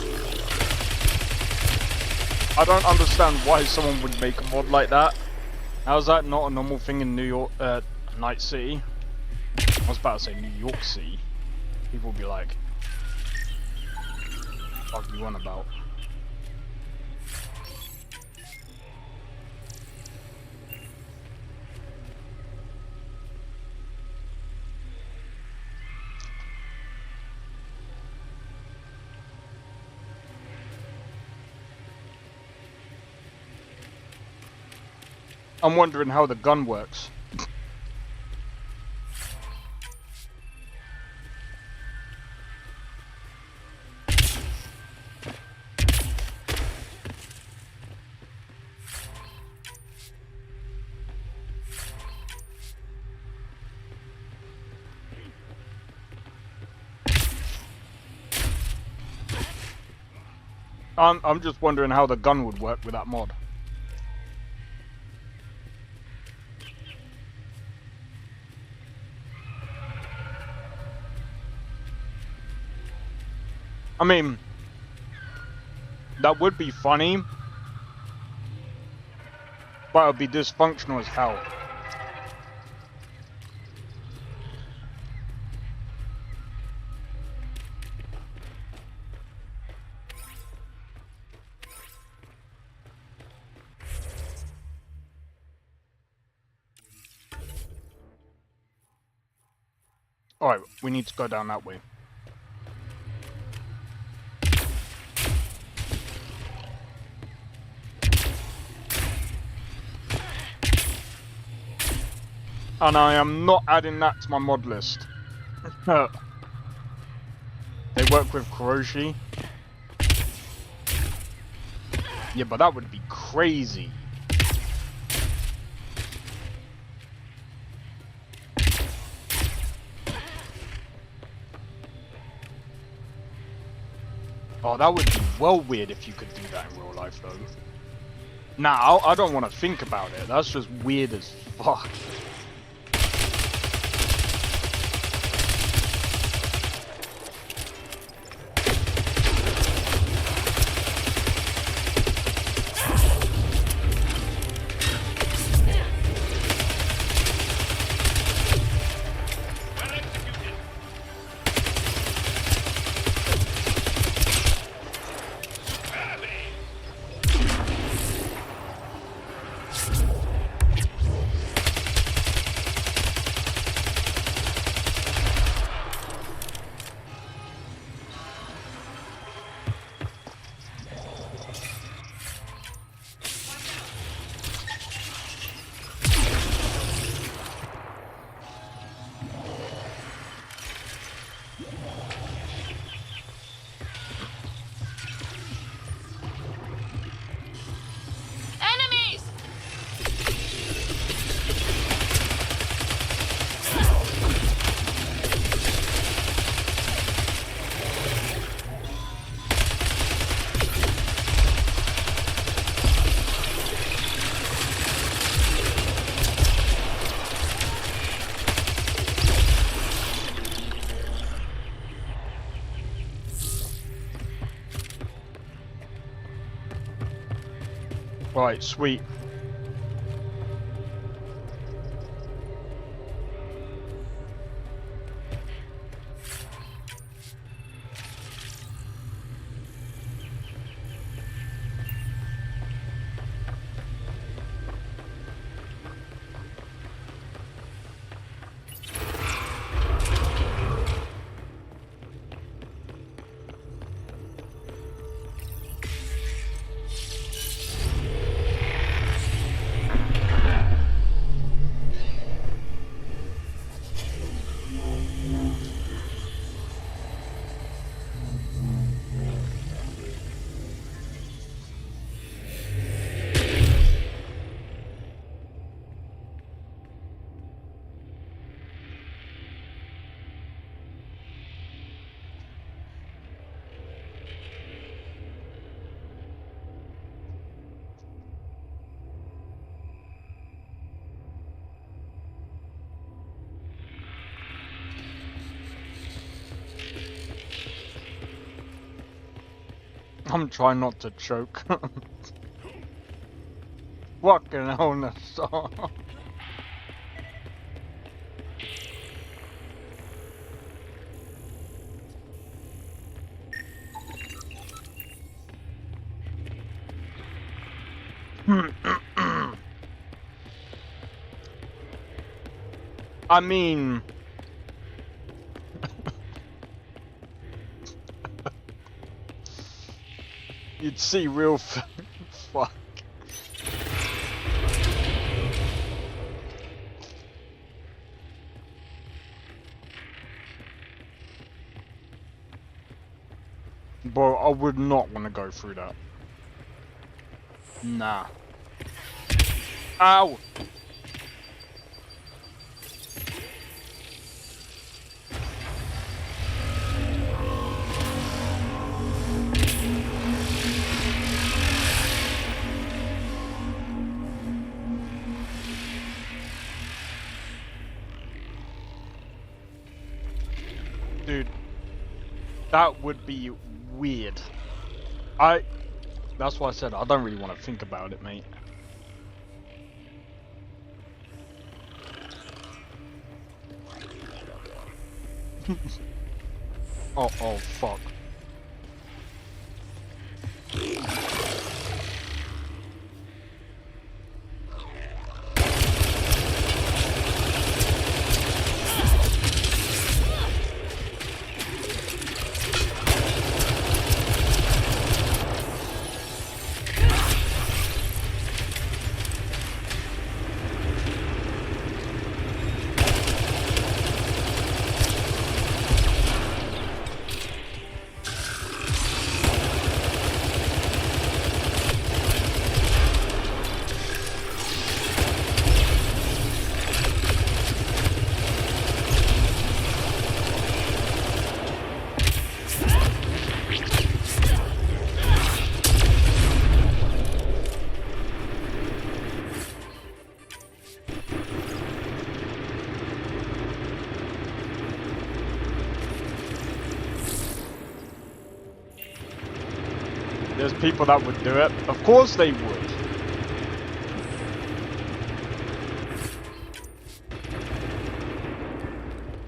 I don't understand why someone would make a mod like that. How's that not a normal thing in New York, Night City? I was about to say New York City. People would be like, what are you on about? I'm wondering how the gun works. I'm just wondering how the gun would work with that mod. I mean, that would be funny, but it would be dysfunctional as hell. Alright, we need to go down that way. And I am not adding that to my mod list. They work with Kuroshi. Yeah, but that would be crazy. Oh, that would be well weird if you could do that in real life, though. Nah, I don't want to think about it. That's just weird as fuck. Right, sweet. I'm trying not to choke. Fucking hell, Nassar. I mean... You'd see real fuck. Bro, I would not want to go through that. Nah. Ow! Dude, that would be weird. That's why I said I don't really want to think about it, mate. Oh fuck. There's people that would do it. Of course they would.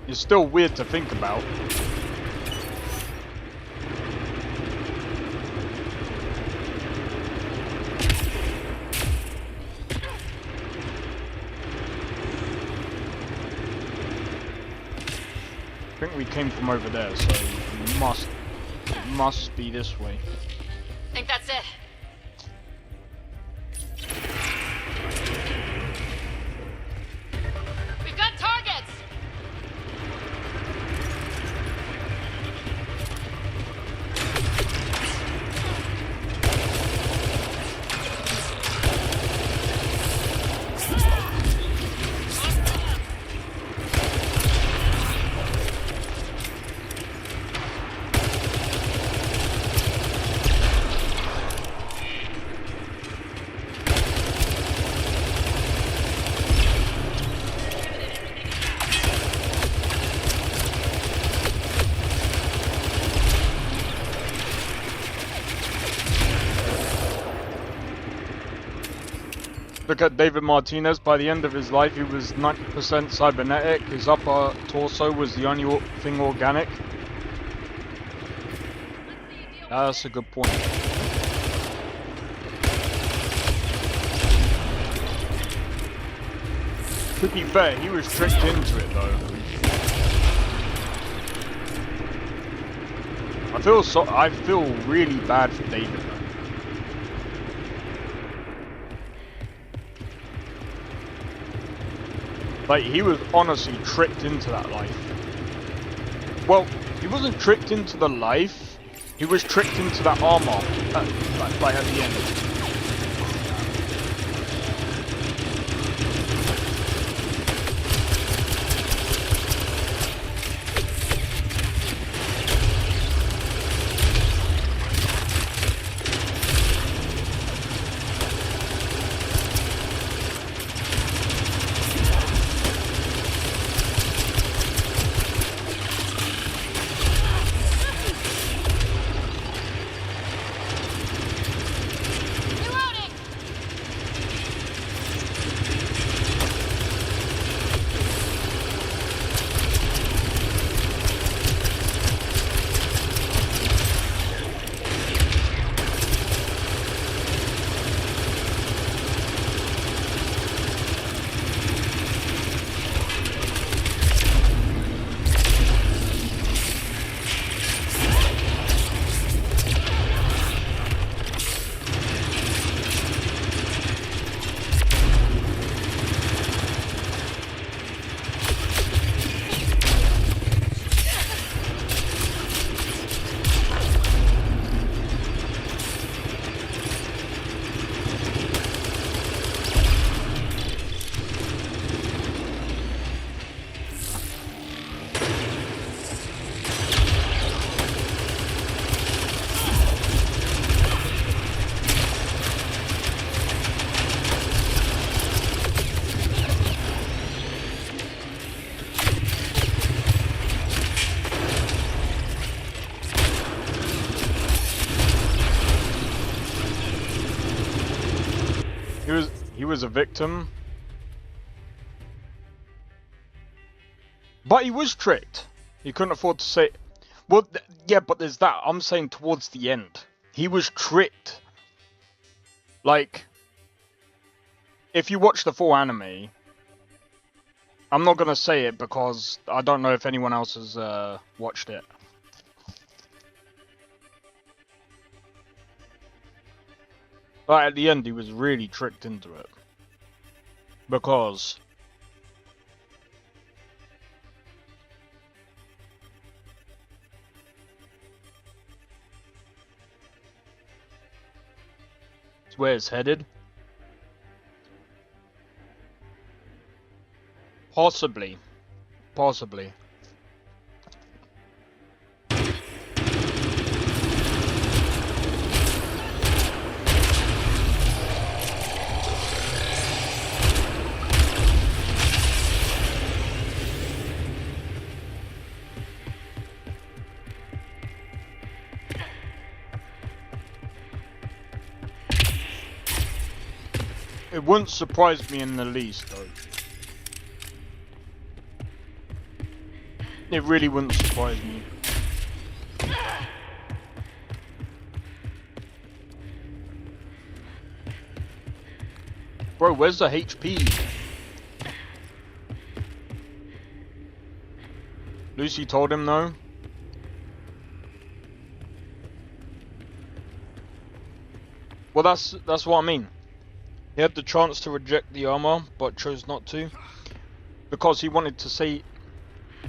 It's still weird to think about. I think we came from over there, so it must be this way. I think that's it. We've got targets! Look at David Martinez. By the end of his life, he was 90% cybernetic. His upper torso was the only thing organic. That's a good point. To be fair, he was tricked into it though. I feel really bad for David though. Like, he was honestly tricked into that life. Well, he wasn't tricked into the life, he was tricked into that armor, like at the end. was a victim. But he was tricked. He couldn't afford to say... Well, yeah, but there's that. I'm saying towards the end. He was tricked. Like, if you watch the full anime... I'm not going to say it because I don't know if anyone else has watched it. But at the end, he was really tricked into it. Because... it's where it's headed. Possibly. Possibly. It wouldn't surprise me in the least, though. It really wouldn't surprise me. Bro, where's the HP? Lucy told him though. Well, that's what I mean. He had the chance to reject the armor, but chose not to because he wanted to say.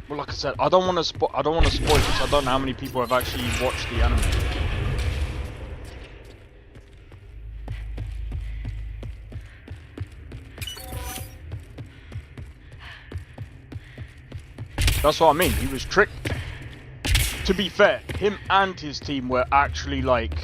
Well, like I said, I don't want to spoil because I don't know how many people have actually watched the anime. That's what I mean. He was tricked. To be fair, him and his team were actually like.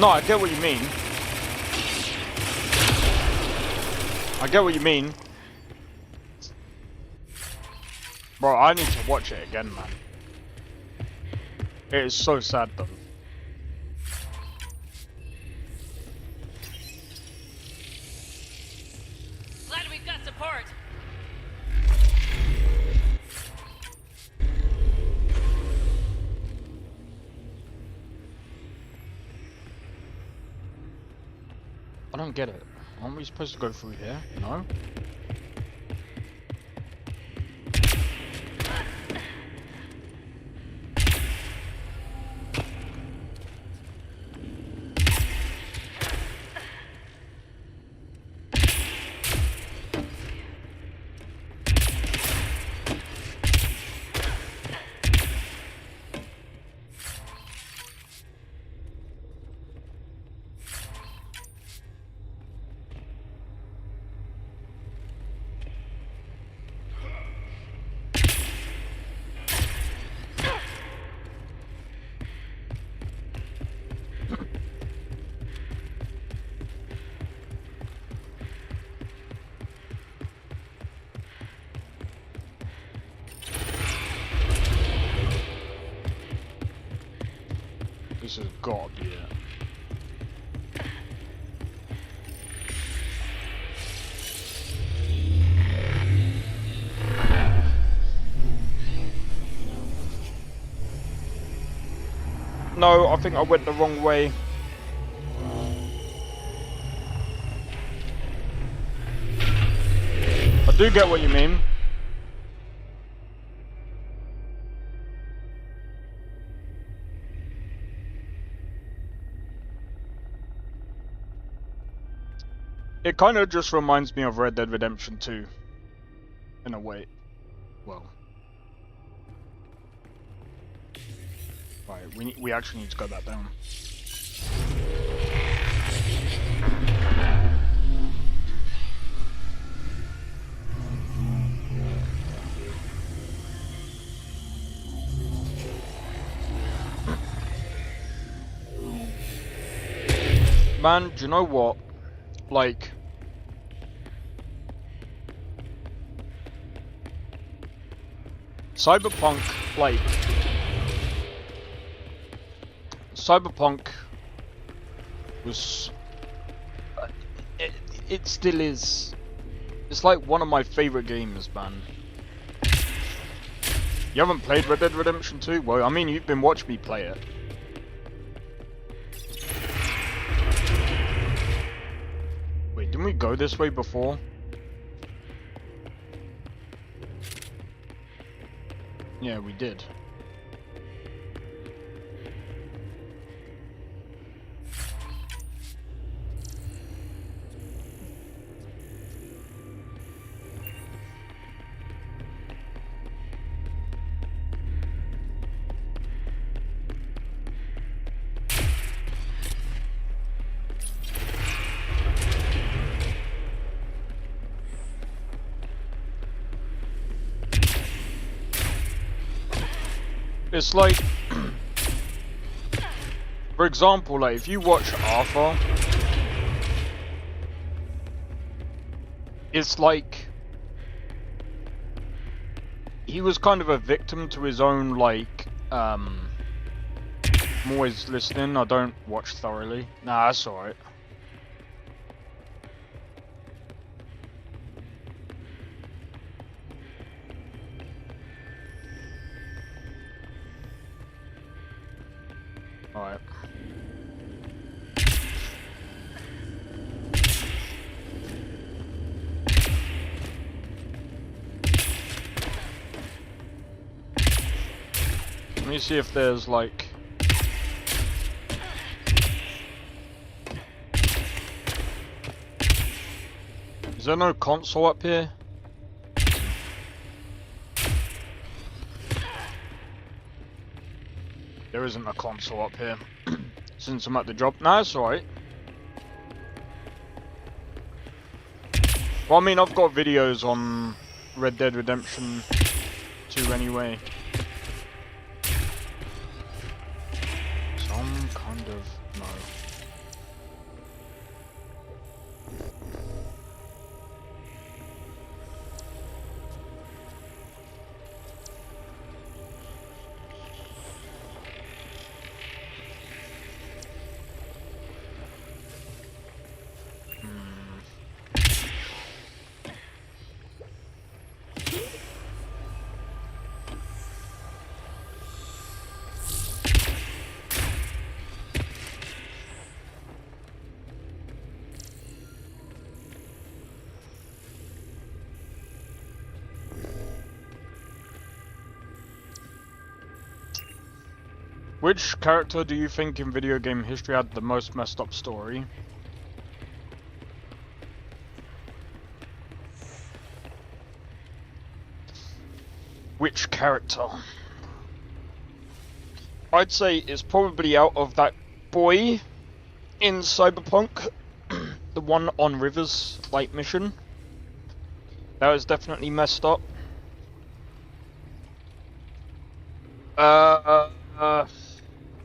No, I get what you mean. I get what you mean. Bro, I need to watch it again, man. It is so sad, though. Glad we've got support. I don't get it. Aren't we supposed to go through here? No? This has got to be it. No, I think I went the wrong way. do get what you mean. It kind of just reminds me of Red Dead Redemption 2, in a way. Well, right, we actually need to go back down. Man, do you know what? Like, Cyberpunk was, it still is, it's like one of my favorite games, man. You haven't played Red Dead Redemption 2? Well, I mean, you've been watching me play it. Wait, didn't we go this way before? Yeah, we did. It's like, for example, like if you watch Arthur, it's like he was kind of a victim to his own, like, I'm always listening, I don't watch thoroughly. Nah, that's alright. Alright. Let me see if there's like... Is there no console up here? There isn't a console up here, since I'm at the job. Nah, it's alright. Well, I mean, I've got videos on Red Dead Redemption 2 anyway. Some kind of... no. Which character do you think in video game history had the most messed up story? Which character? I'd say it's probably out of that boy in Cyberpunk, the one on River's like mission. That was definitely messed up.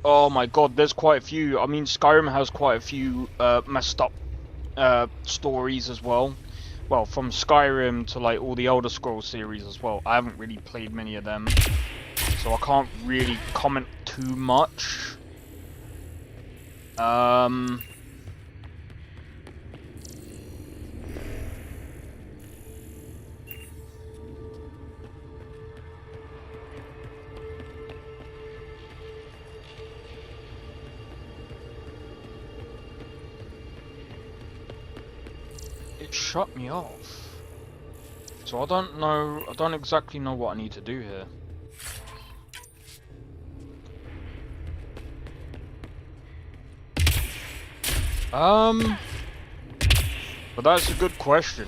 Oh my god, there's quite a few. I mean, Skyrim has quite a few messed up stories as well. Well, from Skyrim to like all the Elder Scrolls series as well. I haven't really played many of them, so I can't really comment too much. It shut me off. So I don't exactly know what I need to do here. But that's a good question.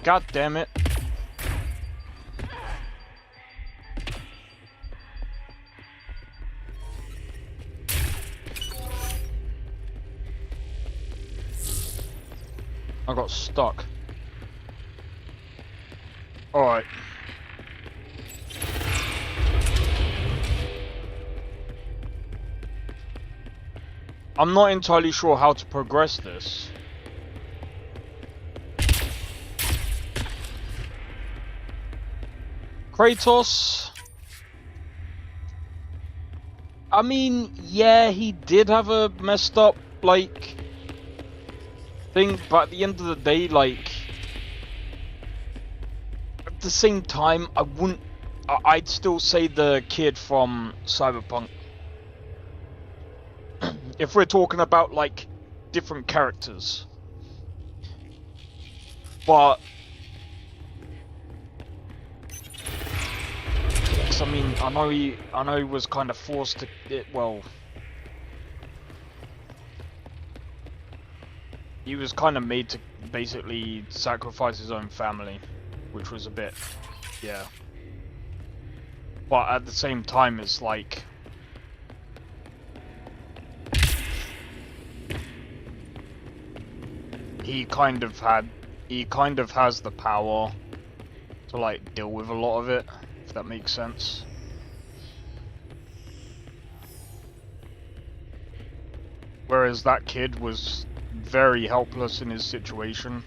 God damn it. I got stuck. Alright. I'm not entirely sure how to progress this. Kratos. I mean, yeah, he did have a messed up, like, thing, but at the end of the day, like, at the same time, I'd still say the kid from Cyberpunk. If we're talking about, like, different characters. But I mean, I know he was kind of forced to he was kind of made to basically sacrifice his own family, which was a bit, yeah. But at the same time, it's like, he kind of has the power to, like, deal with a lot of it, if that makes sense. Whereas that kid was very helpless in his situation.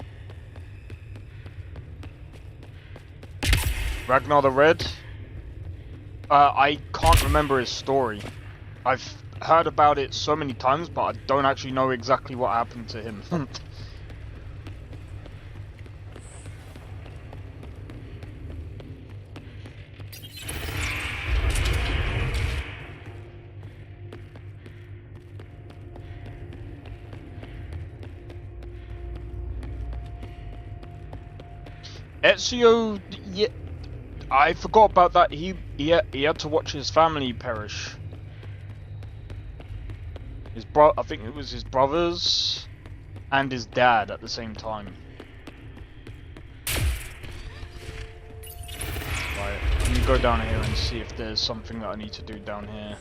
Ragnar the Red? I can't remember his story. I've heard about it so many times, but I don't actually know exactly what happened to him. Ezio, yeah, I forgot about that. He had to watch his family perish. I think it was his brothers and his dad at the same time. Right, let me go down here and see if there's something that I need to do down here.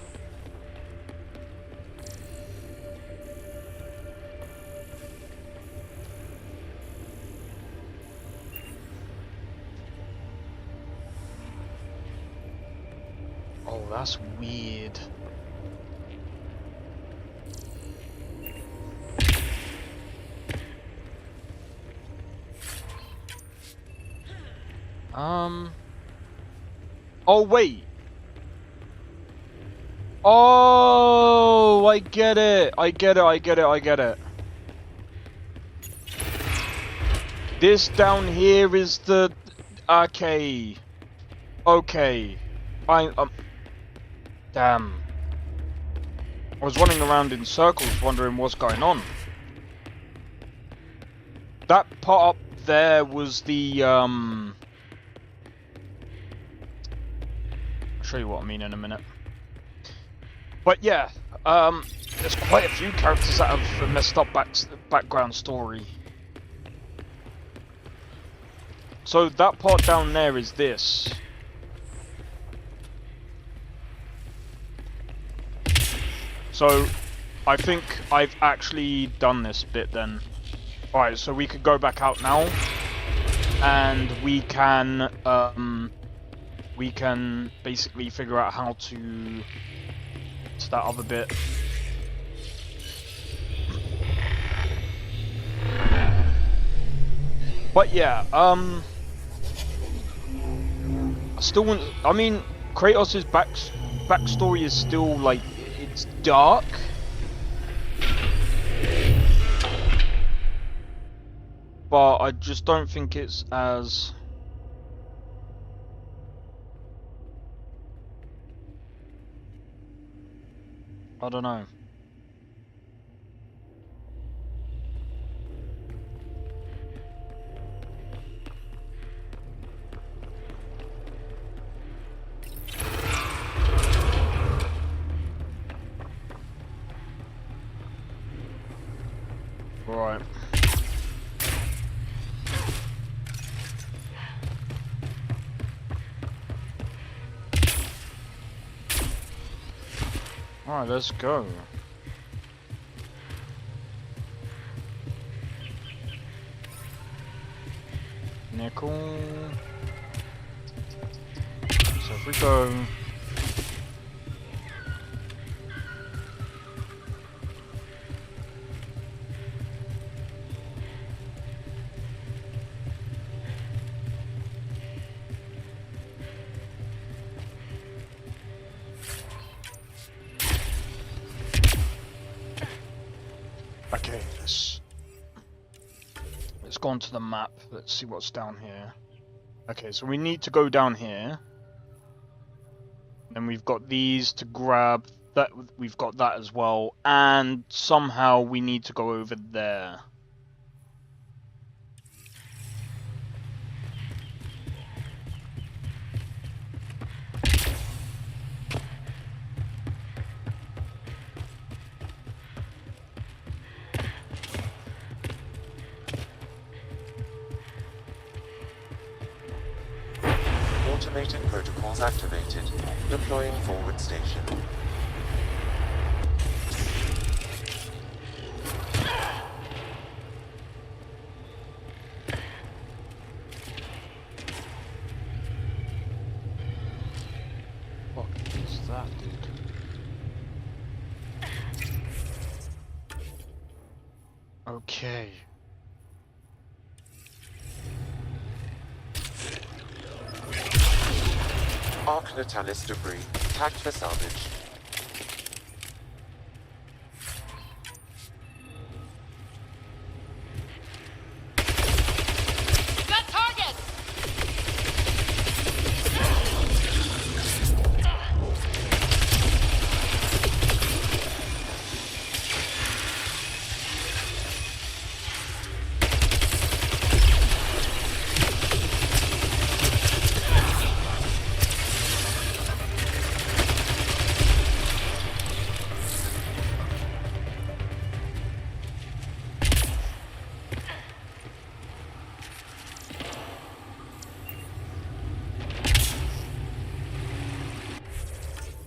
Oh, that's weird. Oh, wait. Oh, I get it. I get it. This down here is the... Okay. Damn. I was running around in circles wondering what's going on. That part up there was the, I'll show you what I mean in a minute. But yeah, there's quite a few characters that have a messed up background story. So that part down there is this. So, I think I've actually done this bit then. Alright, so we could go back out now, and we can basically figure out how to that other bit. But yeah, I still want. I mean, Kratos' backstory is still like. It's dark. . 'Cause, but I just don't think it's as... I don't know. Right. Alright, let's go. Nickel. So if we go... Okay, let's go onto the map. Let's see what's down here. Okay, so we need to go down here. Then we've got these to grab. That we've got that as well, and somehow we need to go over there. Automated protocols activated. Deploying forward station. What is that, dude? Okay. Arc Natalis debris. Tagged for salvage. Got targets!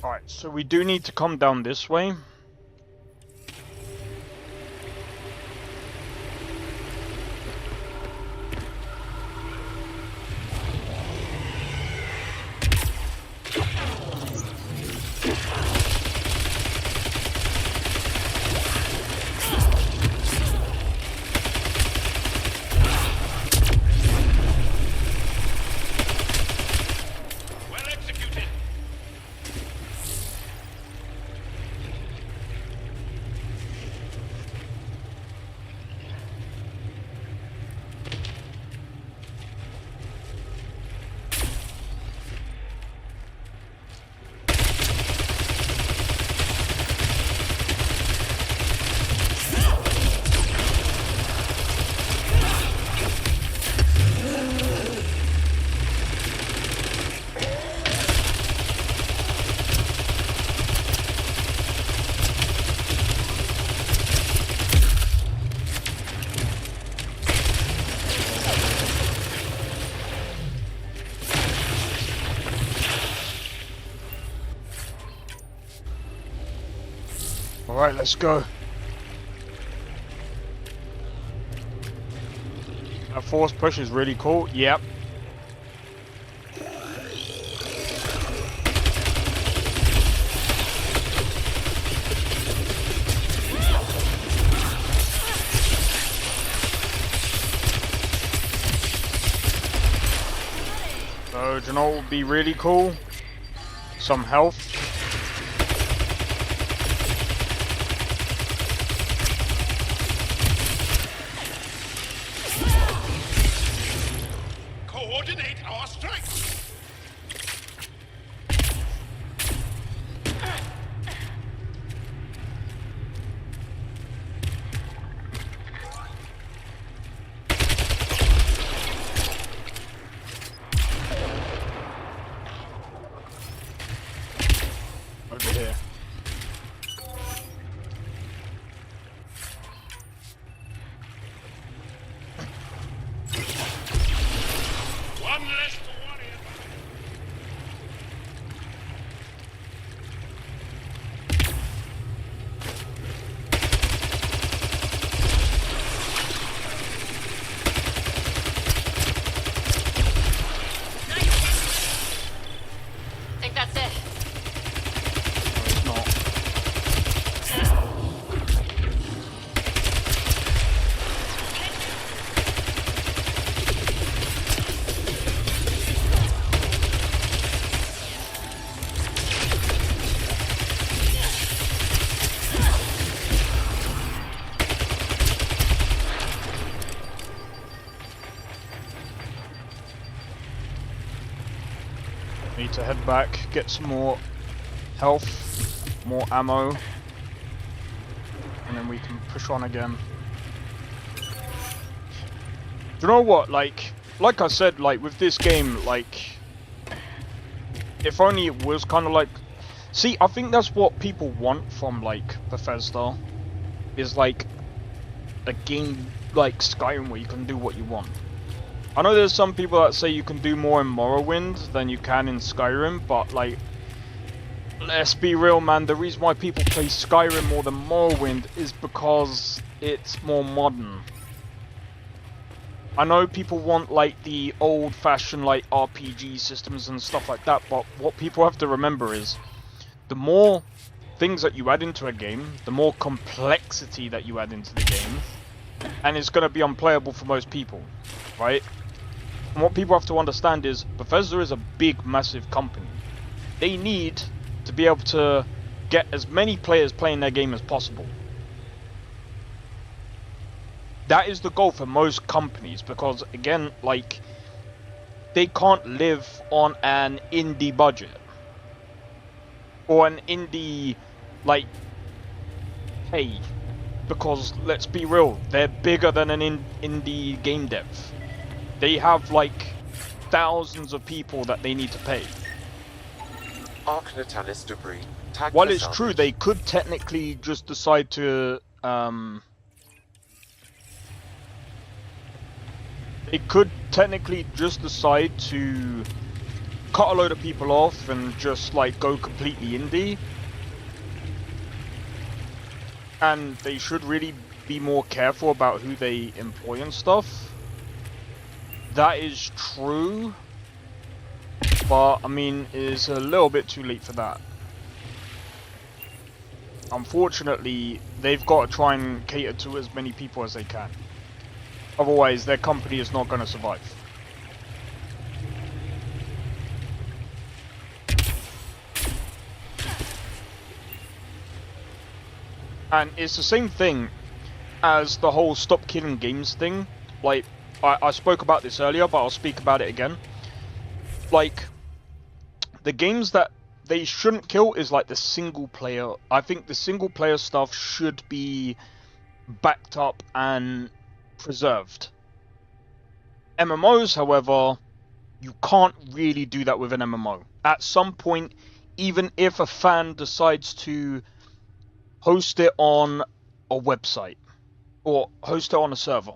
Alright, so we do need to come down this way. Well executed. Alright, let's go. That force push is really cool. Yep. So, do you know what would be really cool? Some health. coordinate our strikes. Over here. One less to worry about. Think that's it. No, it's not. Need to head back, get some more health, more ammo, and then we can push on again. Do you know what, like I said, like with this game, like, if only it was kind of like, see, I think that's what people want from like Bethesda, is like a game like Skyrim where you can do what you want. I know there's some people that say you can do more in Morrowind than you can in Skyrim, but like, let's be real, man, the reason why people play Skyrim more than Morrowind is because it's more modern. I know people want like the old-fashioned like RPG systems and stuff like that, but what people have to remember is the more things that you add into a game, the more complexity that you add into the game, and it's going to be unplayable for most people, right? And what people have to understand is Bethesda is a big, massive company. They need to be able to get as many players playing their game as possible. That is the goal for most companies, because again, like, they can't live on an indie budget or an indie like pay, because let's be real, they're bigger than an indie game dev. They have like thousands of people that they need to pay. Arc Natalis debris. Tagged While for it's true, salvage. they could technically just decide to cut a load of people off and just like go completely indie. And they should really be more careful about who they employ and stuff. That is true. But, I mean, it's a little bit too late for that. Unfortunately, they've got to try and cater to as many people as they can. Otherwise, their company is not going to survive. And it's the same thing as the whole stop killing games thing. Like, I spoke about this earlier, but I'll speak about it again. Like, the games that they shouldn't kill is like the single player. I think the single player stuff should be backed up and preserved. MMOs, however, you can't really do that with an MMO. At some point, even if a fan decides to host it on a website or host it on a server,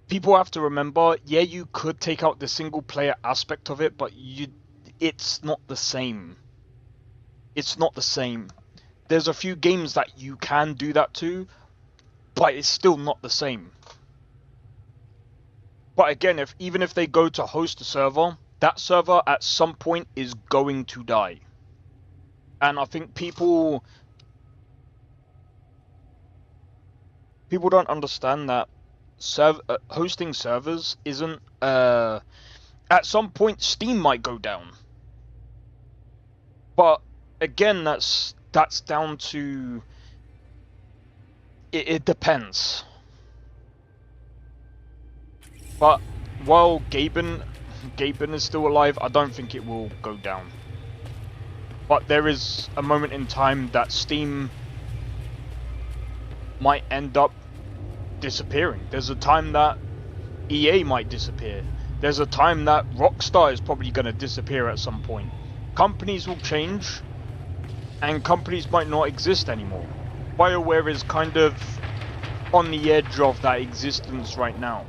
people have to remember, yeah, you could take out the single player aspect of it, but it's not the same. It's not the same. There's a few games that you can do that to, but it's still not the same. But again, even if they go to host a server, that server at some point is going to die. And I think people don't understand that hosting servers isn't at some point Steam might go down, but again, that's down to it depends. But while Gaben is still alive, I don't think it will go down. But there is a moment in time that Steam might end up disappearing. There's a time that EA might disappear. There's a time that Rockstar is probably going to disappear at some point. Companies will change, and companies might not exist anymore. BioWare is kind of on the edge of that existence right now.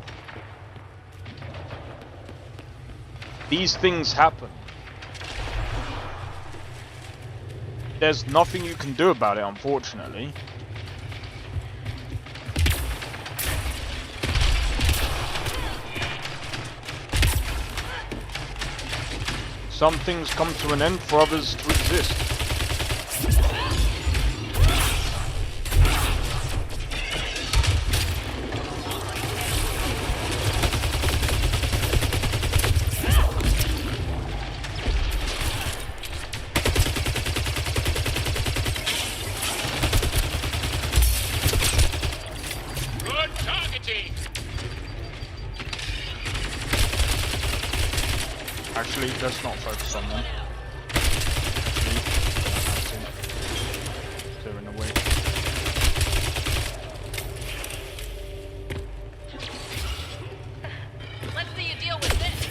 These things happen. There's nothing you can do about it, unfortunately. Some things come to an end for others to exist. Good targeting. Actually, let's not focus on them. They're in the way. Let's see you deal with this.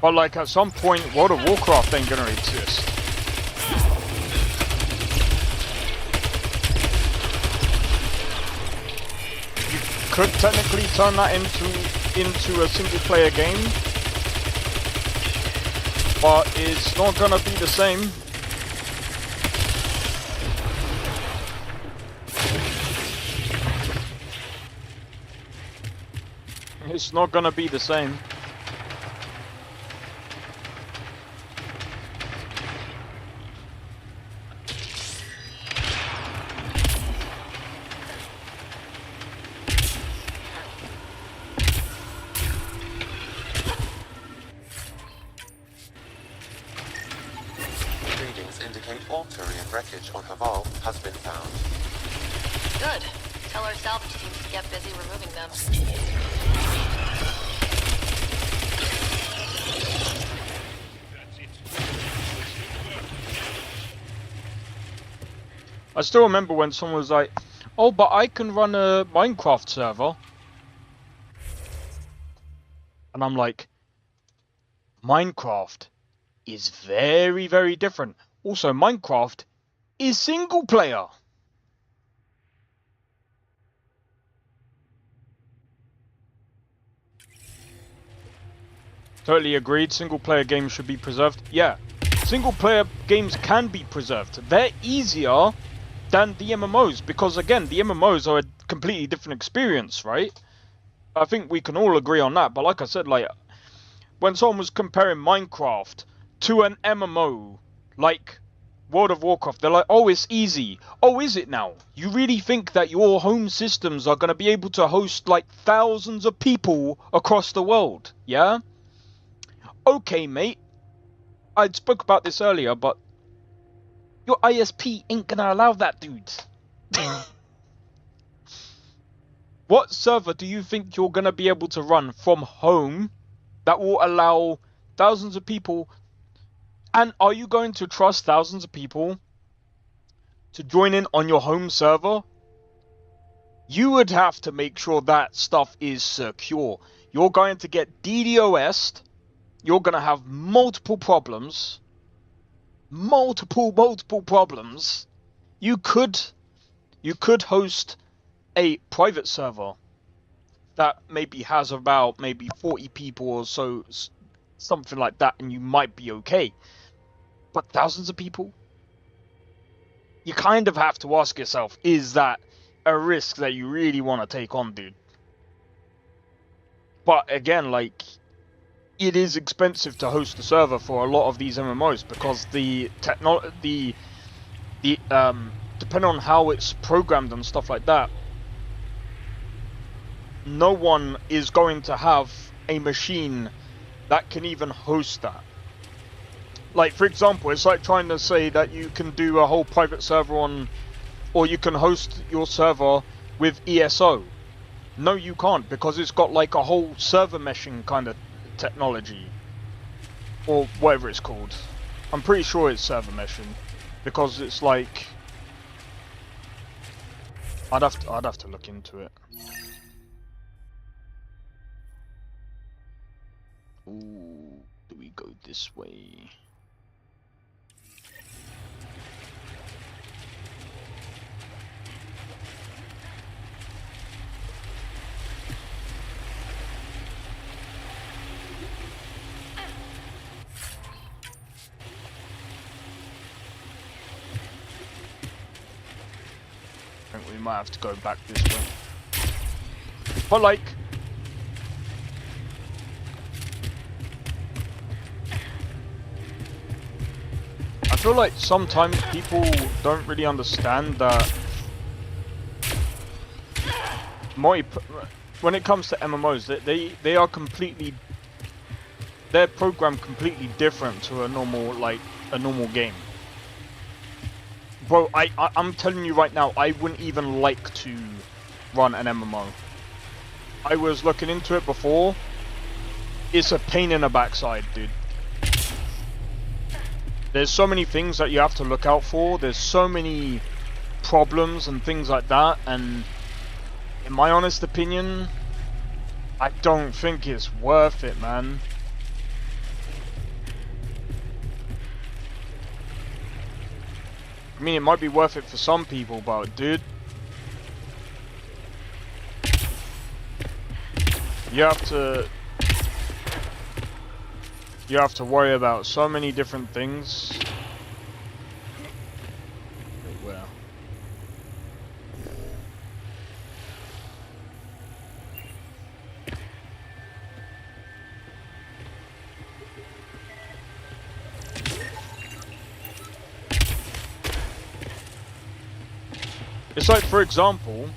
But like at some point, World of Warcraft ain't gonna exist. Could technically turn that into a single player game, but it's not gonna be the same. It's not gonna be the same. Wreckage on Haval has been found. Good. Tell our salvage teams to get busy removing them. I still remember when someone was like, "Oh, but I can run a Minecraft server," and I'm like, Minecraft is very, very different. Also, Minecraft is single player. Totally agreed. Single player games should be preserved. Yeah, single player games can be preserved. They're easier than the MMOs because, again, the MMOs are a completely different experience, right? I think we can all agree on that. But like I said, like when someone was comparing Minecraft to an MMO, like World of Warcraft, they're like, oh, it's easy. Oh, is it now? You really think that your home systems are going to be able to host like thousands of people across the world? Yeah? Okay, mate. I spoke about this earlier, but your ISP ain't going to allow that, dude. What server do you think you're going to be able to run from home that will allow thousands of people? And are you going to trust thousands of people to join in on your home server? You would have to make sure that stuff is secure. You're going to get DDoS'd. You're going to have multiple problems. Multiple problems. You could host a private server that maybe has about maybe 40 people or so, something like that, and you might be okay. But thousands of people? You kind of have to ask yourself, is that a risk that you really want to take on, dude? But again, like, it is expensive to host a server for a lot of these MMOs because depending on how it's programmed and stuff like that, no one is going to have a machine that can even host that. Like, for example, it's like trying to say that you can do a whole private server on, or you can host your server with ESO. No, you can't, because it's got like a whole server meshing kind of technology, or whatever it's called. I'm pretty sure it's server meshing, because it's like, I'd have to look into it. Ooh, do we go this way? I think we might have to go back this way. But like, I feel like sometimes people don't really understand that when it comes to MMOs, they are completely, they're programmed completely different to a normal game. Bro, I'm telling you right now, I wouldn't even like to run an MMO. I was looking into it before. It's a pain in the backside, dude. There's so many things that you have to look out for. There's so many problems and things like that. And in my honest opinion, I don't think it's worth it, man. I mean, it might be worth it for some people, but dude, you have to worry about so many different things. Wait, where? It's like, for example,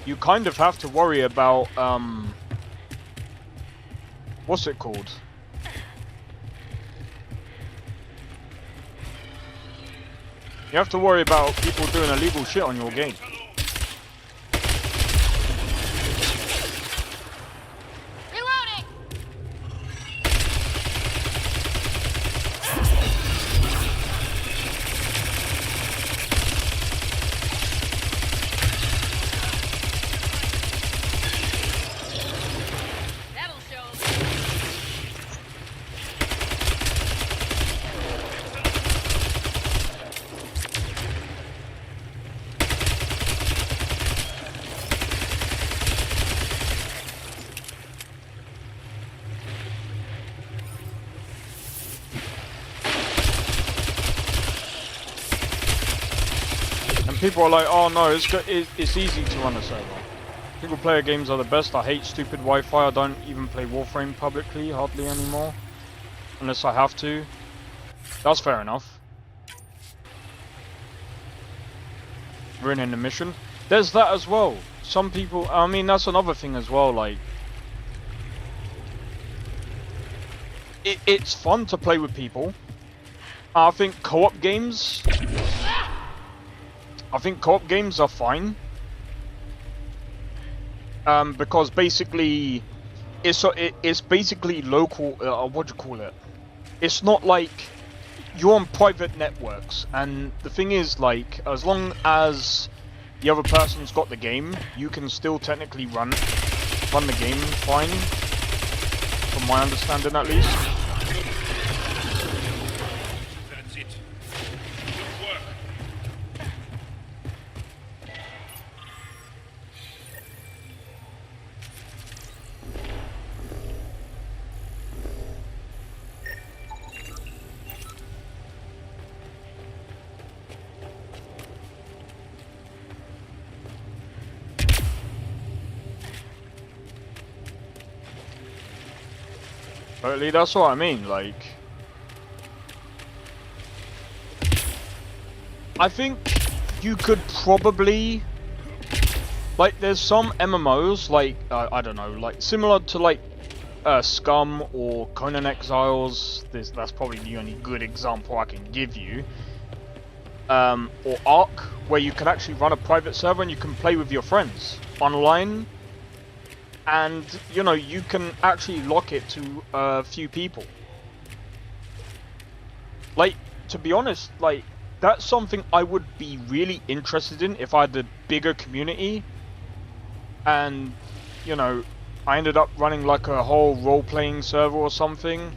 you kind of have to worry about, what's it called? You have to worry about people doing illegal shit on your game. People are like, oh no, it's easy to run a server. Single player games are the best. I hate stupid Wi-Fi. I don't even play Warframe publicly, hardly anymore. Unless I have to. That's fair enough. Ruining the mission. There's that as well. Some people, I mean, that's another thing as well, like, it's fun to play with people. I think co-op games are fine, because basically it's basically local. What do you call it? It's not like you're on private networks, and the thing is, like, as long as the other person's got the game, you can still technically run the game fine, from my understanding at least. Totally, that's what I mean, like, I think you could probably, like, there's some MMOs, like, I don't know, like, similar to, like, Scum or Conan Exiles, that's probably the only good example I can give you. Or Ark, where you can actually run a private server and you can play with your friends online, and you know, you can actually lock it to a few people. Like, to be honest, like, that's something I would be really interested in if I had a bigger community. And, you know, I ended up running like a whole role-playing server or something.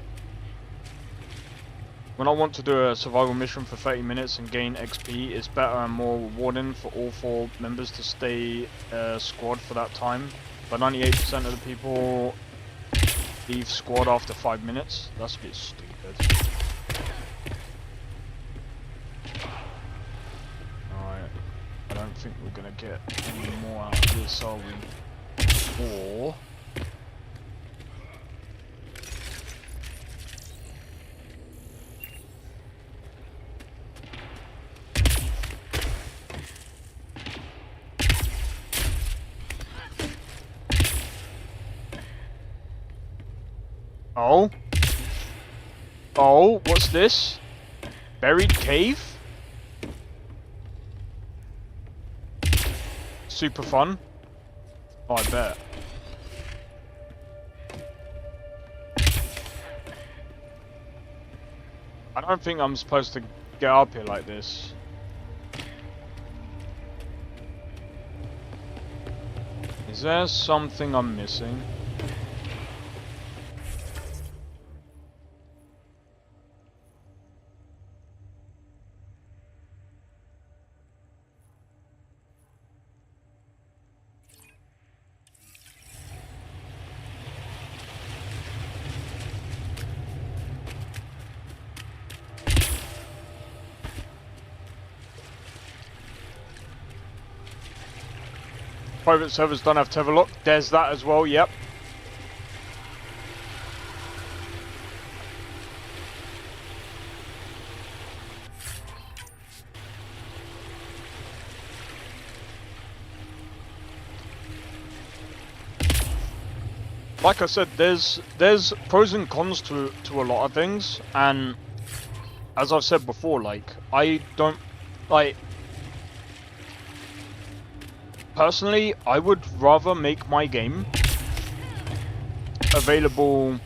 When I want to do a survival mission for 30 minutes and gain XP, it's better and more rewarding for all 4 members to stay squad for that time. But 98% of the people leave squad after 5 minutes. That's a bit stupid. Alright, I don't think we're gonna get any more out of this, are we? Or... Oh? Oh, what's this? Buried cave? Super fun. Oh, I bet. I don't think I'm supposed to get up here like this. Is there something I'm missing? Private servers don't have to have a look. There's that as well, yep. Like I said, there's pros and cons to a lot of things, and as I've said before, like, I don't, like, personally, I would rather make my game available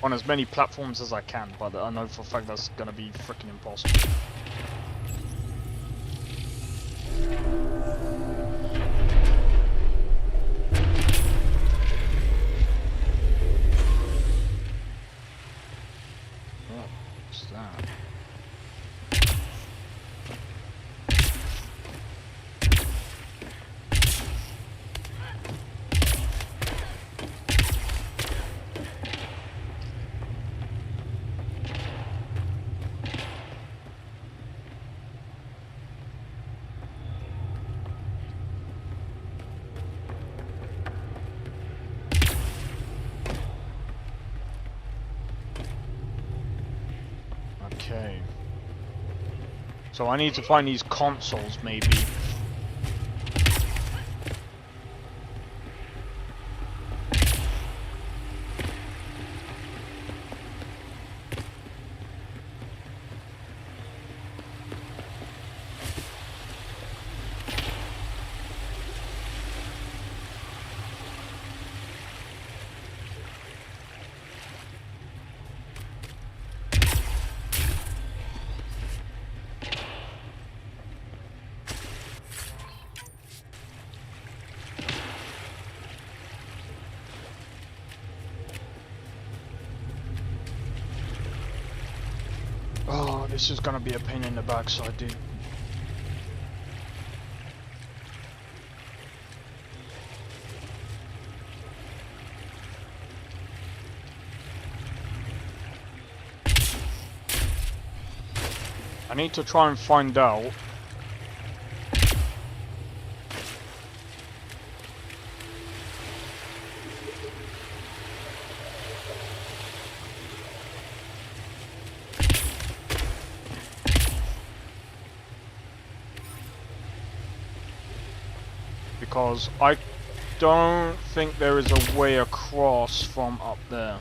on as many platforms as I can, but I know for a fact that's gonna be freaking impossible. What's that? Okay. So I need to find these consoles, maybe. Oh, this is gonna be a pain in the backside, dude. I need to try and find out because don't think there is a way across from up there.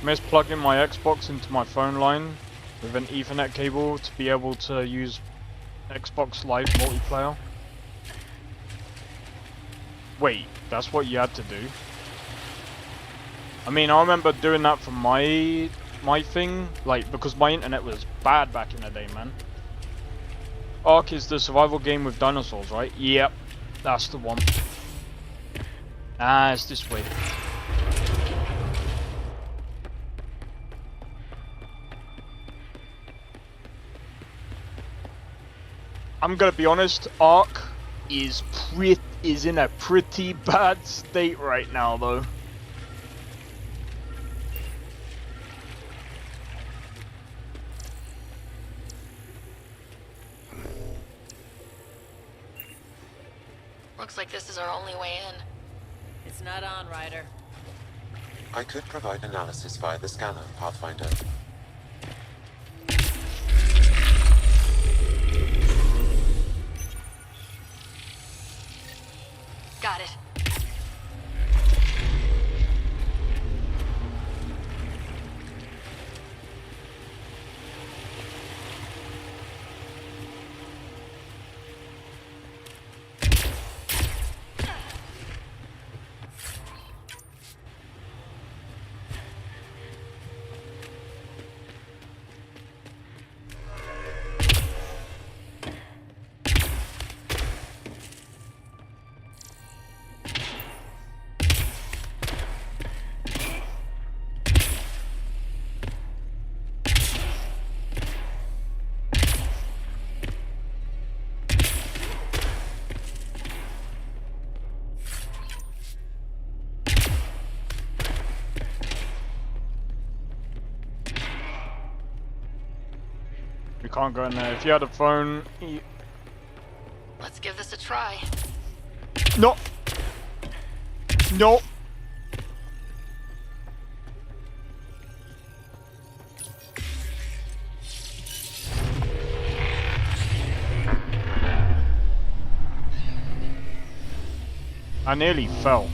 Missed plugging my Xbox into my phone line with an Ethernet cable to be able to use Xbox Live multiplayer. Wait, that's what you had to do? I mean, I remember doing that for my thing, like, because my internet was bad back in the day, man. Ark is the survival game with dinosaurs, right? Yep, that's the one. Ah, it's this way. I'm gonna be honest, Ark is in a pretty bad state right now, though. Looks like this is our only way in. It's not on, Ryder. I could provide analysis via the scanner, Pathfinder. Got it. We can't go in there. If you had a phone, Let's give this a try. No. No. I nearly fell.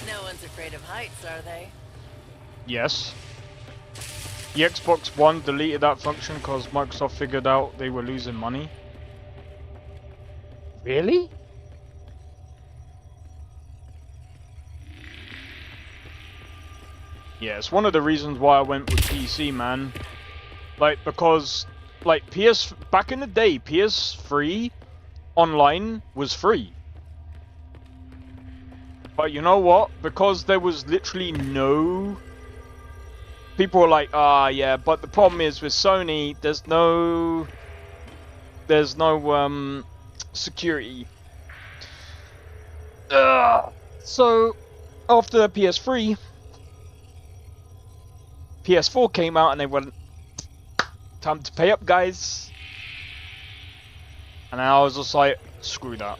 No one's afraid of heights, are they? Yes. The Xbox One deleted that function because Microsoft figured out they were losing money. Really? Yeah, it's one of the reasons why I went with PC, man. Like, because, like, back in the day, PS3 online was free. But you know what? Because there was literally no... People were like, ah, yeah, but the problem is with Sony, there's no security. So, after the PS3, PS4 came out and they went, time to pay up, guys. And I was just like, screw that.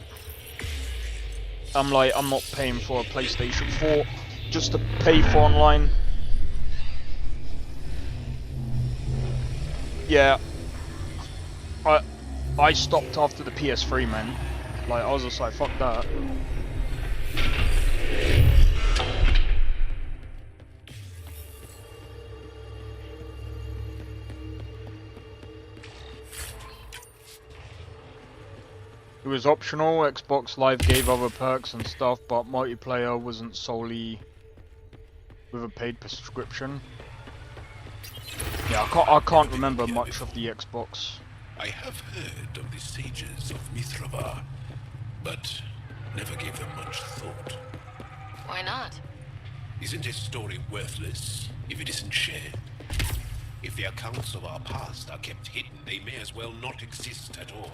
I'm like, I'm not paying for a PlayStation 4 just to pay for online. Yeah. I stopped after the PS3, man. Like, I was just like, fuck that. It was optional, Xbox Live gave other perks and stuff, but multiplayer wasn't solely with a paid prescription. Yeah, I can't remember much of the Xbox. I have heard of the sages of Mithrava, but never gave them much thought. Why not? Isn't a story worthless if it isn't shared? If the accounts of our past are kept hidden, they may as well not exist at all.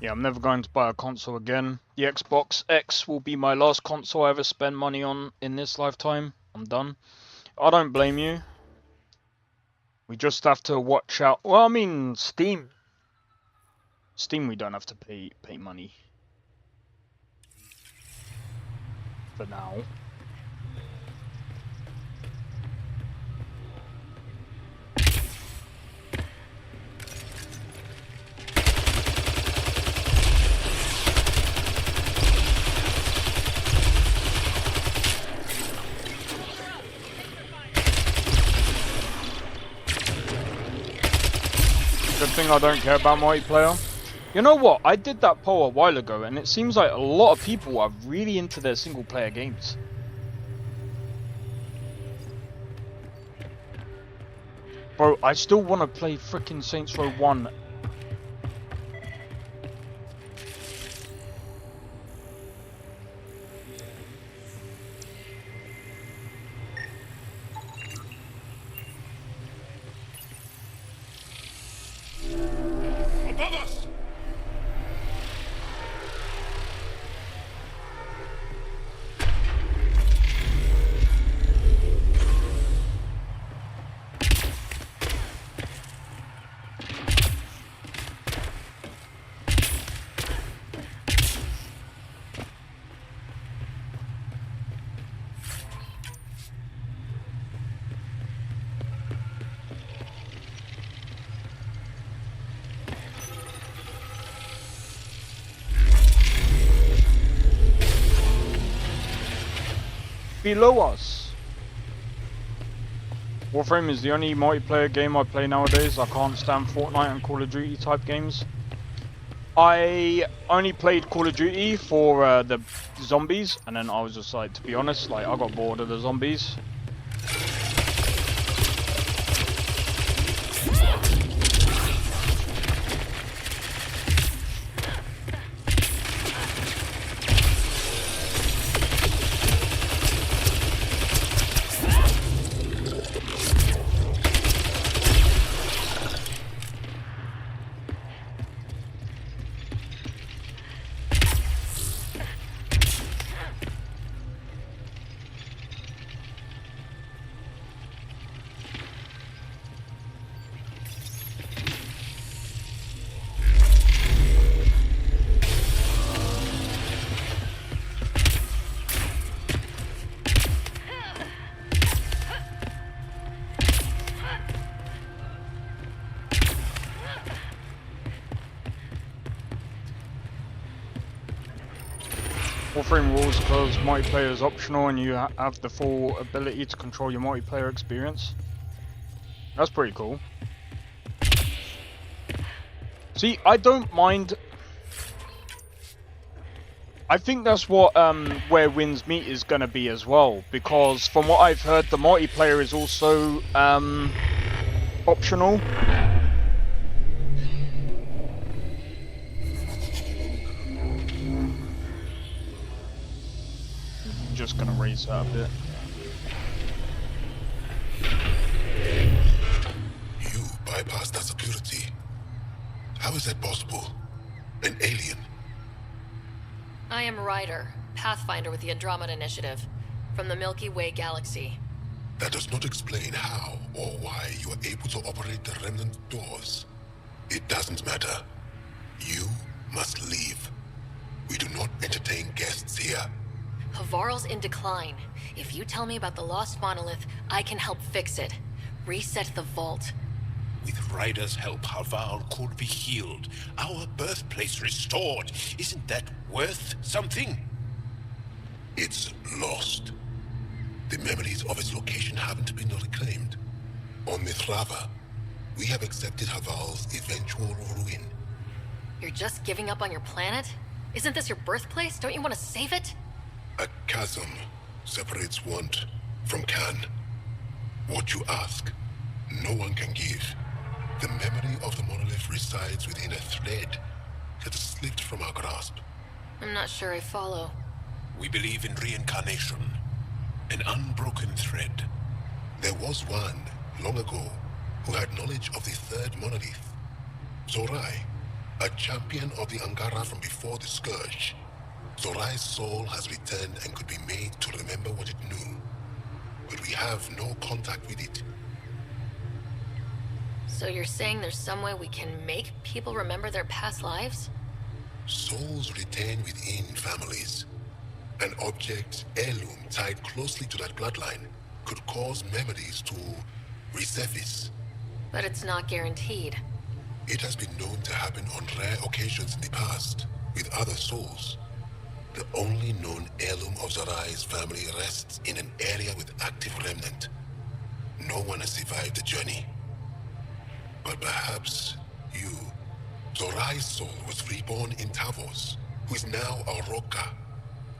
Yeah, I'm never going to buy a console again. The Xbox X will be my last console I ever spend money on in this lifetime. I'm done. I don't blame you. We just have to watch out. Well, I mean, Steam. Steam, we don't have to pay money. For now. Good thing I don't care about multiplayer. You know what? I did that poll a while ago, and it seems like a lot of people are really into their single-player games. Bro, I still want to play frickin' Saints Row 1. Above us! Below us. Warframe is the only multiplayer game I play nowadays. I can't stand Fortnite and Call of Duty type games. I only played Call of Duty for the zombies, and then I was just like, to be honest, like I got bored of the zombies. Warframe rules because multiplayer is optional and you have the full ability to control your multiplayer experience. That's pretty cool. See, I don't mind. I think that's what Where Winds Meet is going to be as well, because from what I've heard, the multiplayer is also optional. Just gonna raise that a bit. You bypassed that security. How is that possible? An alien? I am Ryder, Pathfinder with the Andromeda Initiative, from the Milky Way galaxy. That does not explain how or why you are able to operate the remnant doors. It doesn't matter. You must leave. We do not entertain guests here. Havarl's in decline. If you tell me about the lost monolith, I can help fix it. Reset the vault. With Ryder's help, Havarl could be healed. Our birthplace restored. Isn't that worth something? It's lost. The memories of its location haven't been reclaimed. On Mithrava, we have accepted Havarl's eventual ruin. You're just giving up on your planet? Isn't this your birthplace? Don't you want to save it? A chasm separates want from can. What you ask, no one can give. The memory of the monolith resides within a thread that has slipped from our grasp. I'm not sure I follow. We believe in reincarnation, an unbroken thread. There was one, long ago, who had knowledge of the third monolith. Zorai, a champion of the Angara from before the Scourge. Zorai's soul has returned and could be made to remember what it knew. But we have no contact with it. So you're saying there's some way we can make people remember their past lives? Souls retain within families. An object, heirloom, tied closely to that bloodline could cause memories to resurface. But it's not guaranteed. It has been known to happen on rare occasions in the past, with other souls. The only known heirloom of Zorai's family rests in an area with active remnant. No one has survived the journey. But perhaps you, Zorai's soul was reborn in Tavos, who is now a Roka.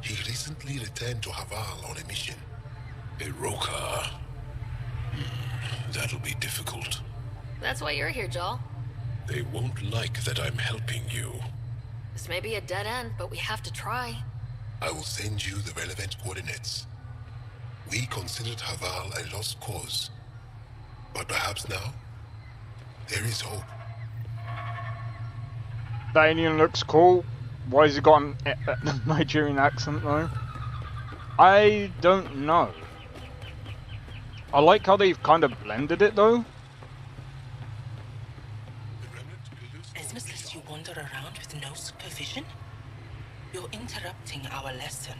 He recently returned to Haval on a mission. A Roka? That'll be difficult. That's why you're here, Joel. They won't like that I'm helping you. This may be a dead end, but we have to try. I will send you the relevant coordinates. We considered Haval a lost cause. But perhaps now, there is hope. The alien looks cool. Why has he got a Nigerian accent though? I don't know. I like how they've kind of blended it though. Businessless you wander around with no supervision? You're interrupting our lesson.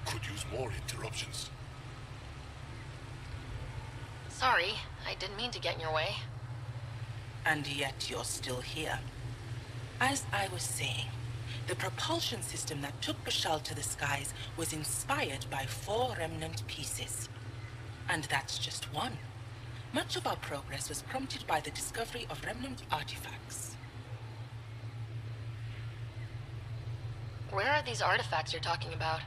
Could use more interruptions. Sorry, I didn't mean to get in your way. And yet you're still here. As I was saying, the propulsion system that took Bashal to the skies was inspired by 4 remnant pieces. And that's just one. Much of our progress was prompted by the discovery of remnant artifacts. Where are these artifacts you're talking about?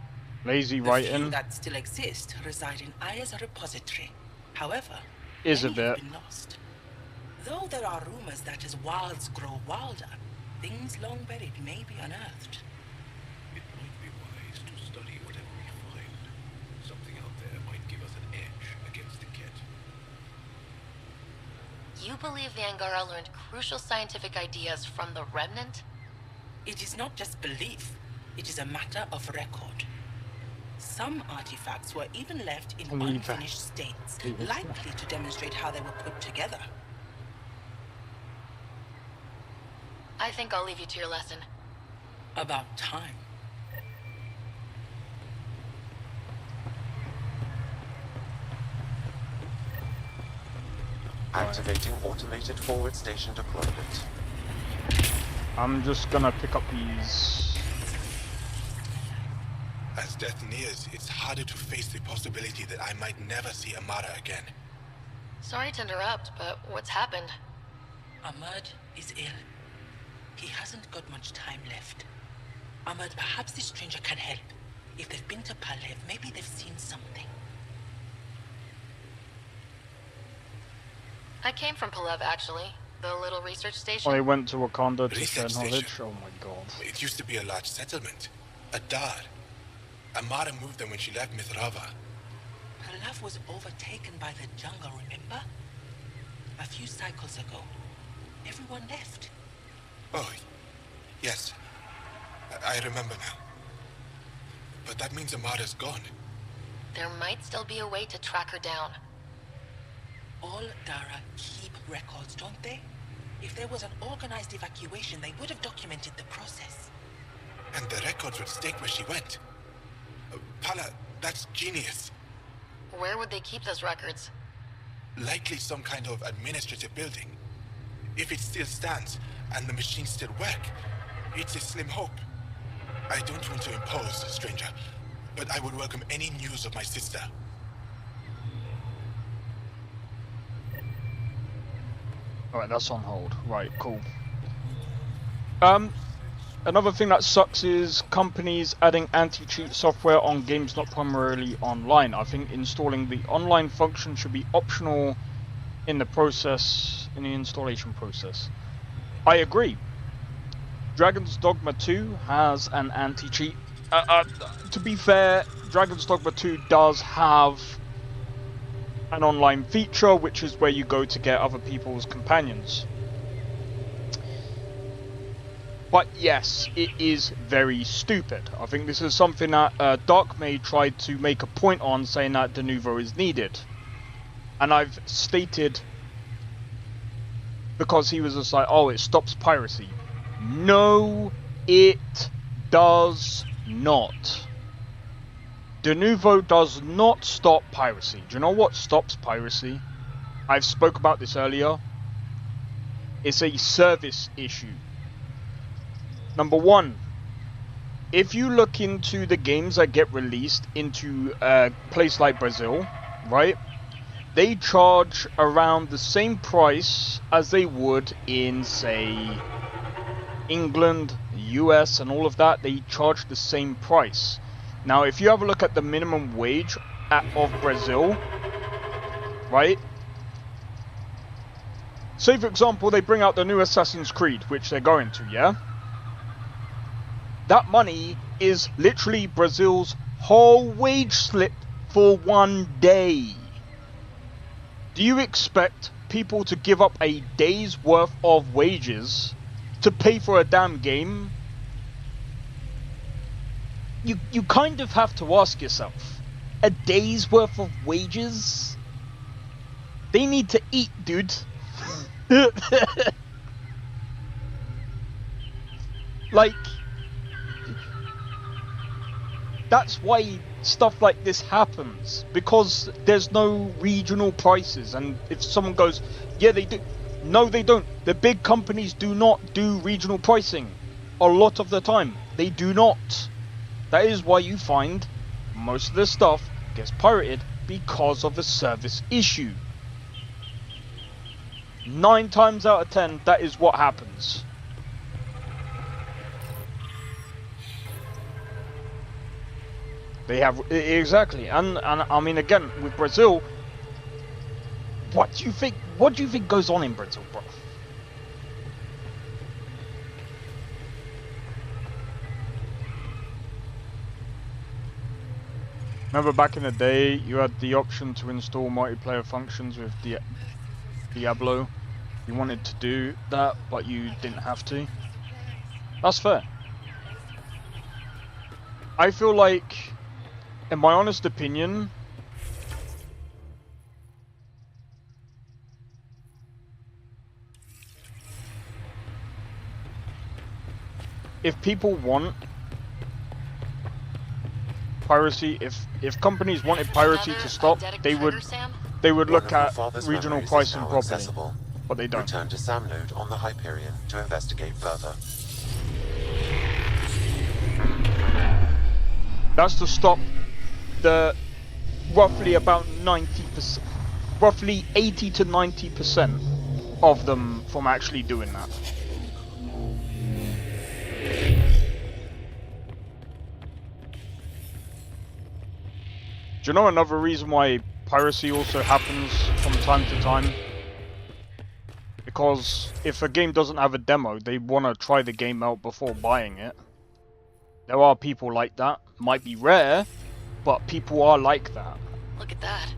Lazy The few writing that still exist reside in Aya's repository. However, is a many have bit. been lost. Though there are rumors that as wilds grow wilder, things long buried may be unearthed. It might be wise to study whatever we find. Something out there might give us an edge against the Ket. You believe the Angara learned crucial scientific ideas from the Remnant? It is not just belief, it is a matter of record. Some artifacts were even left in unfinished states, likely to demonstrate how they were put together. I think I'll leave you to your lesson. About time. Activating automated forward station deployment. I'm just gonna pick up these. As death nears, it's harder to face the possibility that I might never see Amara again. Sorry to interrupt, but what's happened? Ahmad is ill. He hasn't got much time left. Ahmad, perhaps this stranger can help. If they've been to Palev, maybe they've seen something. I came from Palev, actually. The little research station. Oh, they went to Wakanda to share Research knowledge. station. Oh my god. It used to be a large settlement. A dar. Amara moved them when she left Mithrava. Palev was overtaken by the jungle, remember? A few cycles ago. Everyone left. Oh, yes. I remember now. But that means Amara's gone. There might still be a way to track her down. All Dara keep records, don't they? If there was an organized evacuation, they would have documented the process. And the records would state where she went. Pala, that's genius. Where would they keep those records? Likely some kind of administrative building. If it still stands, and the machines still work, it's a slim hope. I don't want to impose, stranger, but I would welcome any news of my sister. Alright, that's on hold. Right, cool. Another thing that sucks is companies adding anti-cheat software on games not primarily online. I think installing the online function should be optional in the installation process. I agree. Dragon's Dogma 2 has an anti-cheat. To be fair, Dragon's Dogma 2 does have an online feature, which is where you go to get other people's companions. But yes, it is very stupid. I think this is something that Darkmaid tried to make a point on, saying that de novo is needed. And I've stated, because he was just like, oh, it stops piracy. No, it does not. De novo does not stop piracy. Do you know what stops piracy? I've spoke about this earlier. It's a service issue. Number one, if you look into the games that get released into a place like Brazil, right? They charge around the same price as they would in, say, England, US, and all of that. They charge the same price. Now, if you have a look at the minimum wage of Brazil, right? Say, for example, they bring out the new Assassin's Creed, which they're going to, yeah? That money is literally Brazil's whole wage slip for one day. Do you expect people to give up a day's worth of wages to pay for a damn game? You kind of have to ask yourself, a day's worth of wages? They need to eat, dude. Like, that's why stuff like this happens, because there's no regional prices. And if someone goes, yeah, they do. No, they don't. The big companies do not do regional pricing. A lot of the time, they do not. That is why you find most of the stuff gets pirated, because of a service issue. 9 times out of 10, that is what happens. They have, exactly, and I mean, again, with Brazil, what do you think goes on in Brazil, bro? Remember back in the day, you had the option to install multiplayer functions with Diablo. You wanted to do that, but you didn't have to. That's fair. I feel like, in my honest opinion, if people want piracy, if companies wanted piracy to stop, they would look at regional pricing properly, but they don't. Return to Sam Node on the Hyperion to investigate further. That's to stop the roughly about 90%, roughly 80 to 90% of them from actually doing that. Do you know another reason why piracy also happens from time to time? Because if a game doesn't have a demo, they want to try the game out before buying it. There are people like that. Might be rare, but people are like that. Look at that.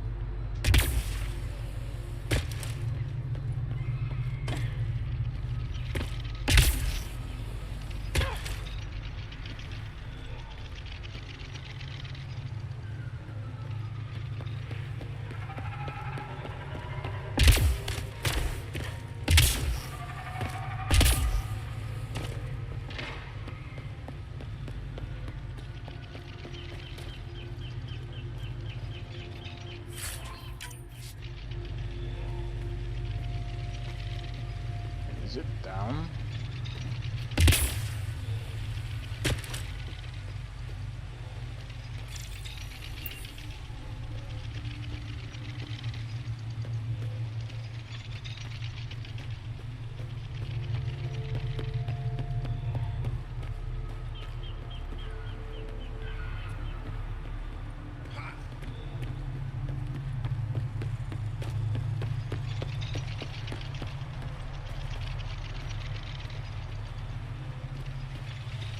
Is it down?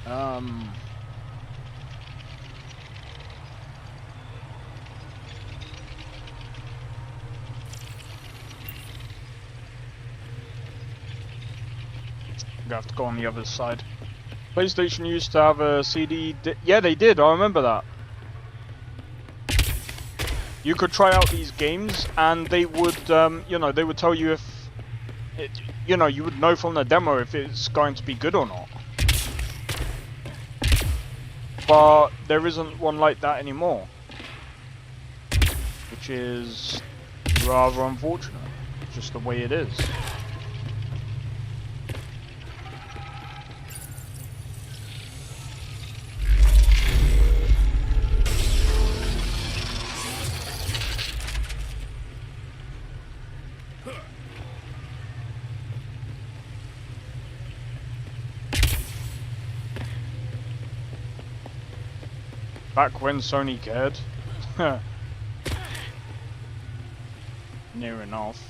We have to go on the other side. PlayStation used to have a CD. Yeah, they did. I remember that. You could try out these games, and they would, you know, they would tell you if, you know, you would know from the demo if it's going to be good or not. But there isn't one like that anymore, which is rather unfortunate. Just the way it is. Back when Sony cared. Near enough.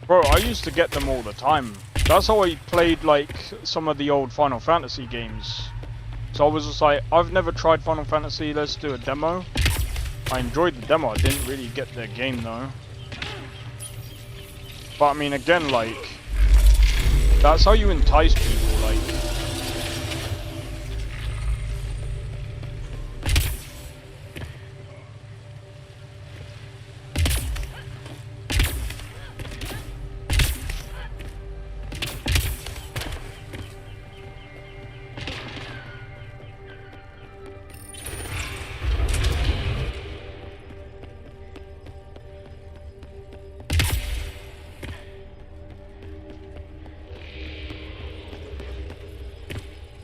Bro, I used to get them all the time. That's how I played, like, some of the old Final Fantasy games. So I was just like, I've never tried Final Fantasy, let's do a demo. I enjoyed the demo, I didn't really get the game though. But I mean, again, like, that's how you entice people, like.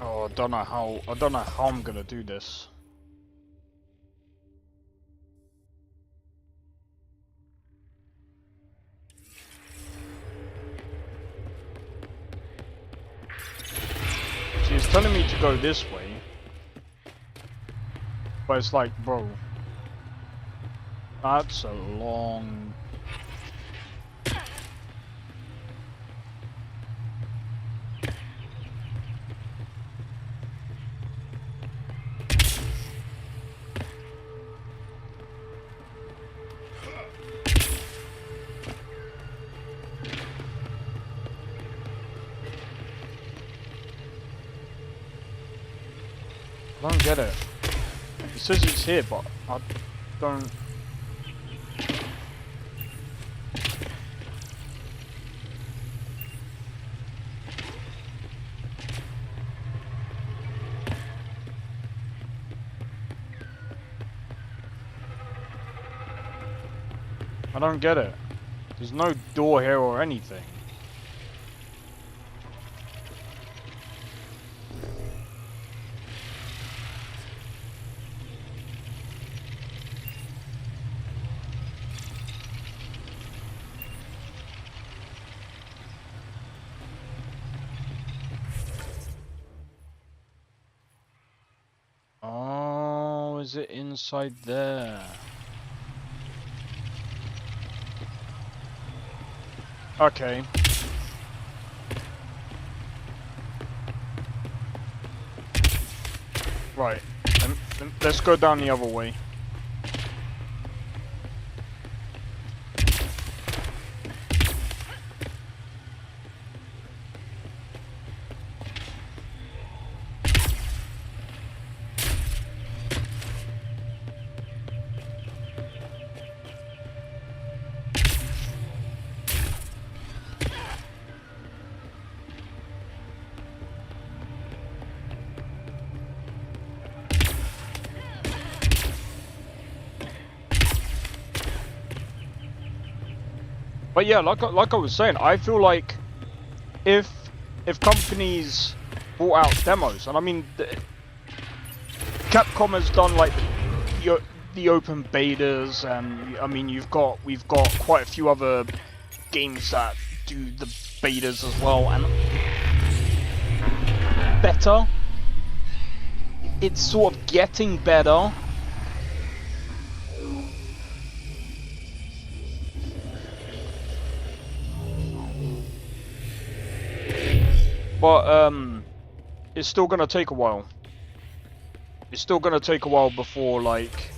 Oh, I don't know how I'm gonna do this. She's telling me to go this way, but it's like, bro, that's a long. I don't get it. It says it's here, but I don't. I don't get it. There's no door here or anything. Oh, is it inside there? Okay. Right. Let's go down the other way. But yeah, like I was saying, I feel like if companies brought out demos, and I mean, Capcom has done like the open betas, and I mean we've got quite a few other games that do the betas as well, and better. It's sort of getting better. But it's still gonna take a while. It's still gonna take a while before like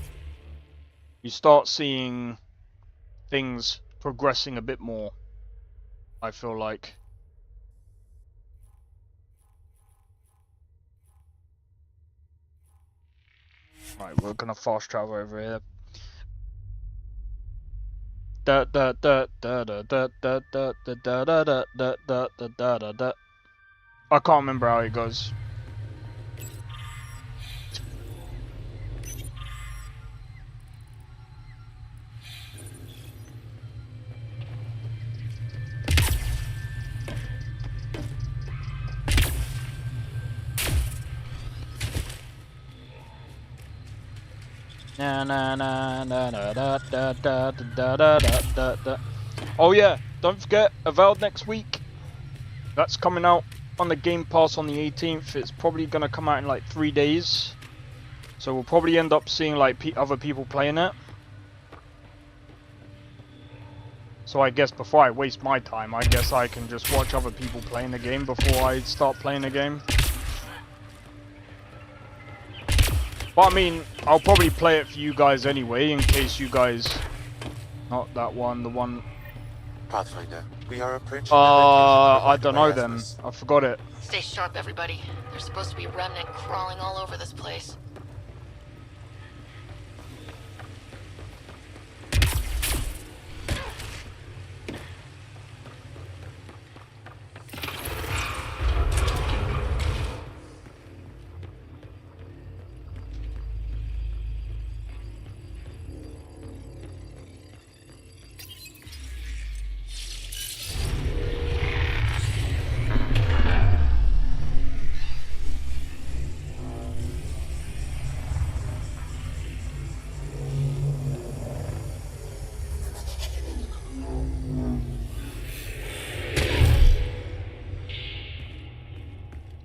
you start seeing things progressing a bit more. I feel like. Right, we're gonna fast travel over here. Da da da da da da da da da da da da da da da da. I can't remember how it goes. Na na na na da da da da da da da da. Oh yeah, don't forget Avowed next week. That's coming out on the Game Pass on the 18th. It's probably gonna come out in like 3 days, so we'll probably end up seeing like other people playing it. So I guess before I waste my time, I guess I can just watch other people playing the game before I start playing the game. But I mean, I'll probably play it for you guys anyway, in case you guys... Not that one, the one... Pathfinder, we are approaching I don't know then. I forgot it. Stay sharp, everybody. There's supposed to be remnant crawling all over this place.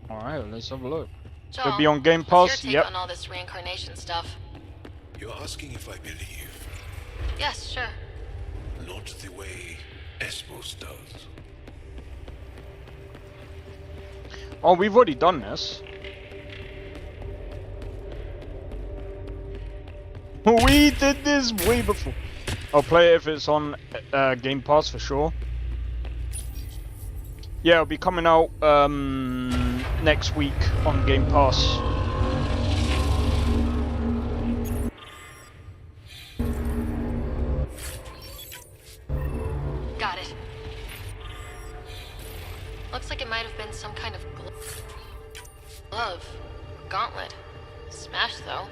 Alright, let's have a look. Joel, Could be on Game Pass, what's your take yep. on all this reincarnation stuff? You're asking if I believe. Yes, sure. Not the way Esmos does. Oh, we've already done this. We did this way before. I'll play it if it's on Game Pass for sure. Yeah, it'll be coming out next week on Game Pass. Got it. Looks like it might have been some kind of glove. Gauntlet. Smashed though.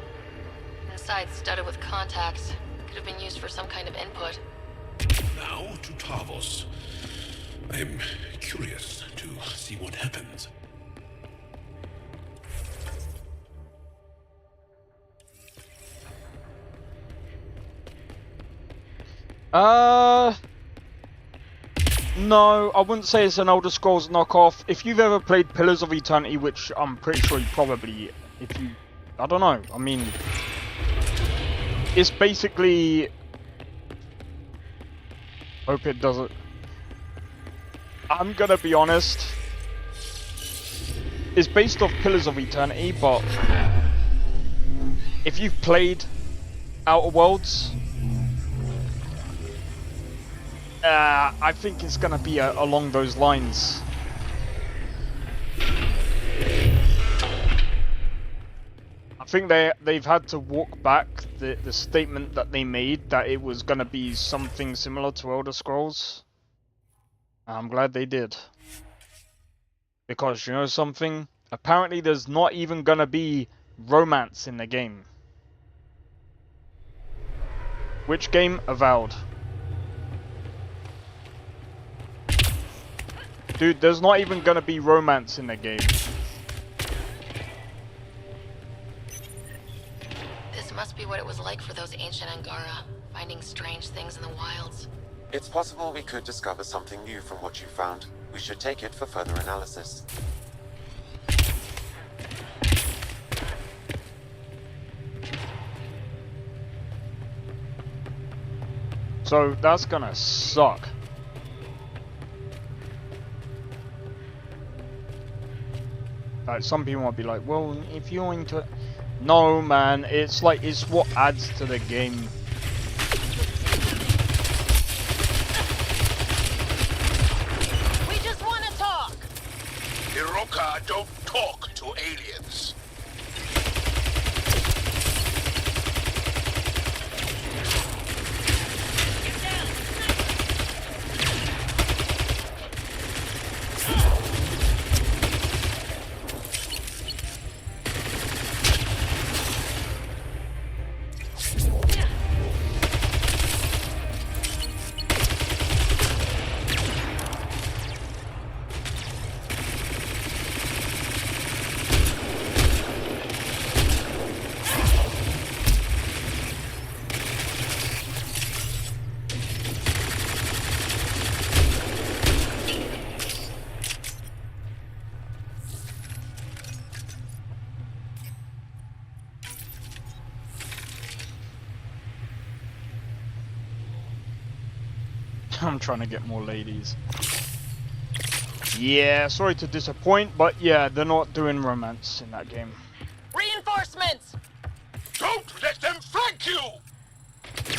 Inside studded with contacts. Could have been used for some kind of input. Now to Tavos. I'm curious to see what happens. No, I wouldn't say it's an Elder Scrolls knockoff. If you've ever played Pillars of Eternity, which I'm pretty sure you probably, I don't know, I mean, it's basically, hope it doesn't, I'm gonna be honest, it's based off Pillars of Eternity, but if you've played Outer Worlds, I think it's gonna be along those lines. I think they've had to walk back the statement that they made that it was gonna be something similar to Elder Scrolls. I'm glad they did. Because you know something? Apparently there's not even gonna be romance in the game. Which game? Avowed. Dude, there's not even gonna be romance in the game. This must be what it was like for those ancient Angara, finding strange things in the wilds. It's possible we could discover something new from what you found. We should take it for further analysis. So that's gonna suck. Like, some people might be like, well, if you're into it... No, man, it's like, it's what adds to the game. We just want to talk. Iroka don't talk to aliens. I'm trying to get more ladies. Yeah, sorry to disappoint, but yeah, they're not doing romance in that game. Reinforcements! Don't let them flank you!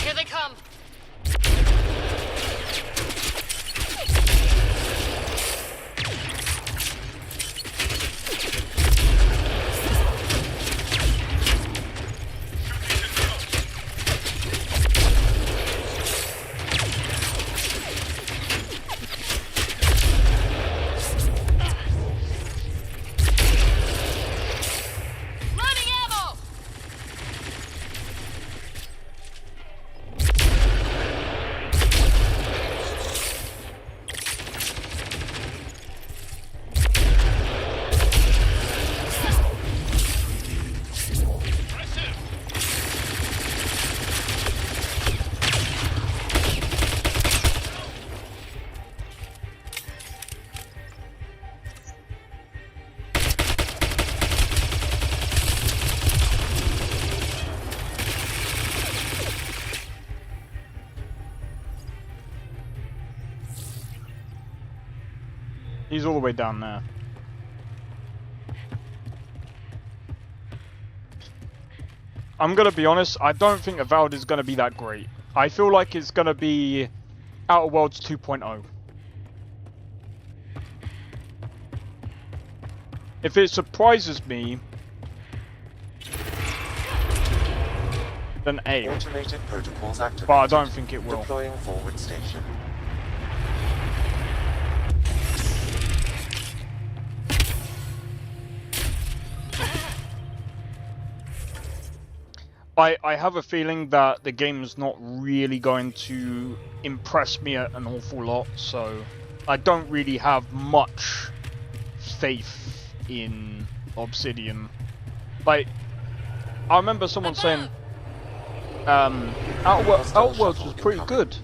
Here they come. He's all the way down there. I'm gonna be honest, I don't think Avowed is gonna be that great. I feel like it's gonna be Outer Worlds 2.0. If it surprises me, then A. Automated protocols activated. But I don't think it will. Deploying forward station. I have a feeling that the game is not really going to impress me an awful lot, so I don't really have much faith in Obsidian. Like, I remember someone saying Outer Worlds was pretty good.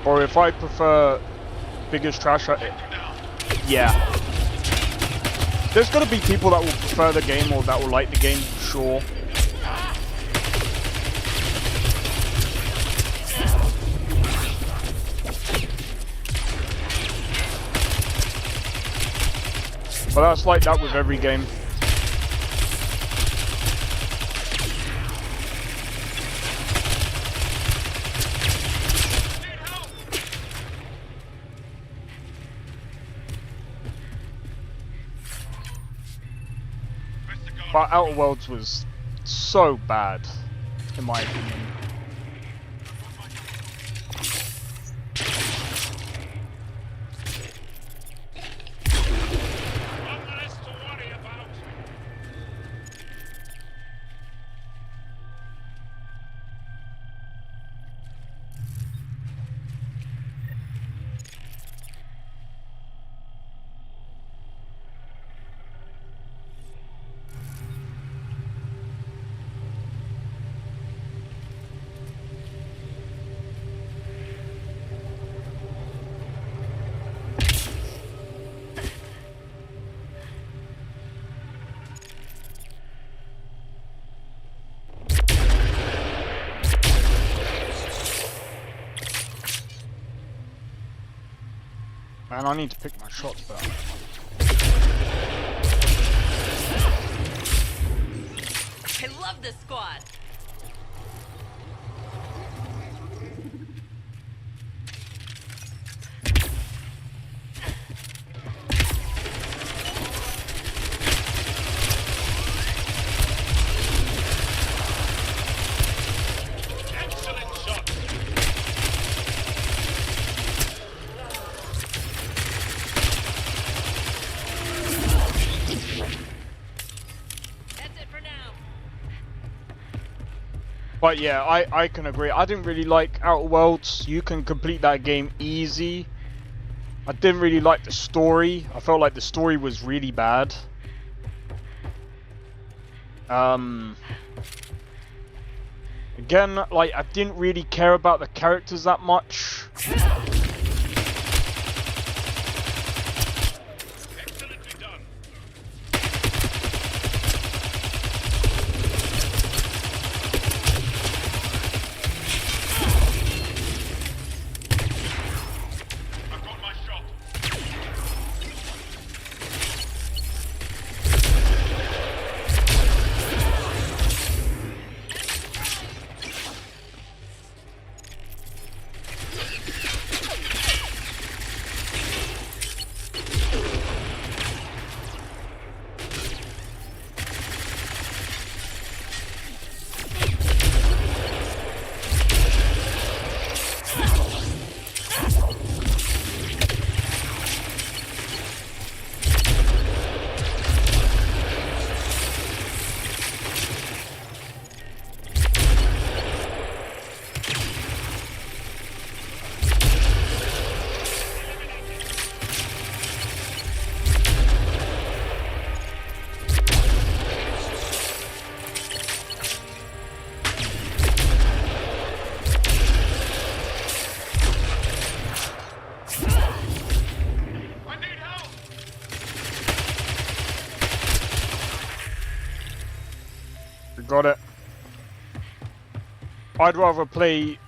Or if I prefer Biggest Trash, yeah. There's gonna be people that will prefer the game or that will like the game, sure. But that's like that with every game. But Outer Worlds was so bad, in my opinion. Man, I need to pick my shots better. I love this squad. Excellent shot. That's it for now. But yeah, I can agree. I didn't really like Outer Worlds. You can complete that game easy. I didn't really like the story. I felt like the story was really bad. Again, like, I didn't really care about the characters that much. Excellently done. I've got my shot. I need help. We got it. I'd rather play.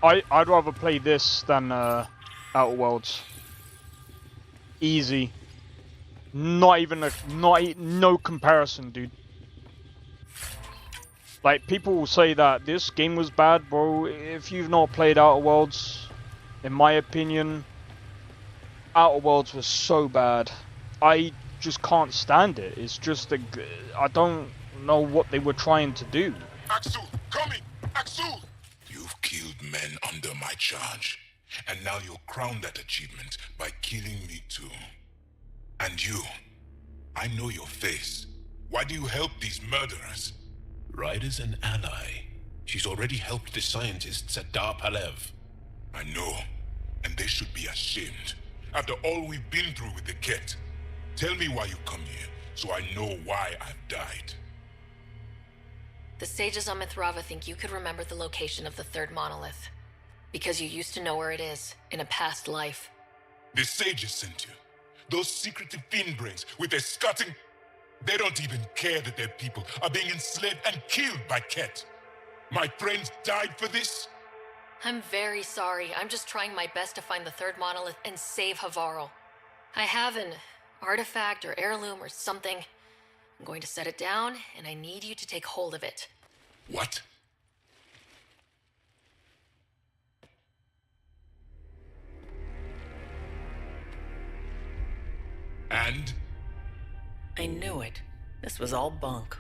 I'd rather play this than Outer Worlds. Easy. Not even a no comparison, dude. Like, people will say that this game was bad, bro. If you've not played Outer Worlds, in my opinion, Outer Worlds was so bad. I just can't stand it. It's just I don't know what they were trying to do. Axel, coming! Axel! You've killed men under my charge, and now you're crowned that achievement by killing me too. And you, I know your face. Why do you help these murderers? Ryder's an ally. She's already helped the scientists at Dar Palev. I know, and they should be ashamed. After all we've been through with the Ket. Tell me why you come here, so I know why I've died. The sages on Mithrava think you could remember the location of the third monolith. Because you used to know where it is, in a past life. The sages sent you. Those secretive fiend brains with their scutting. They don't even care that their people are being enslaved and killed by Ket. My friends died for this? I'm very sorry. I'm just trying my best to find the third monolith and save Havarl. I have an artifact or heirloom or something. I'm going to set it down, and I need you to take hold of it. What? And? I knew it. This was all bunk.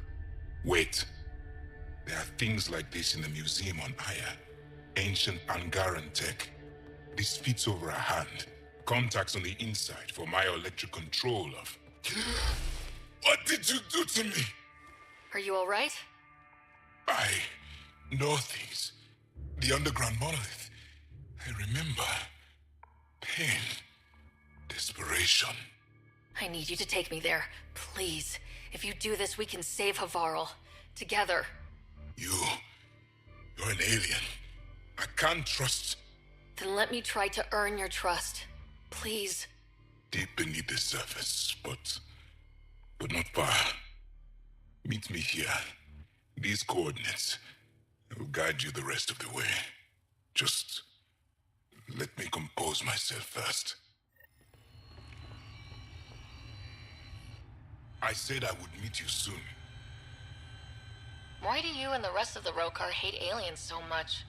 Wait. There are things like this in the museum on Aya. Ancient Angaran tech. This fits over a hand. Contacts on the inside for myoelectric control of... What did you do to me? Are you all right? I know things. The underground monolith. I remember. Pain. Desperation. I need you to take me there. Please. If you do this, we can save Havarl. Together. You're an alien. I can't trust... Then let me try to earn your trust. Please. Deep beneath the surface, but not far. Meet me here. These coordinates. I will guide you the rest of the way. Just let me compose myself first. I said I would meet you soon. Why do you and the rest of the Rokar hate aliens so much?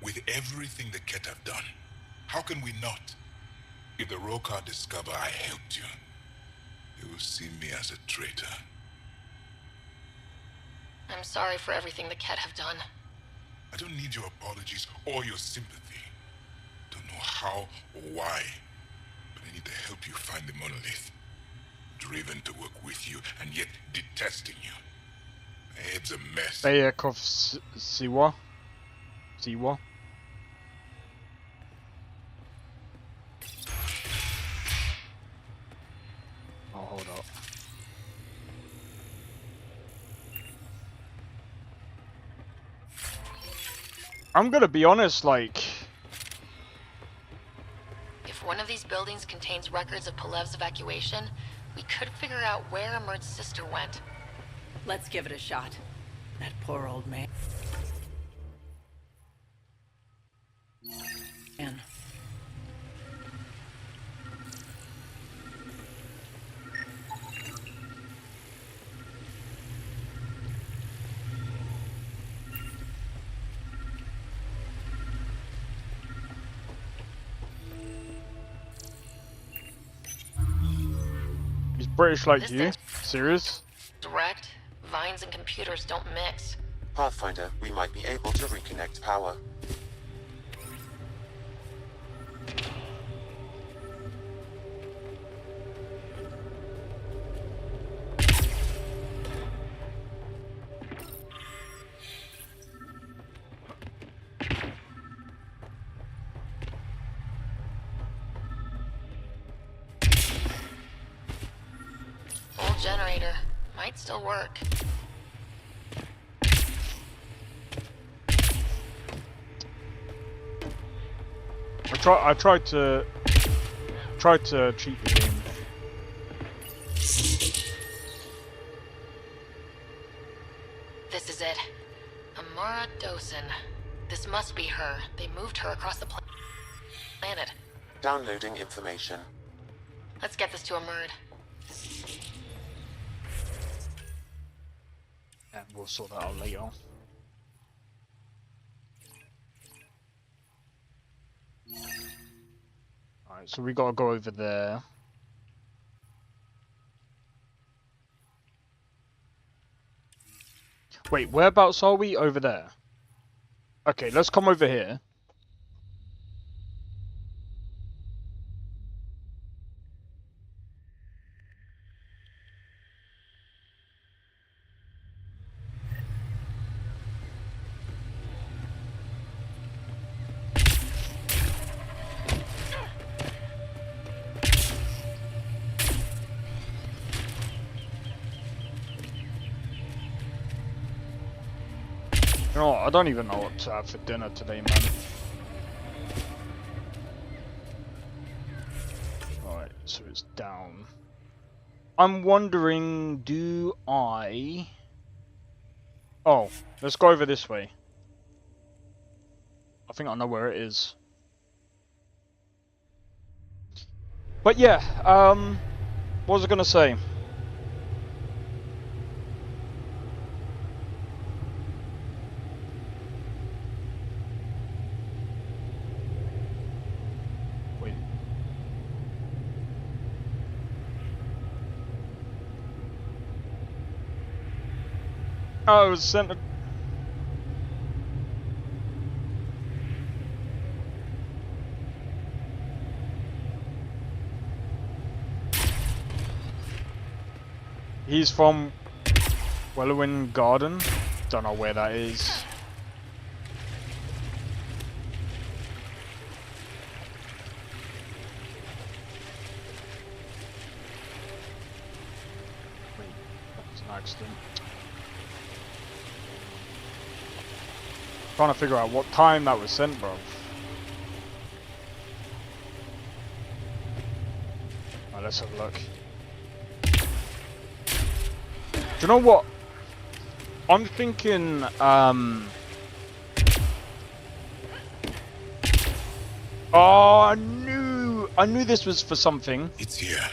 With everything the Ket have done, how can we not? If the Rokar discover I helped you, they will see me as a traitor. I'm sorry for everything the Ket have done. I don't need your apologies or your sympathy. Don't know how or why, but I need to help you find the monolith. Driven to work with you, and yet detesting you. My head's a mess. Bayakov Siwa? Siwa? Oh, hold up. I'm gonna be honest, like... If one of these buildings contains records of Palev's evacuation, we could figure out where Emert's sister went. Let's give it a shot. That poor old man. He's British like This you? thing's Serious? direct. Vines and computers don't mix. Pathfinder, we might be able to reconnect power. Old generator. Might still work. I tried to cheat the game. This is it. Amara Dosen. This must be her. They moved her across the planet. Downloading information. Let's get this to Amurd. And we'll sort that out later. Alright, so we gotta go over there. Wait, whereabouts are we? Over there. Okay, let's come over here. You know what, I don't even know what to have for dinner today, man. Alright, so it's down. I'm wondering, do I... Oh, let's go over this way. I think I know where it is. But yeah, what was I gonna say? Wait. Oh, it was sent. He's from Wellowin Garden. Don't know where that is. Wait, that was an accident. Trying to figure out what time that was sent, bro. Alright, let's have a look. Do you know what? I'm thinking, oh, I knew this was for something. It's here.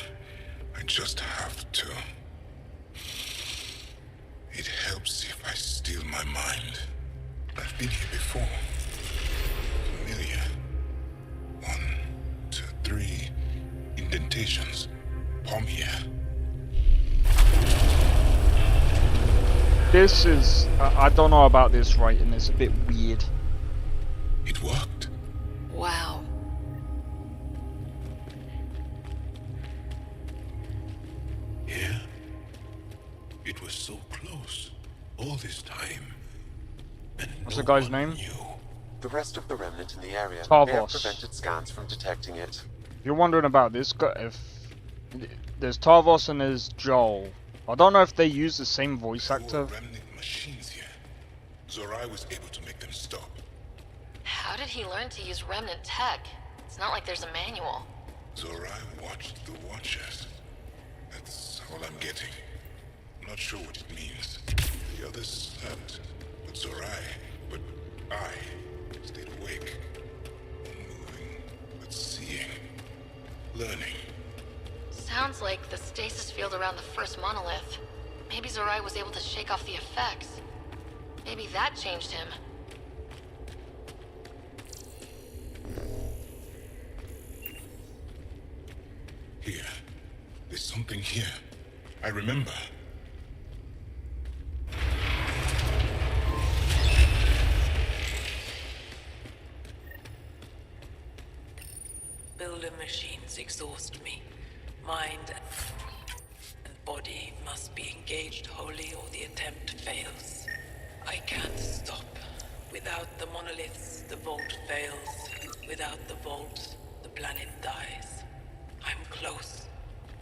I just have to It helps if I steal my mind. I've been here before. Familiar. 1, 2, 3 indentations. Palm here. This is... I don't know about this writing, it's a bit weird. It worked. Wow. Here? It was so close. All this time. And What's no the guy's one name? knew. The rest of the remnant in the area may have Tarvos. prevented scans from detecting it. If you're wondering about this guy, there's Tarvos and there's Joel. I don't know if they use the same voice There actor. were remnant machines here. Zorai was able to make them stop. How did he learn to use remnant tech? It's not like there's a manual. Zorai watched the Watchers. That's all I'm getting. I'm not sure what it means. The others slept, but Zorai, but I stayed awake. Unmoving, but seeing. Learning. Sounds like the stasis field around the first monolith. Maybe Zorai was able to shake off the effects. Maybe that changed him. Here. There's something here. I remember. Builder machines exhaust me. Mind and body must be engaged wholly or the attempt fails. I can't stop. Without the monoliths, the vault fails. Without the vault, the planet dies. I'm close.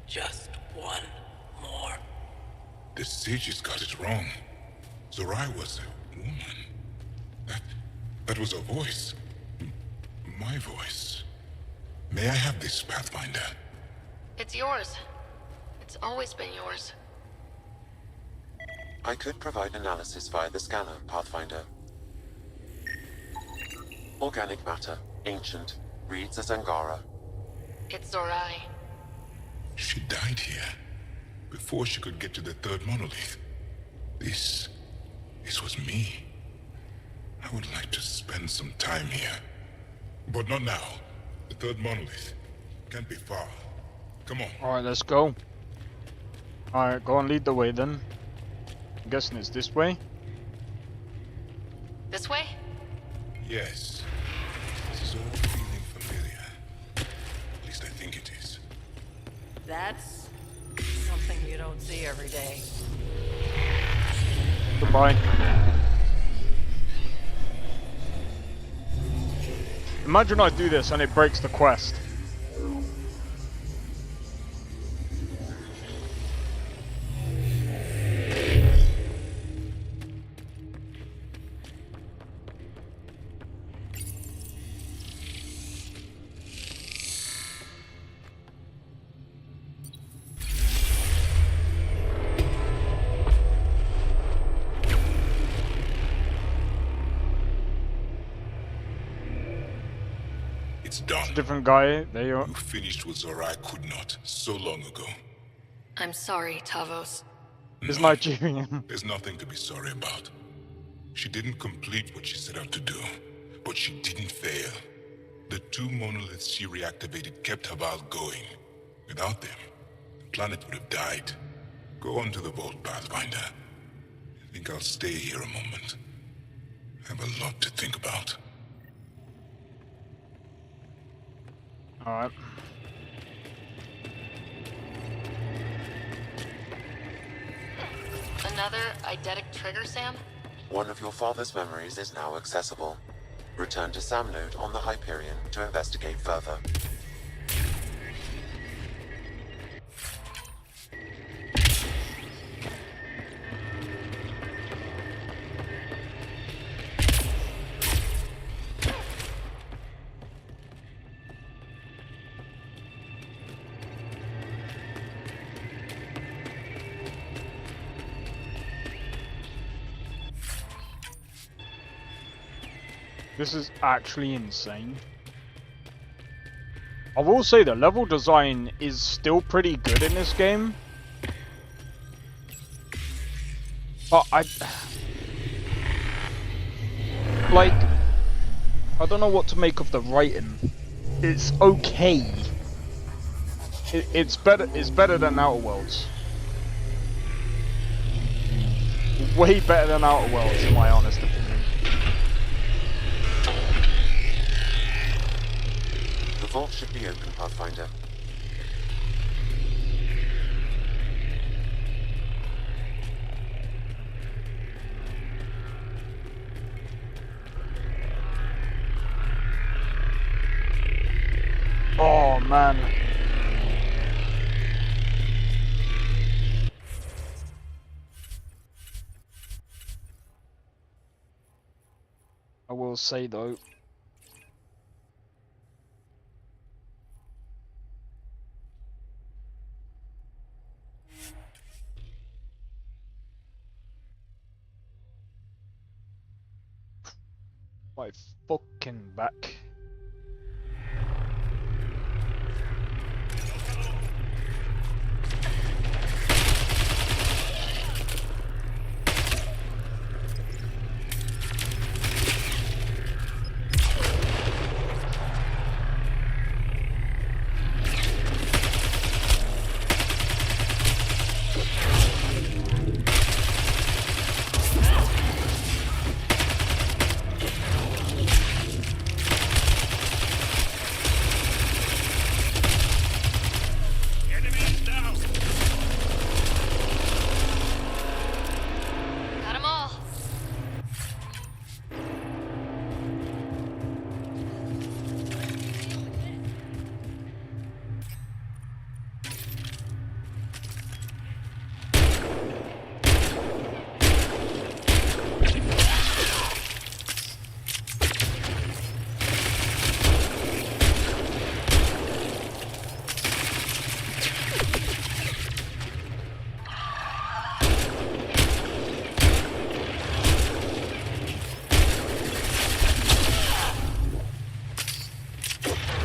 Just one more. The sages got it wrong. Zorai was a woman. That was a voice. My voice. May I have this, Pathfinder? It's yours. It's always been yours. I could provide analysis via the scanner, Pathfinder. Organic matter, ancient, reads as Angara. It's Zorai. She died here. Before she could get to the third monolith. This was me. I would like to spend some time here. But not now. The third monolith can't be far. Come on. Alright, let's go. Alright, go and lead the way then. I'm guessing it's this way. This way? Yes. This is all feeling familiar. At least I think it is. That's something you don't see every day. Goodbye. Imagine I do this and it breaks the quest. It's done. Different guy, there you are. You finished what Zorai could not so long ago. I'm sorry, Tavos. It's Nigerian. There's nothing to be sorry about. She didn't complete what she set out to do, but she didn't fail. The 2 monoliths she reactivated kept Haval going. Without them, the planet would have died. Go on to the vault, Pathfinder. I think I'll stay here a moment. I have a lot to think about. Alright. Another eidetic trigger, Sam? One of your father's memories is now accessible. Return to Sam Node on the Hyperion to investigate further. This is actually insane. I will say the level design is still pretty good in this game. But like, I don't know what to make of the writing. It's okay. It's better. It's better than Outer Worlds. Way better than Outer Worlds, in my honest opinion. The vault should be open, Pathfinder. Oh man. I will say though, my fucking back. Got 'em all.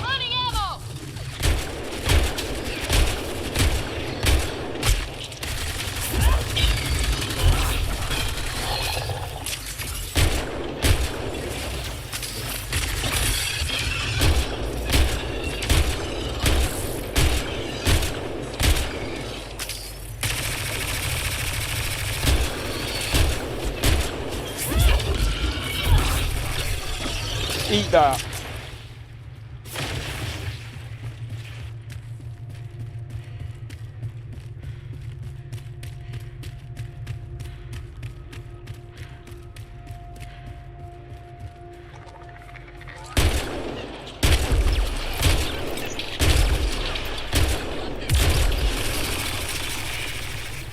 Running ammo! Eat that.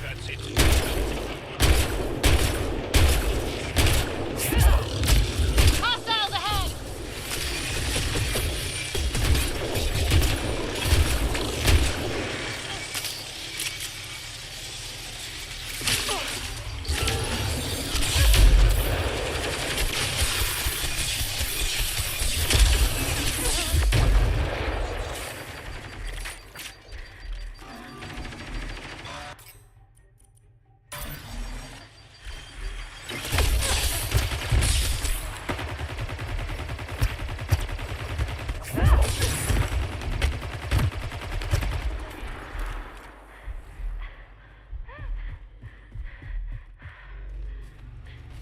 That's it. Hostiles ahead!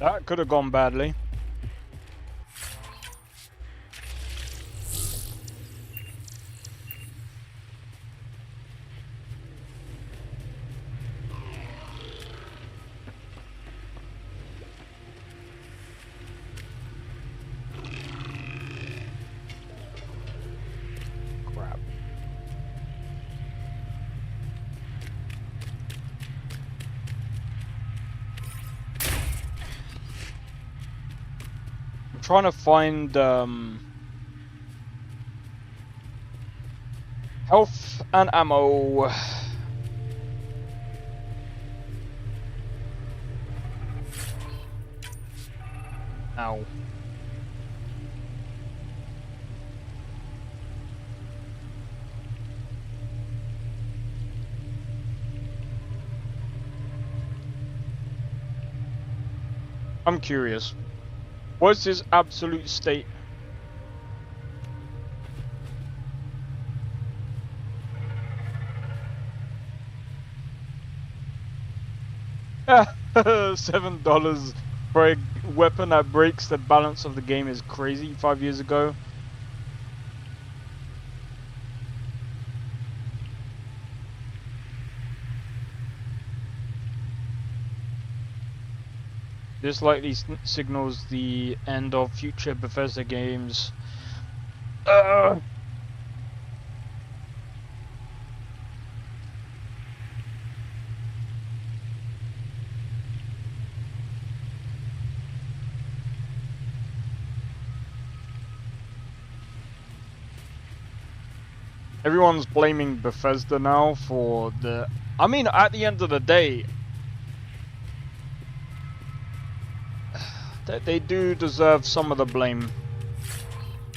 That could have gone badly. Crap. I'm trying to find health and ammo. Ow. I'm curious. What's his absolute state? $7 for a weapon that breaks the balance of the game is crazy 5 years ago. This likely signals the end of future Bethesda games. Everyone's blaming Bethesda now for the... I mean, at the end of the day, they do deserve some of the blame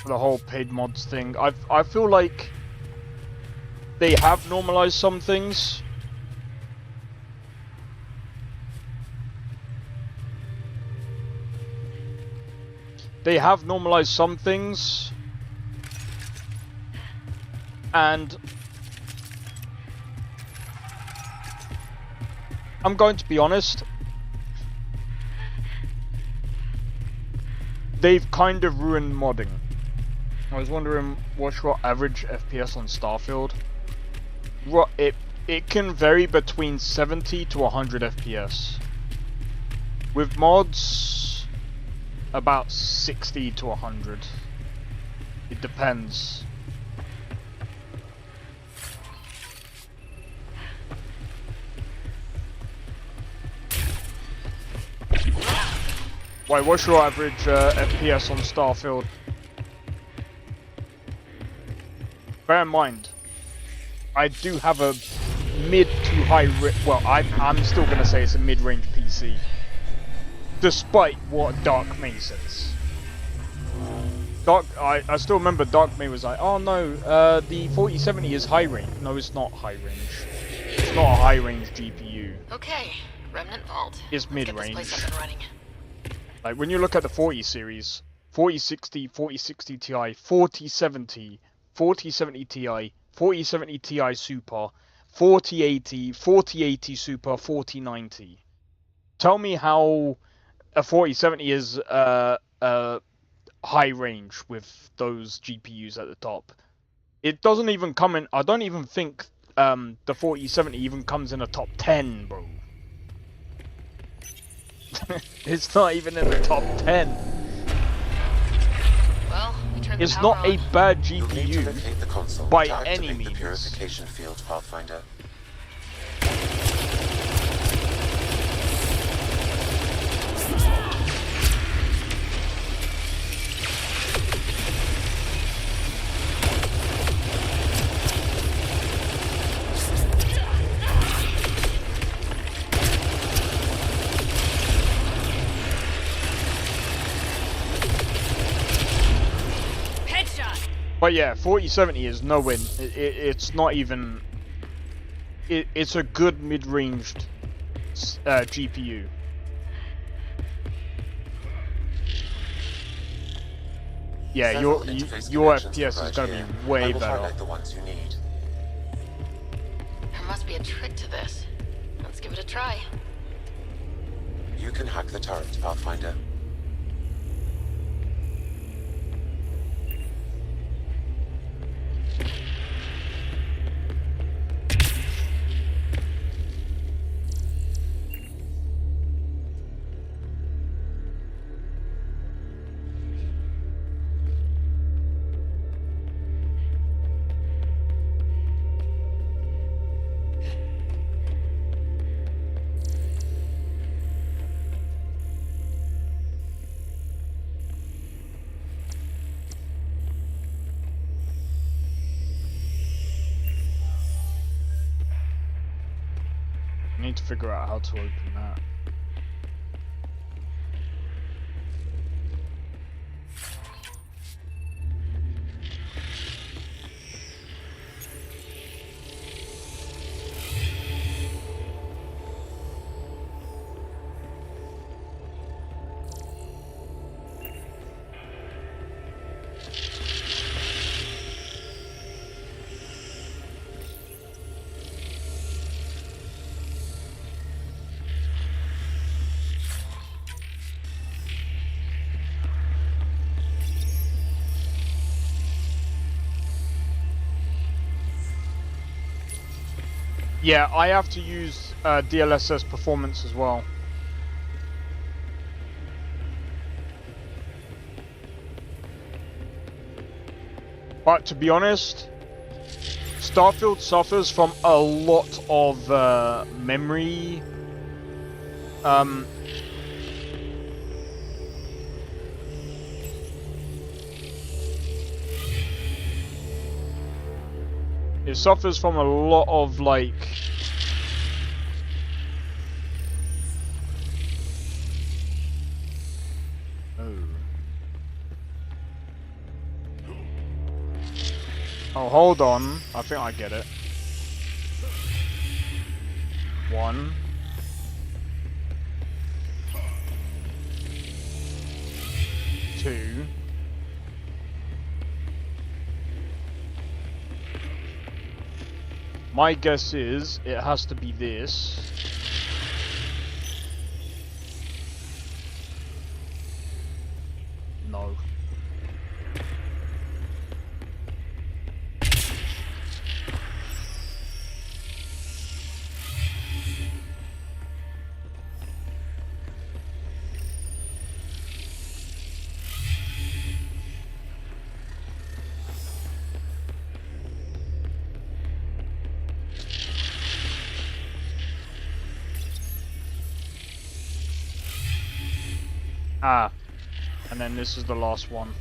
for the whole paid mods thing. I feel like they have normalized some things. They have normalized some things. And I'm going to be honest, they've kind of ruined modding. I was wondering what's your average FPS on Starfield? It can vary between 70 to 100 FPS. With mods, about 60 to 100. It depends. Wait, what's your average FPS on Starfield? Bear in mind, I do have a mid to high, well, I'm still gonna say it's a mid-range PC, despite what Dark May says. I still remember Dark May was like, oh no, the 4070 is high range. No, it's not high range. It's not a high range GPU. Okay, Remnant Vault. It's mid range. Let's get this place up and running. Like when you look at the 40 series, 4060, 4060 Ti, 4070, 4070 Ti, 4070 Ti Super, 4080, 4080 Super, 4090. Tell me how a 4070 is high range with those GPUs at the top. It doesn't even come in. I don't even think the 4070 even comes in a top 10, bro. It's not even in the top 10. Well, we turned it's the not power a on. bad You'll need to GPU locate the console by to any activate means. the purification field, Pathfinder. But yeah, 4070 is no win. It's not even... It's a good mid-ranged GPU. Yeah, your FPS is going to be way better. The ones you need. There must be a trick to this. Let's give it a try. You can hack the turret, Pathfinder. I need to figure out how to open that. Yeah, I have to use DLSS performance as well. But to be honest, Starfield suffers from a lot of memory. It suffers from a lot of like. Oh, hold on. I think I get it. 1. 2. My guess is it has to be this. No. Ah, and then this is the last one.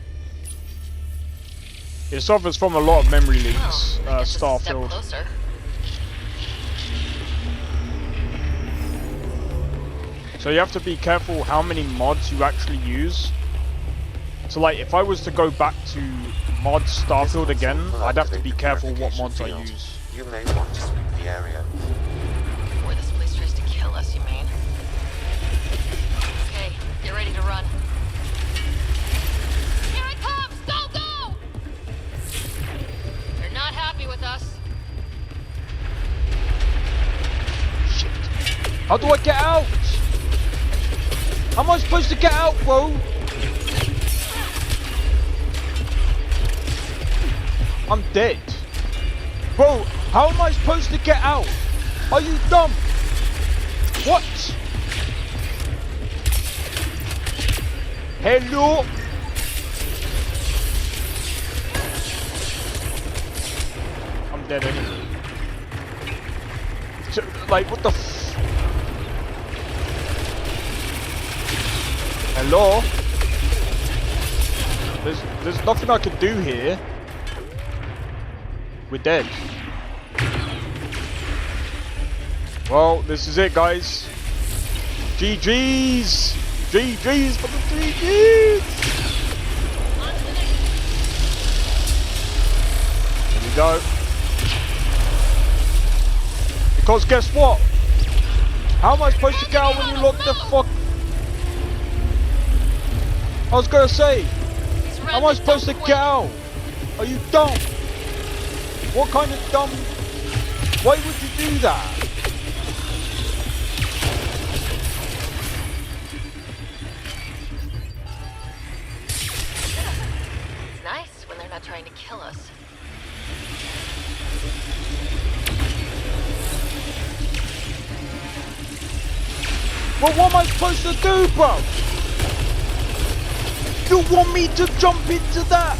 It suffers from a lot of memory leaks, Starfield. So you have to be careful how many mods you actually use. So like, if I was to go back to mod Starfield again, I'd have to be careful what mods I use. You may want to sweep the area. Before this place tries to kill us, you mean? Okay, get ready to run. Here it comes! Go, go! They're not happy with us. Shit. How do I get out? How am I supposed to get out, bro? I'm dead. Bro, how am I supposed to get out? Are you dumb? What? Hello? I'm dead anyway. So, like, what the f... Hello? There's nothing I can do here. We're dead. Well, this is it, guys. GG's! GG's for the GG's! Here we go. Because guess what? How am I supposed to get out when you lock the fuck? I was gonna say, how am I supposed to get out? Are you dumb? What kind of dumb... Why would you do that? It's nice when they're not trying to kill us. Well, what am I supposed to do, bro? You want me to jump into that?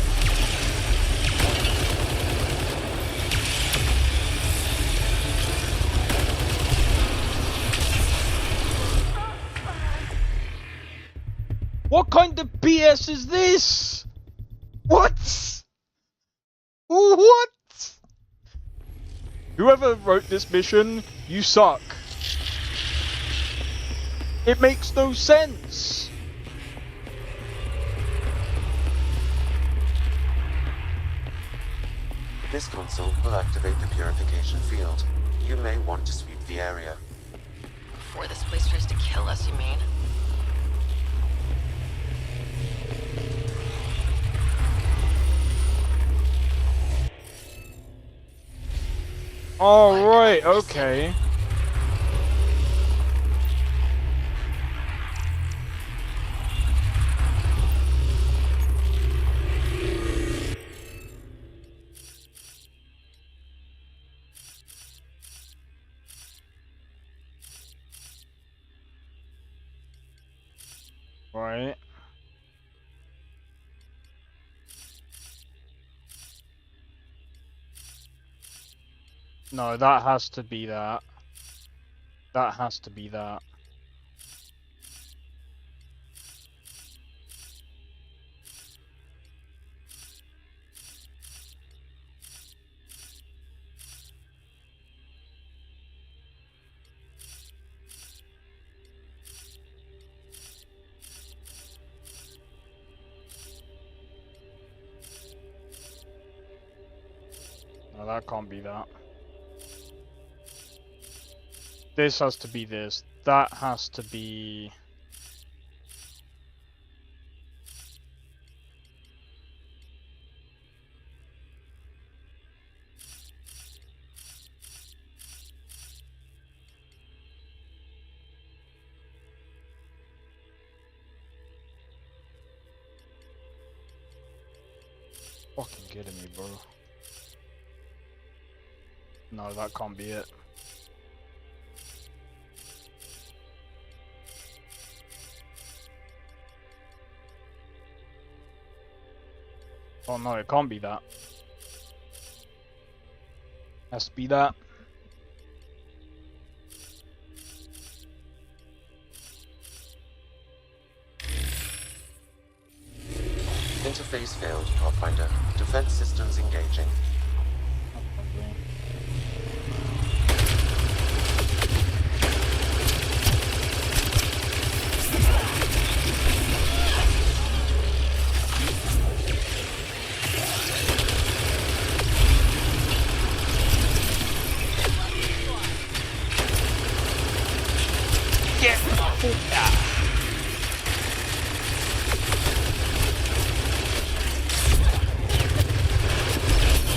What kind of BS is this? What? What? Whoever wrote this mission, you suck. It makes no sense. This console will activate the purification field. You may want to sweep the area. Before this place tries to kill us, you mean? Alright, okay. Right. No, that has to be that. That has to be that. No, that can't be that. This has to be this. That has to be... Fucking kidding me, bro. No, that can't be it. Oh no, it can't be that. Has to be that. Interface failed, Pathfinder. Defense systems engaging.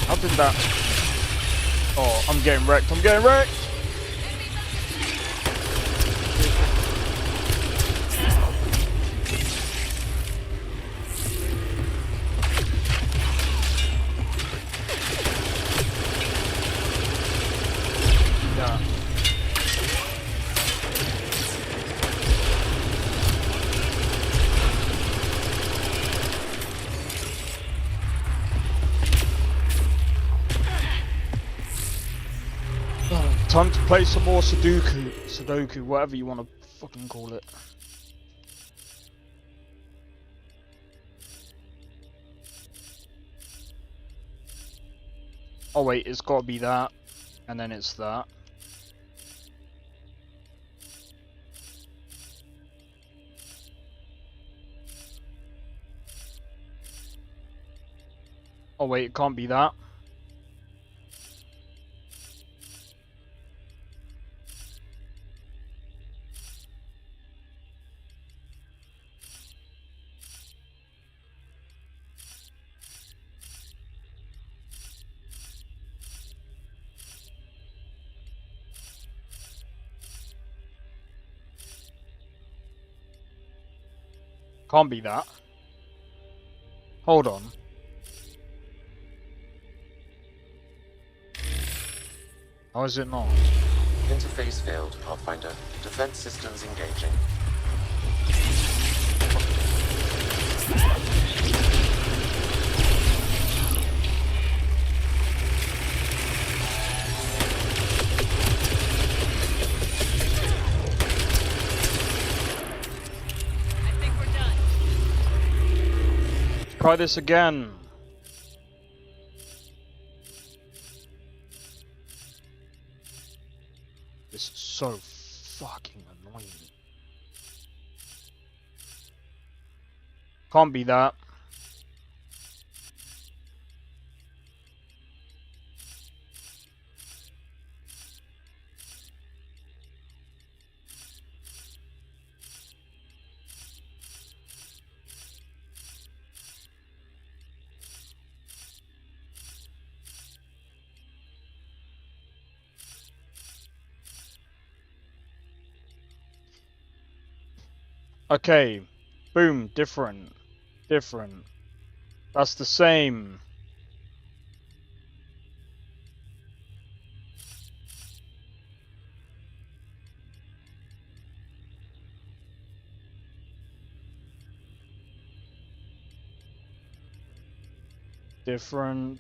How did that... Oh, I'm getting wrecked, I'm getting wrecked! Yeah. Time to play some more Sudoku, whatever you want to fucking call it. Oh wait, it's got to be that, and then it's that. Oh wait, it can't be that. Can't be that. Hold on. How is it not? Interface failed, Pathfinder. Defense systems engaging. Try this again. This is so fucking annoying. Can't be that. Okay, boom, different, different. That's the same. Different.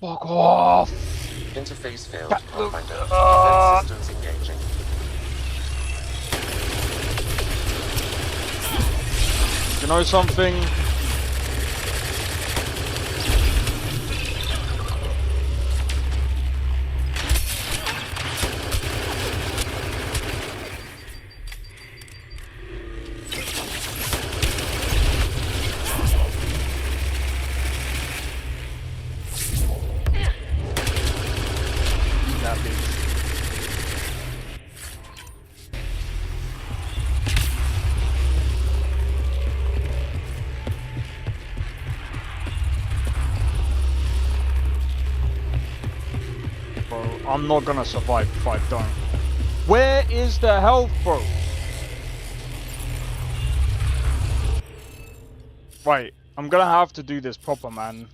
Fuck off! Interface failed, Look, Pathfinder. Defense systems engaging. You know something? I'm not gonna survive if I don't. Where is the health, bro? Right, I'm gonna have to do this proper, man.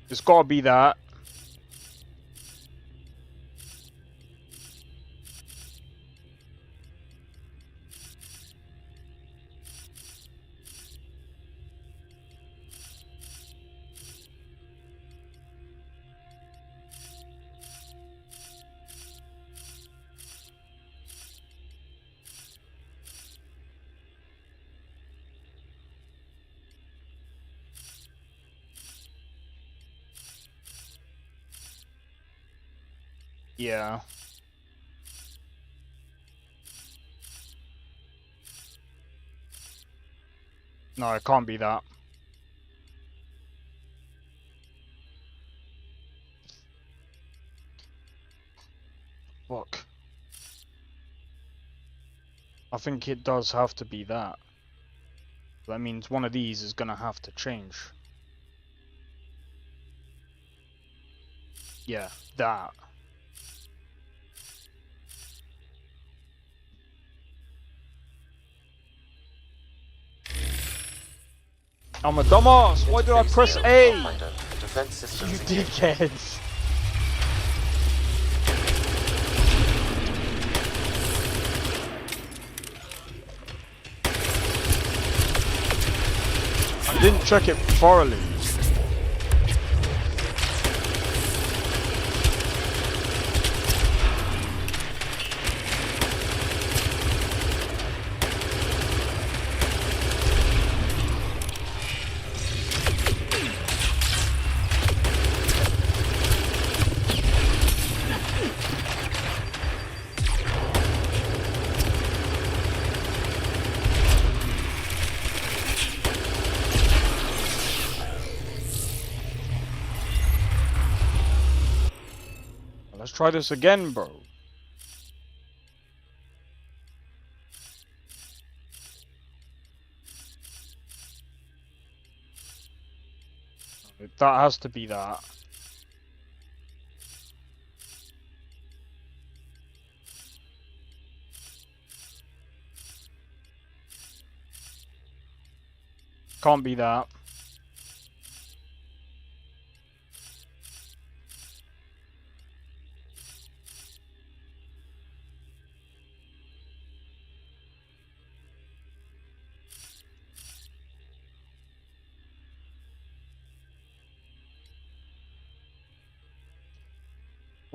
It's gotta be that. Yeah. No, it can't be that. Fuck. I think it does have to be that. That means one of these is gonna have to change. Yeah, that. I'm a dumbass! Why did I press A? Defense systems You engaging. dickheads! I didn't check it thoroughly. Let's try this again, bro. That has to be that. Can't be that.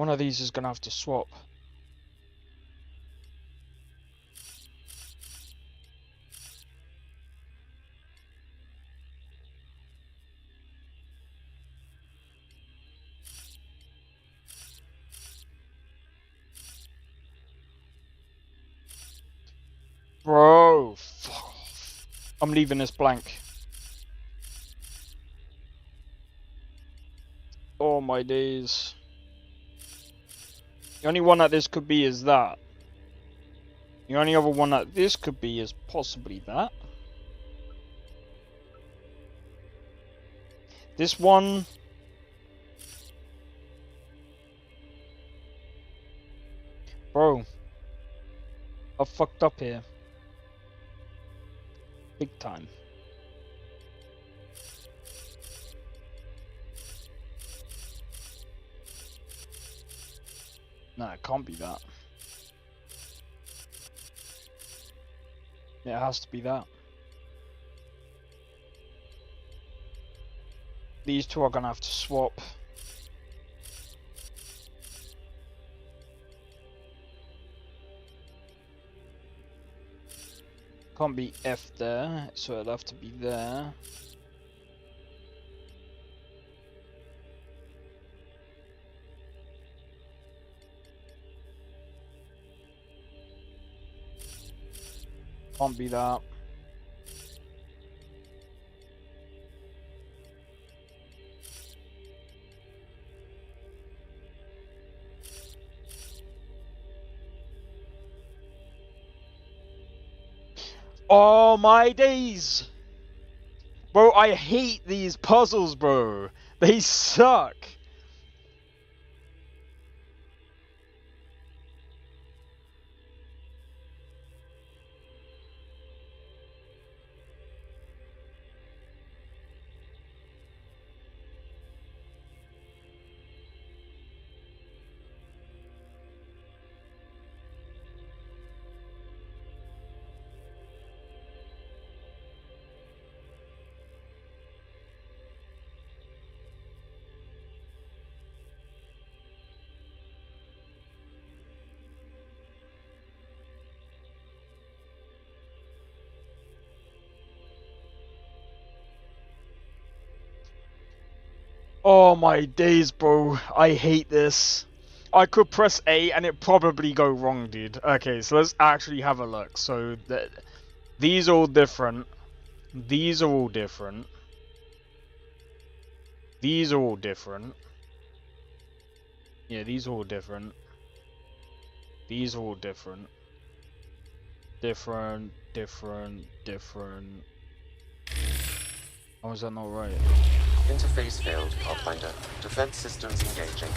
One of these is gonna have to swap. Bro, fuck off. I'm leaving this blank. Oh my days. The only one that this could be is that. The only other one that this could be is possibly that. This one. Bro. I fucked up here. Big time. No, it can't be that. It has to be that. These two are gonna have to swap. Can't be F there, so it'll have to be there. Can't be that. Oh my days! Bro, I hate these puzzles, bro. They suck. Oh my days, bro. I hate this. I could press A and it probably go wrong, dude. Okay, so let's actually have a look. So these are all different. These are all different. These are all different. Yeah, these are all different. These are all different. Different. Oh, is that not right? Interface failed, Pathfinder. Defense systems engaging.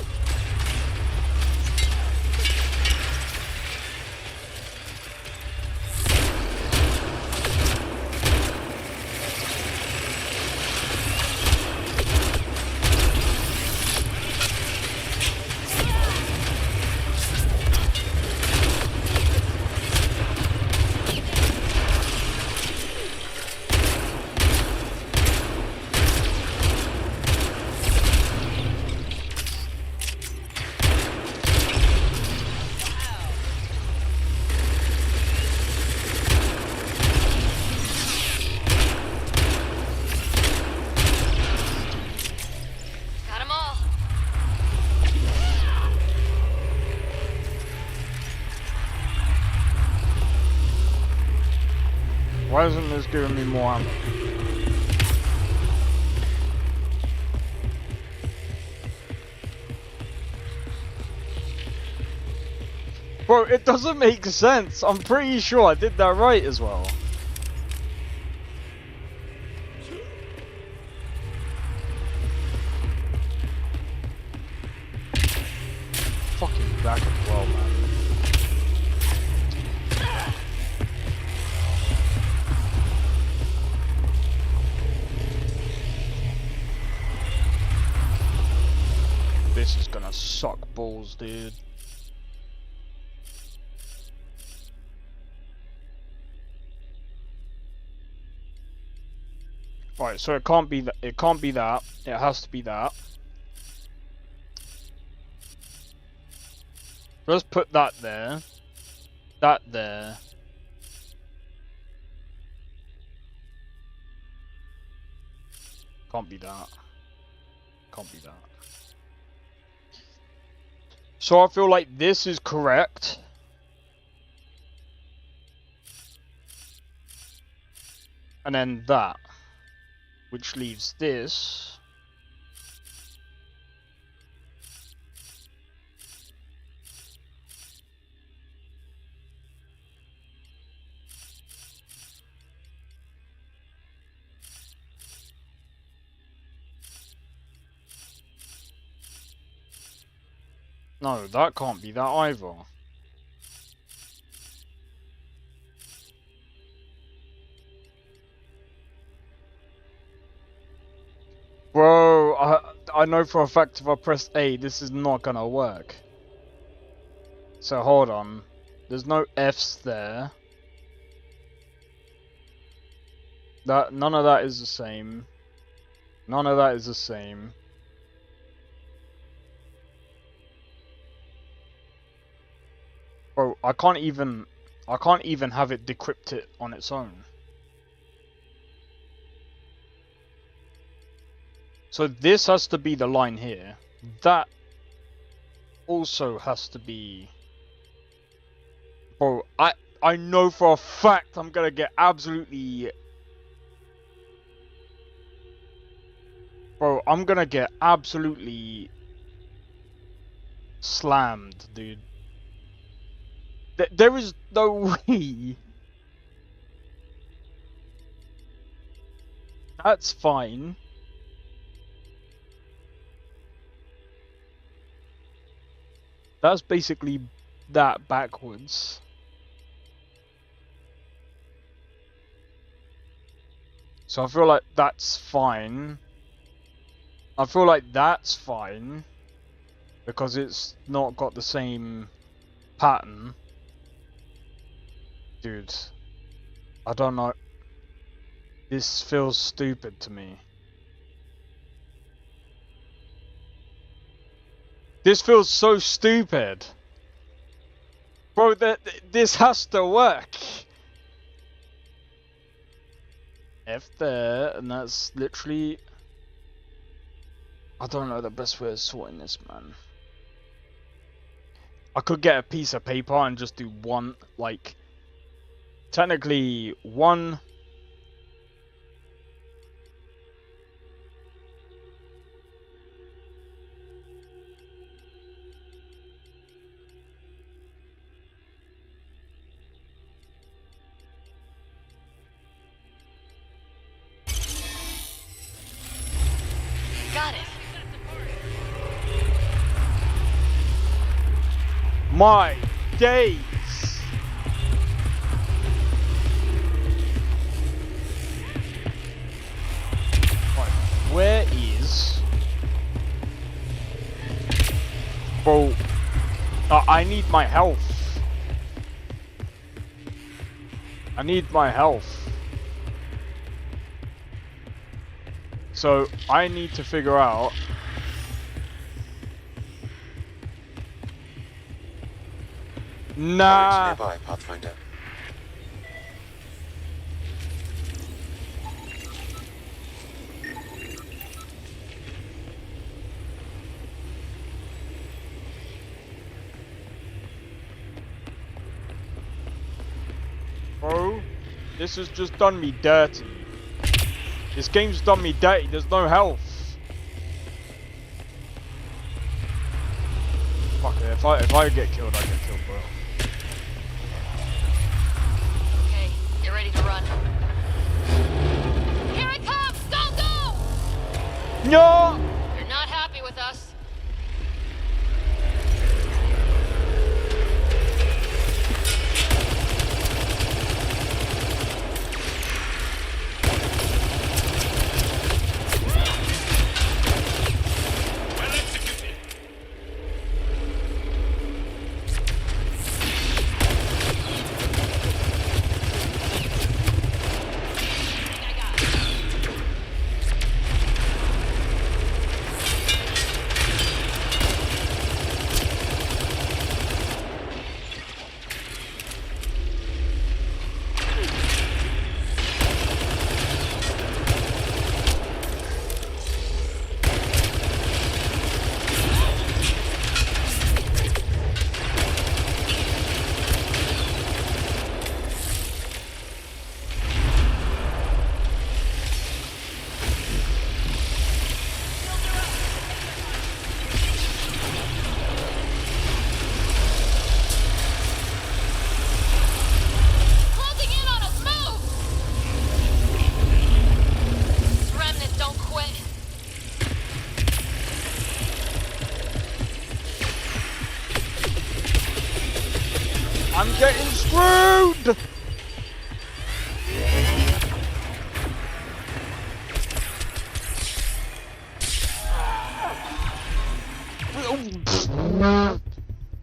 Why isn't this giving me more ammo? Bro, it doesn't make sense. I'm pretty sure I did that right as well. Fucking back as well, man. This is gonna suck balls, dude. Right, so it can't be that. It can't be that. It has to be that. Let's put that there. That there. Can't be that. Can't be that. So I feel like this is correct. And then that. Which leaves this. No, that can't be that either. Bro, I know for a fact if I press A, this is not gonna work. So hold on. There's no F's there. None of that is the same. None of that is the same. Bro, I can't even have it decrypt it on its own. So this has to be the line here. That also has to be... Bro, I know for a fact I'm gonna get absolutely... Bro, I'm gonna get absolutely... slammed, dude. There is no way. That's fine. That's basically that backwards. So I feel like that's fine. I feel like that's fine. Because it's not got the same pattern. Dude. I don't know. This feels stupid to me. This feels so stupid. Bro, this has to work. F there, and that's literally... I don't know the best way of sorting this, man. I could get a piece of paper and just do one, like... Technically, one... Got it. My days! Right, where is... Bro, I need my health. I need my health. So, I need to figure out... Nah. Nearby, Pathfinder. Bro, this has just done me dirty. This game's done me dirty. There's no health. Fuck it. If I get killed, I get killed, bro. Okay, get ready to run. Here it comes! Go, go! No! You're not happy with us. I'm getting screwed!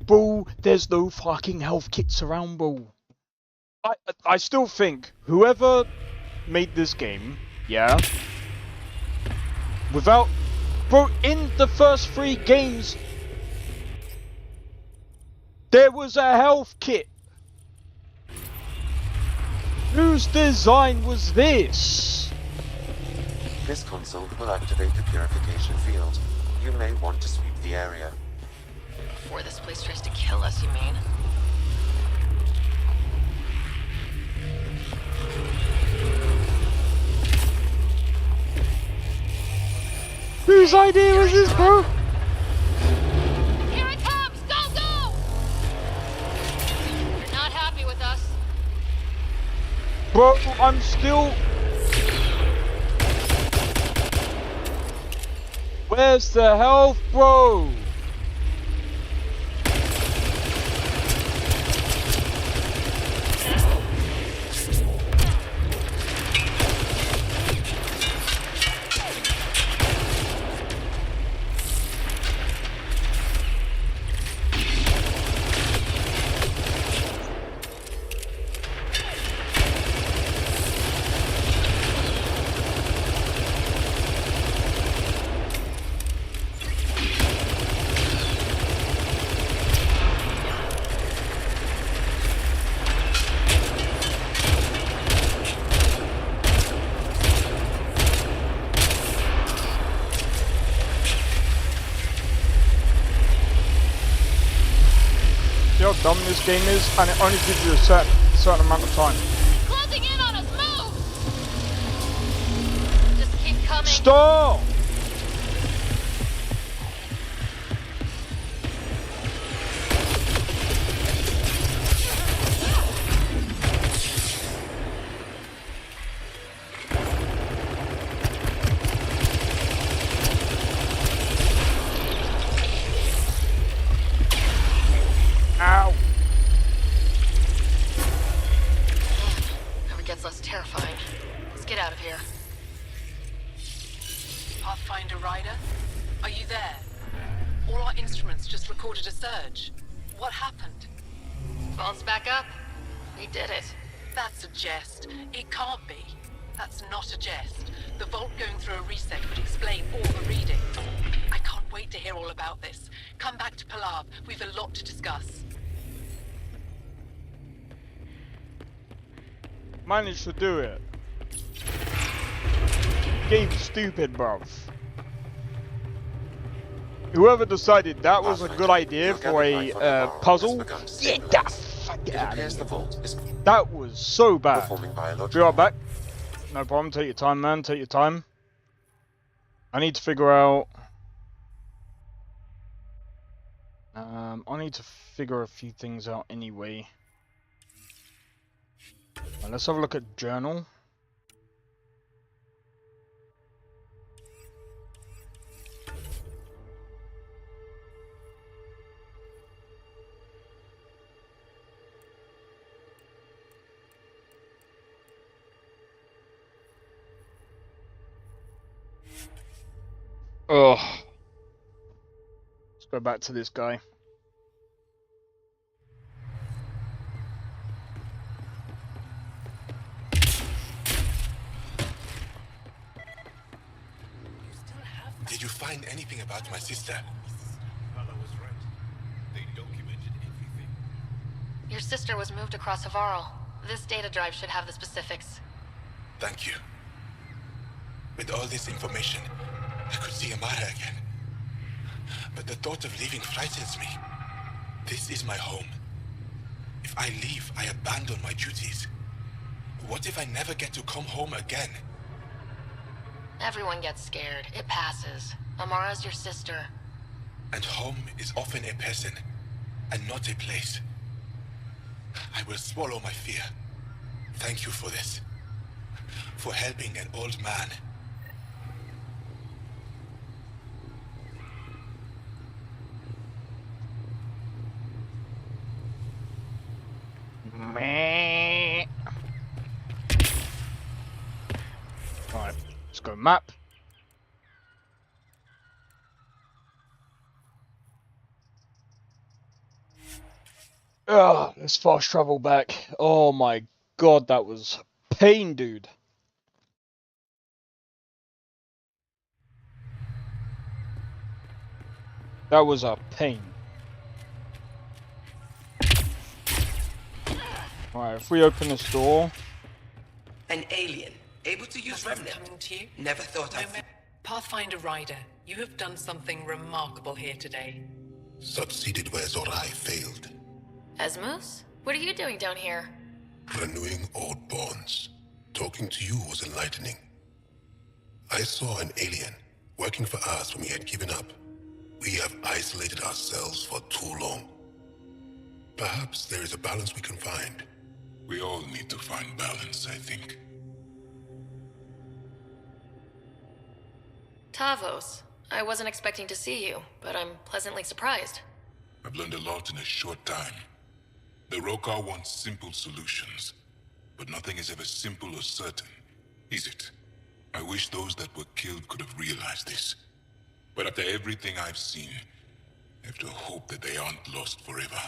Bro, there's no fucking health kits around, bro. I still think whoever made this game, yeah, without, bro, in the first 3 games, there was a health kit. Whose design was this? This console will activate the purification field. You may want to sweep the area. Before this place tries to kill us, you mean? Whose idea was this, bro? Here it comes! Go, go! You're not happy with us. Bro, I'm still... Where's the health, bro? See how dumb this game is, and it only gives you a certain amount of time. Closing in on us, move! Just keep coming. Stop! Ow! Never gets less terrifying. Let's get out of here. Pathfinder Rider, are you there? All our instruments just recorded a surge. What happened? Phone's back up. We did it. That's a jest. It can't be. That's not a jest. The vault going through a reset would explain all the readings. I can't wait to hear all about this. Come back to Palab. We've a lot to discuss. Managed to do it. Game's stupid, bruv. Whoever decided that was a good idea for a puzzle, get that fuck out of here. That was so bad. Be right back. No problem, take your time, man, take your time. I need to figure out... I need to figure a few things out anyway. Let's have a look at journal. Oh, let's go back to this guy. Did you find anything about my sister? Fella was right. They documented everything. Your sister was moved across Havarl. This data drive should have the specifics. Thank you. With all this information, I could see Amara again. But the thought of leaving frightens me. This is my home. If I leave, I abandon my duties. What if I never get to come home again? Everyone gets scared. It passes. Amara's your sister. And home is often a person, and not a place. I will swallow my fear. Thank you for this. For helping an old man. Meh. Alright, let's go map. Let's fast travel back. Oh my god, that was pain, dude. That was a pain. Alright, if we open this door... An alien, able to use remnant. Coming to you? Never thought I'd... Pathfinder Ryder, you have done something remarkable here today. Succeeded where Zorai failed. Asmus? What are you doing down here? Renewing old bonds. Talking to you was enlightening. I saw an alien working for us when we had given up. We have isolated ourselves for too long. Perhaps there is a balance we can find. We all need to find balance, I think. Tavos, I wasn't expecting to see you, but I'm pleasantly surprised. I've learned a lot in a short time. The Rokar want simple solutions, but nothing is ever simple or certain, is it? I wish those that were killed could have realized this. But after everything I've seen, I have to hope that they aren't lost forever.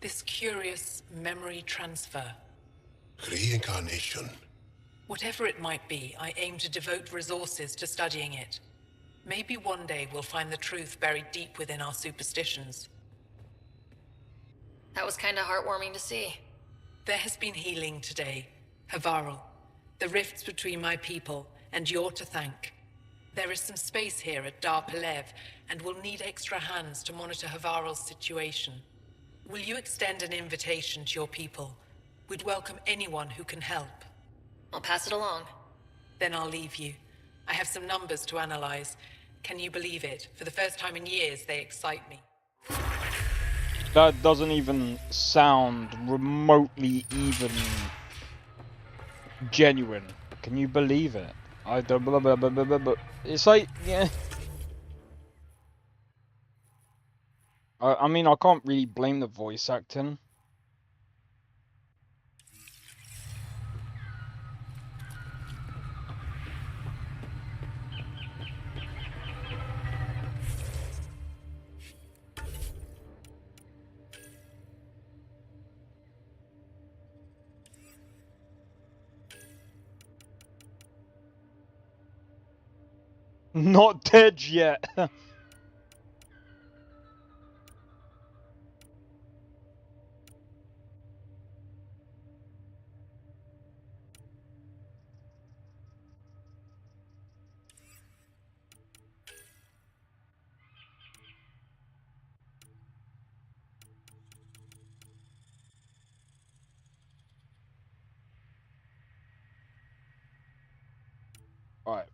This curious memory transfer. Reincarnation. Whatever it might be, I aim to devote resources to studying it. Maybe one day we'll find the truth buried deep within our superstitions. That was kinda heartwarming to see. There has been healing today. Havarl, the rifts between my people, and you're to thank. There is some space here at Dar Pelev, and we'll need extra hands to monitor Havarl's situation. Will you extend an invitation to your people? We'd welcome anyone who can help. I'll pass it along. Then I'll leave you. I have some numbers to analyze. Can you believe it? For the first time in years, they excite me. That doesn't even sound remotely even genuine. Can you believe it? I don't. Blah, blah, blah, blah, blah, blah. It's like, yeah. I mean, I can't really blame the voice acting. Not dead yet. Alright.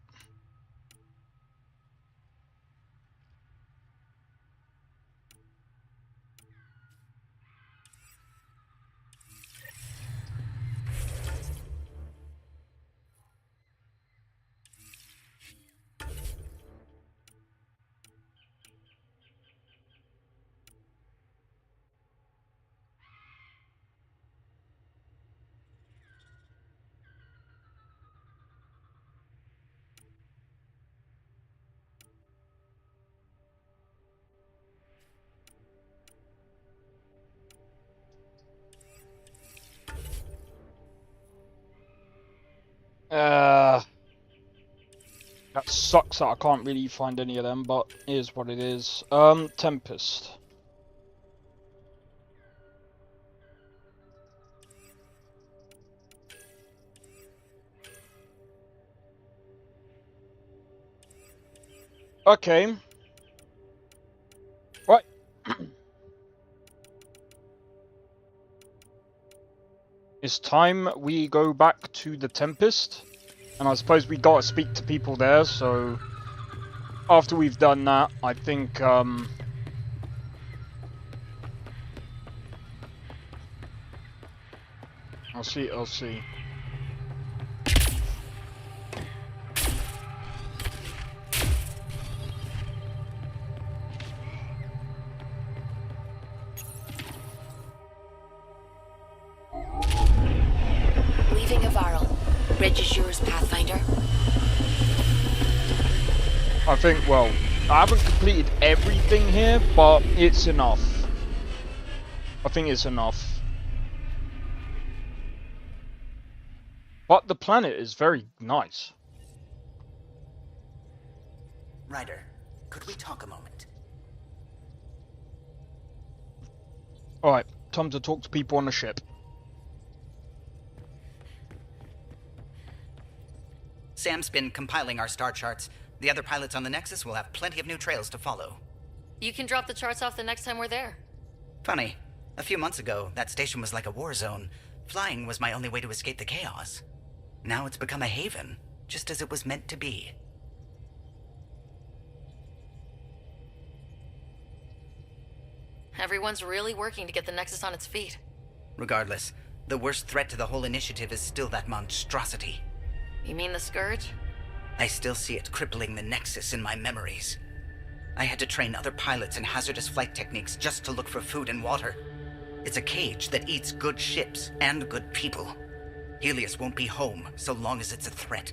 That sucks that I can't really find any of them, but it is what it is. Tempest. Okay. Right. It's time we go back to the Tempest. And I suppose we gotta speak to people there, so after we've done that, I think I'll see. Leaving Havarl. Reg is yours, Pathfinder. I think, well, I haven't completed everything here, but it's enough. I think it's enough. But the planet is very nice. Ryder, could we talk a moment? Alright, time to talk to people on the ship. Sam's been compiling our star charts. The other pilots on the Nexus will have plenty of new trails to follow. You can drop the charts off the next time we're there. Funny, a few months ago, that station was like a war zone. Flying was my only way to escape the chaos. Now it's become a haven, just as it was meant to be. Everyone's really working to get the Nexus on its feet. Regardless, the worst threat to the whole initiative is still that monstrosity. You mean the Scourge? I still see it crippling the Nexus in my memories. I had to train other pilots in hazardous flight techniques just to look for food and water. It's a cage that eats good ships and good people. Helios won't be home so long as it's a threat.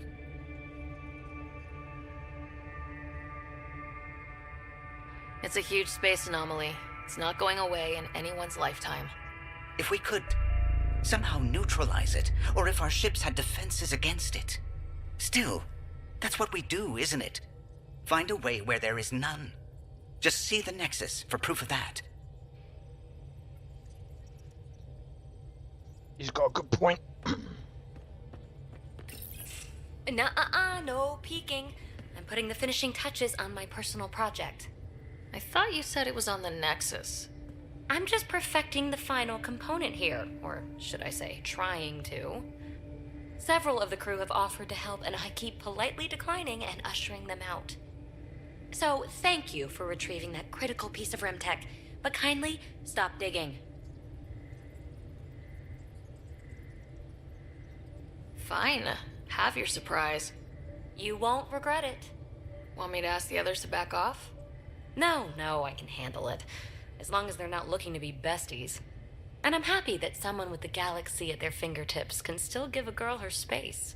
It's a huge space anomaly. It's not going away in anyone's lifetime. If we could somehow neutralize it, or if our ships had defenses against it. Still, that's what we do, isn't it? Find a way where there is none. Just see the Nexus for proof of that. He's got a good point. Nuh-uh, no peeking. I'm putting the finishing touches on my personal project. I thought you said it was on the Nexus. I'm just perfecting the final component here, or should I say, trying to. Several of the crew have offered to help, and I keep politely declining and ushering them out. So, thank you for retrieving that critical piece of REM tech, but kindly stop digging. Fine. Have your surprise. You won't regret it. Want me to ask the others to back off? No, I can handle it. As long as they're not looking to be besties. And I'm happy that someone with the galaxy at their fingertips can still give a girl her space.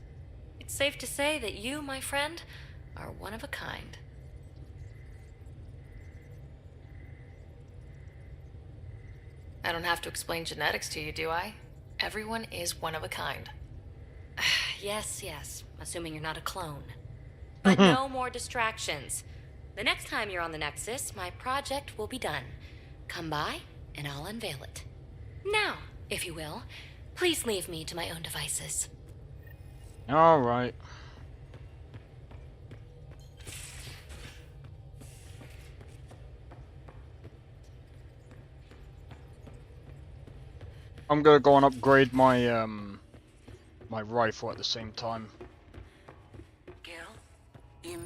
It's safe to say that you, my friend, are one of a kind. I don't have to explain genetics to you, do I? Everyone is one of a kind. Yes, assuming you're not a clone. But no more distractions. The next time you're on the Nexus, my project will be done. Come by, and I'll unveil it. Now, if you will, please leave me to my own devices. Alright. I'm gonna go and upgrade my my rifle at the same time. Gil, you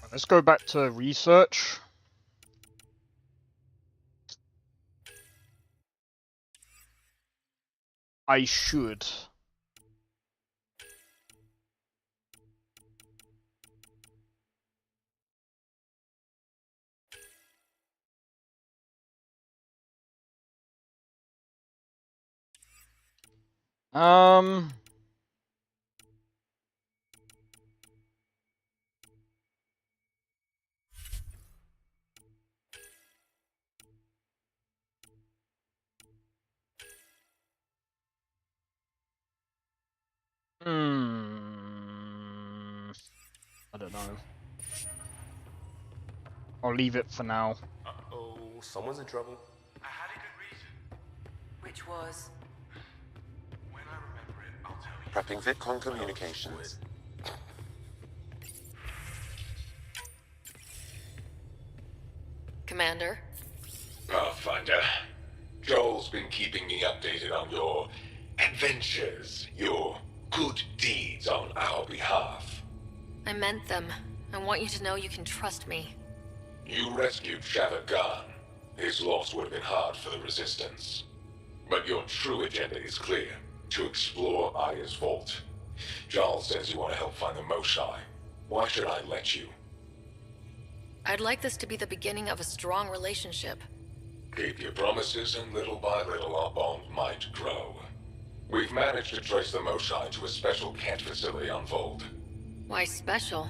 Let's go back to research. I should. I don't know. I'll leave it for now. Uh-oh, someone's in trouble. I had a good reason. Which was? When I remember it, I'll tell you. Prepping VidCon communications. Commander? Pathfinder, Joel's been keeping me updated on your adventures, your good deeds on our behalf. I meant them. I want you to know you can trust me. You rescued Shava Khan. His loss would have been hard for the Resistance. But your true agenda is clear. To explore Aya's vault. Giles says you want to help find the Moshai. Why should I let you? I'd like this to be the beginning of a strong relationship. Keep your promises, and little by little our bond might grow. We've managed to trace the Moshai to a special Kent facility on Vold. Why special?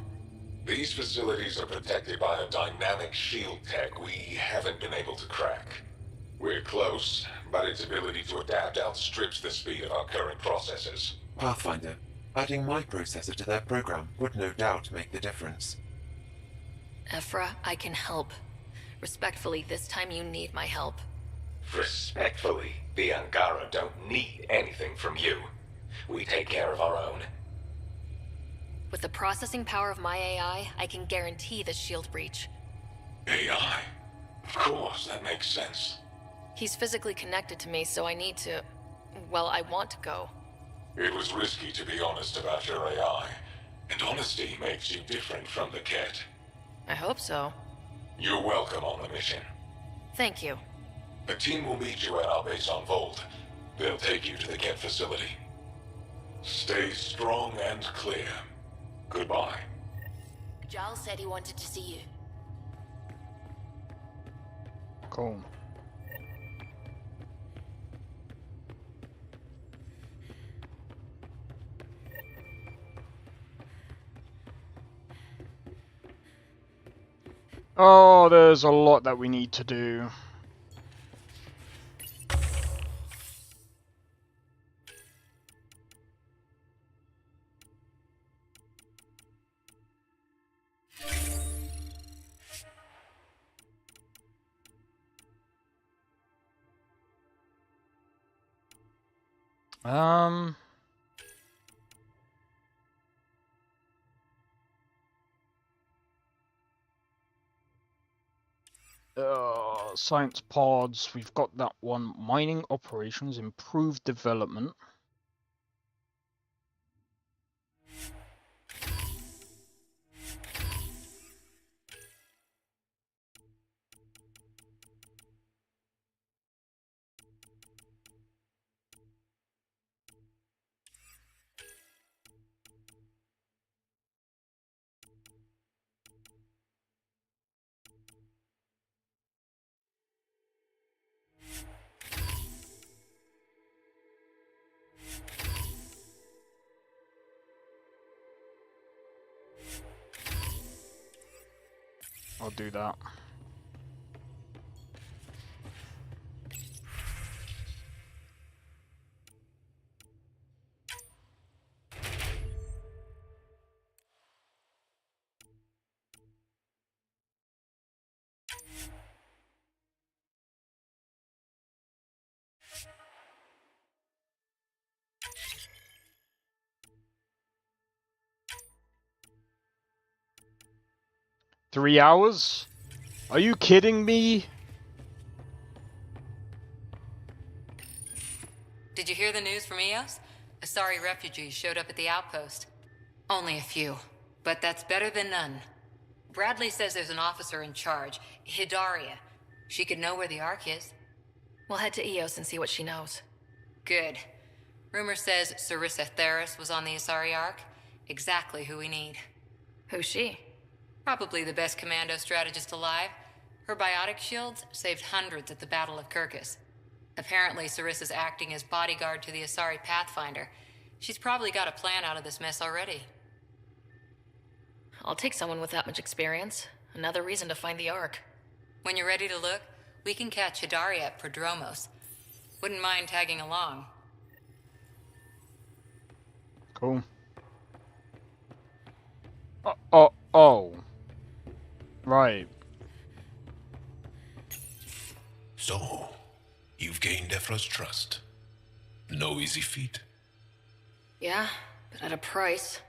These facilities are protected by a dynamic shield tech we haven't been able to crack. We're close, but its ability to adapt outstrips the speed of our current processors. Pathfinder, adding my processor to their program would no doubt make the difference. Ephra, I can help. Respectfully, this time you need my help. Respectfully, the Angara don't need anything from you. We take care of our own. With the processing power of my AI, I can guarantee the shield breach. AI? Of course, that makes sense. He's physically connected to me, so I need to... well, I want to go. It was risky to be honest about your AI, and honesty makes you different from the Ket. I hope so. You're welcome on the mission. Thank you. The team will meet you at our base on Vold. They'll take you to the Ket facility. Stay strong and clear. Goodbye. Giles said he wanted to see you. Cool. Oh, there's a lot that we need to do. Science pods, we've got that one. Mining operations, improved development. I'll do that. Three hours? Are you kidding me? Did you hear the news from Eos? Asari refugees showed up at the outpost. Only a few, but that's better than none. Bradley says there's an officer in charge, Hidaria. She could know where the Ark is. We'll head to Eos and see what she knows. Good. Rumor says Sarissa Theris was on the Asari Ark. Exactly who we need. Who's she? Probably the best commando strategist alive. Her biotic shields saved hundreds at the Battle of Kirkus. Apparently, Sarissa's acting as bodyguard to the Asari Pathfinder. She's probably got a plan out of this mess already. I'll take someone with that much experience. Another reason to find the Ark. When you're ready to look, we can catch Hidaria at Prodromos. Wouldn't mind tagging along. Cool. Oh. Right. So, you've gained Ephra's trust. No easy feat. Yeah, but at a price.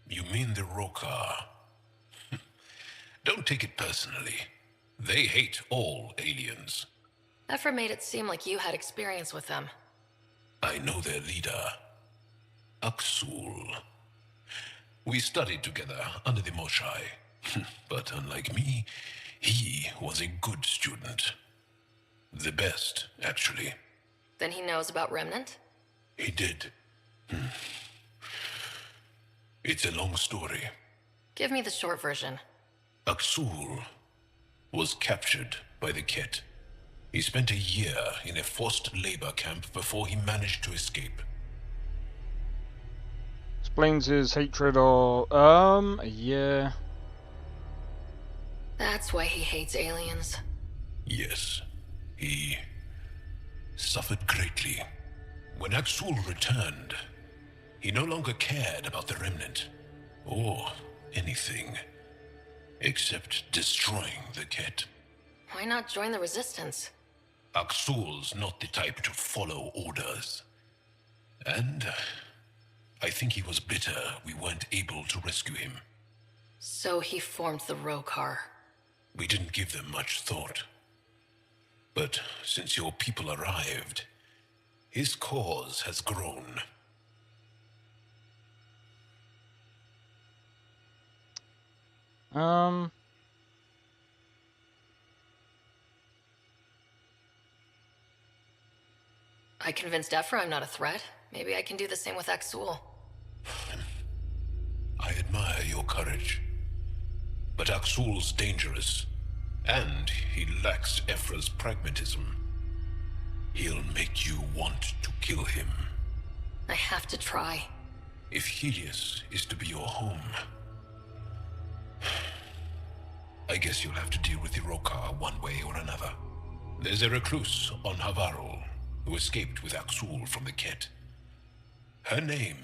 You mean the Rokar? Don't take it personally. They hate all aliens. Ephra made it seem like you had experience with them. I know their leader, Aksul. We studied together under the Moshai. But unlike me, he was a good student. The best, actually. Then he knows about Remnant? He did. It's a long story. Give me the short version. Aksul was captured by the Ket. He spent a year in a forced labor camp before he managed to escape. Explains his hatred of, yeah. That's why he hates aliens. Yes, he suffered greatly. When Aksul returned, he no longer cared about the Remnant, or anything, except destroying the Ket. Why not join the Resistance? Aksul's not the type to follow orders. And I think he was bitter we weren't able to rescue him. So he formed the Rokar. We didn't give them much thought. But since your people arrived, his cause has grown. I convinced Ephra I'm not a threat. Maybe I can do the same with Aksul. I admire your courage. But Aksul's dangerous, and he lacks Ephra's pragmatism. He'll make you want to kill him. I have to try. If Helios is to be your home, I guess you'll have to deal with the Rokar one way or another. There's a recluse on Havarul who escaped with Aksul from the Ket. Her name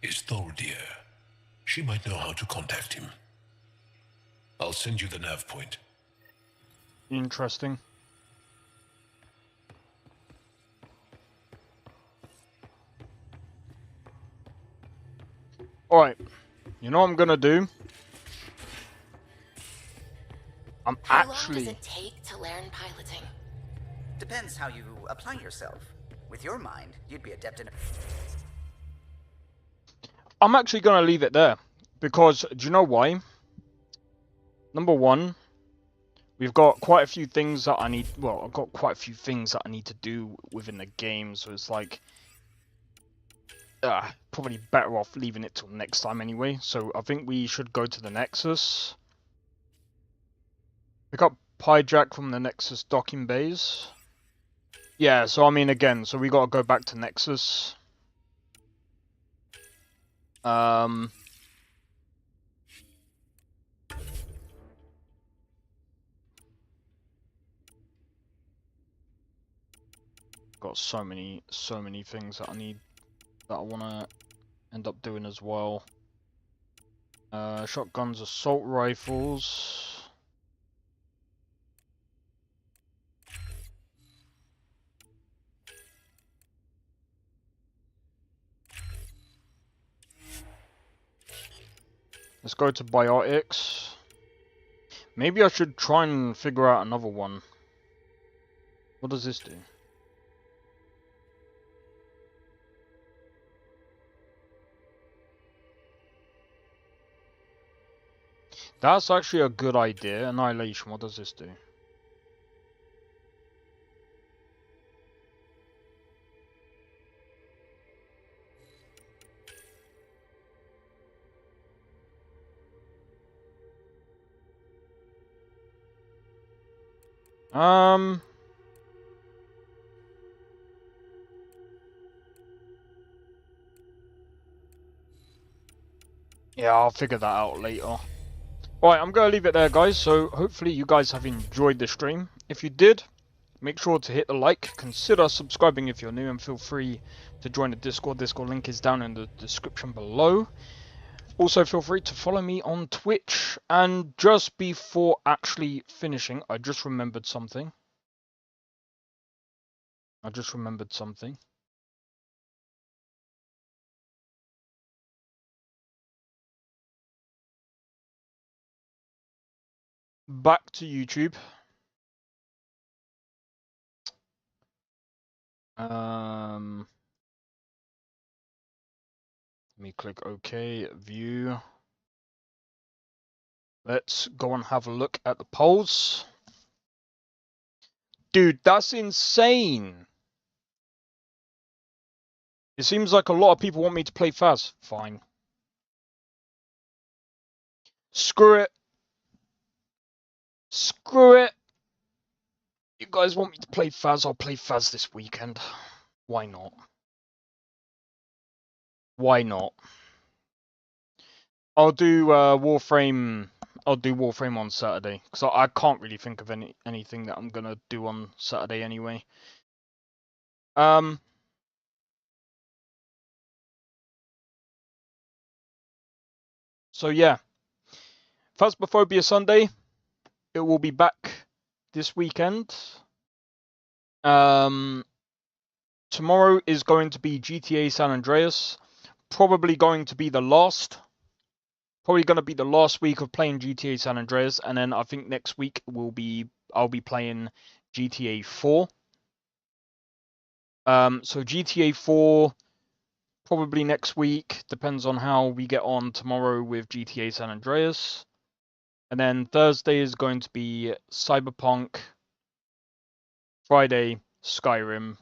is Thordir. She might know how to contact him. I'll send you the nav point. Interesting. Alright, you know what I'm gonna do? How long does it take to learn piloting? Depends how you apply yourself. With your mind, you'd be adept in... I'm actually gonna leave it there. Because, do you know why? Number one, we've got quite a few things that I need... Well, I've got quite a few things that I need to do within the game, so it's like... probably better off leaving it till next time anyway. So I think we should go to the Nexus. Pick up Pyjack from the Nexus docking bays. Yeah, so I mean again, so we gotta go back to Nexus. Got so many things that I need, that I wanna end up doing as well. Shotguns, assault rifles. Let's go to biotics. Maybe I should try and figure out another one. What does this do? That's actually a good idea. Annihilation, what does this do? Yeah, I'll figure that out later. Alright, I'm going to leave it there, guys. So, hopefully you guys have enjoyed the stream. If you did, make sure to hit the like. Consider subscribing if you're new, and feel free to join the Discord. Discord link is down in the description below. Also, feel free to follow me on Twitch. And just before actually finishing, I just remembered something. Back to YouTube. Let me click OK, view. Let's go and have a look at the polls. Dude, that's insane. It seems like a lot of people want me to play Faz. Fine. Screw it. Screw it. You guys want me to play Faz? I'll play Faz this weekend. Why not? Why not? I'll do Warframe. I'll do Warframe on Saturday because I can't really think of anything that I'm gonna do on Saturday anyway. So yeah, Phasmophobia Sunday. It will be back this weekend. Tomorrow is going to be GTA San Andreas. Probably going to be the last. Probably going to be the last week of playing GTA San Andreas, and then I think next week I'll be playing GTA 4. So GTA 4 probably next week, depends on how we get on tomorrow with GTA San Andreas. And then Thursday is going to be Cyberpunk, Friday Skyrim,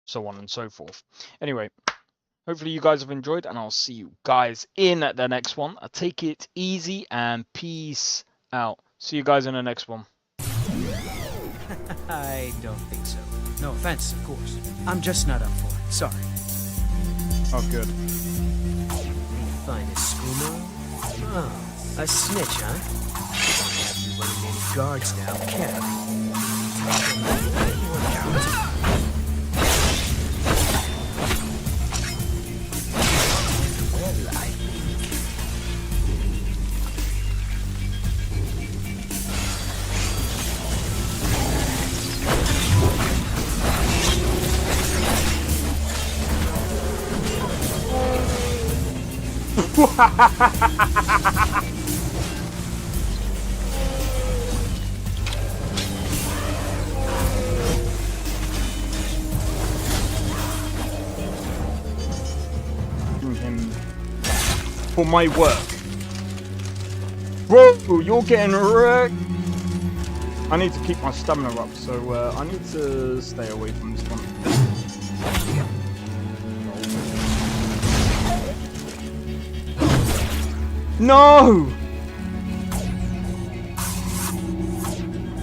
so on and so forth. Anyway, hopefully you guys have enjoyed, and I'll see you guys in the next one. Take it easy and peace out. See you guys in the next one. I don't think so. No offense, of course. I'm just not up for it. Sorry. Oh, good. Find a screamer? Oh, a snitch, huh? Don't have you running any guards now, can I? Him for my work. Bro, you're getting wrecked. I need to keep my stamina up, so I need to stay away from this one. No!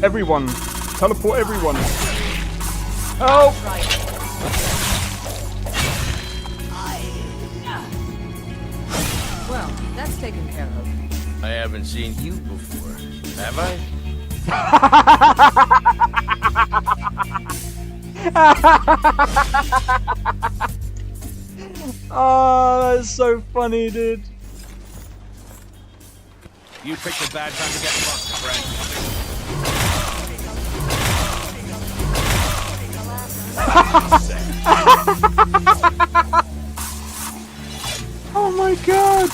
Everyone! Teleport everyone! Help! Well, that's taken care of. I haven't seen you before, have I? Oh, that's so funny, dude. You picked a bad time to get fucked, friend. Oh my god!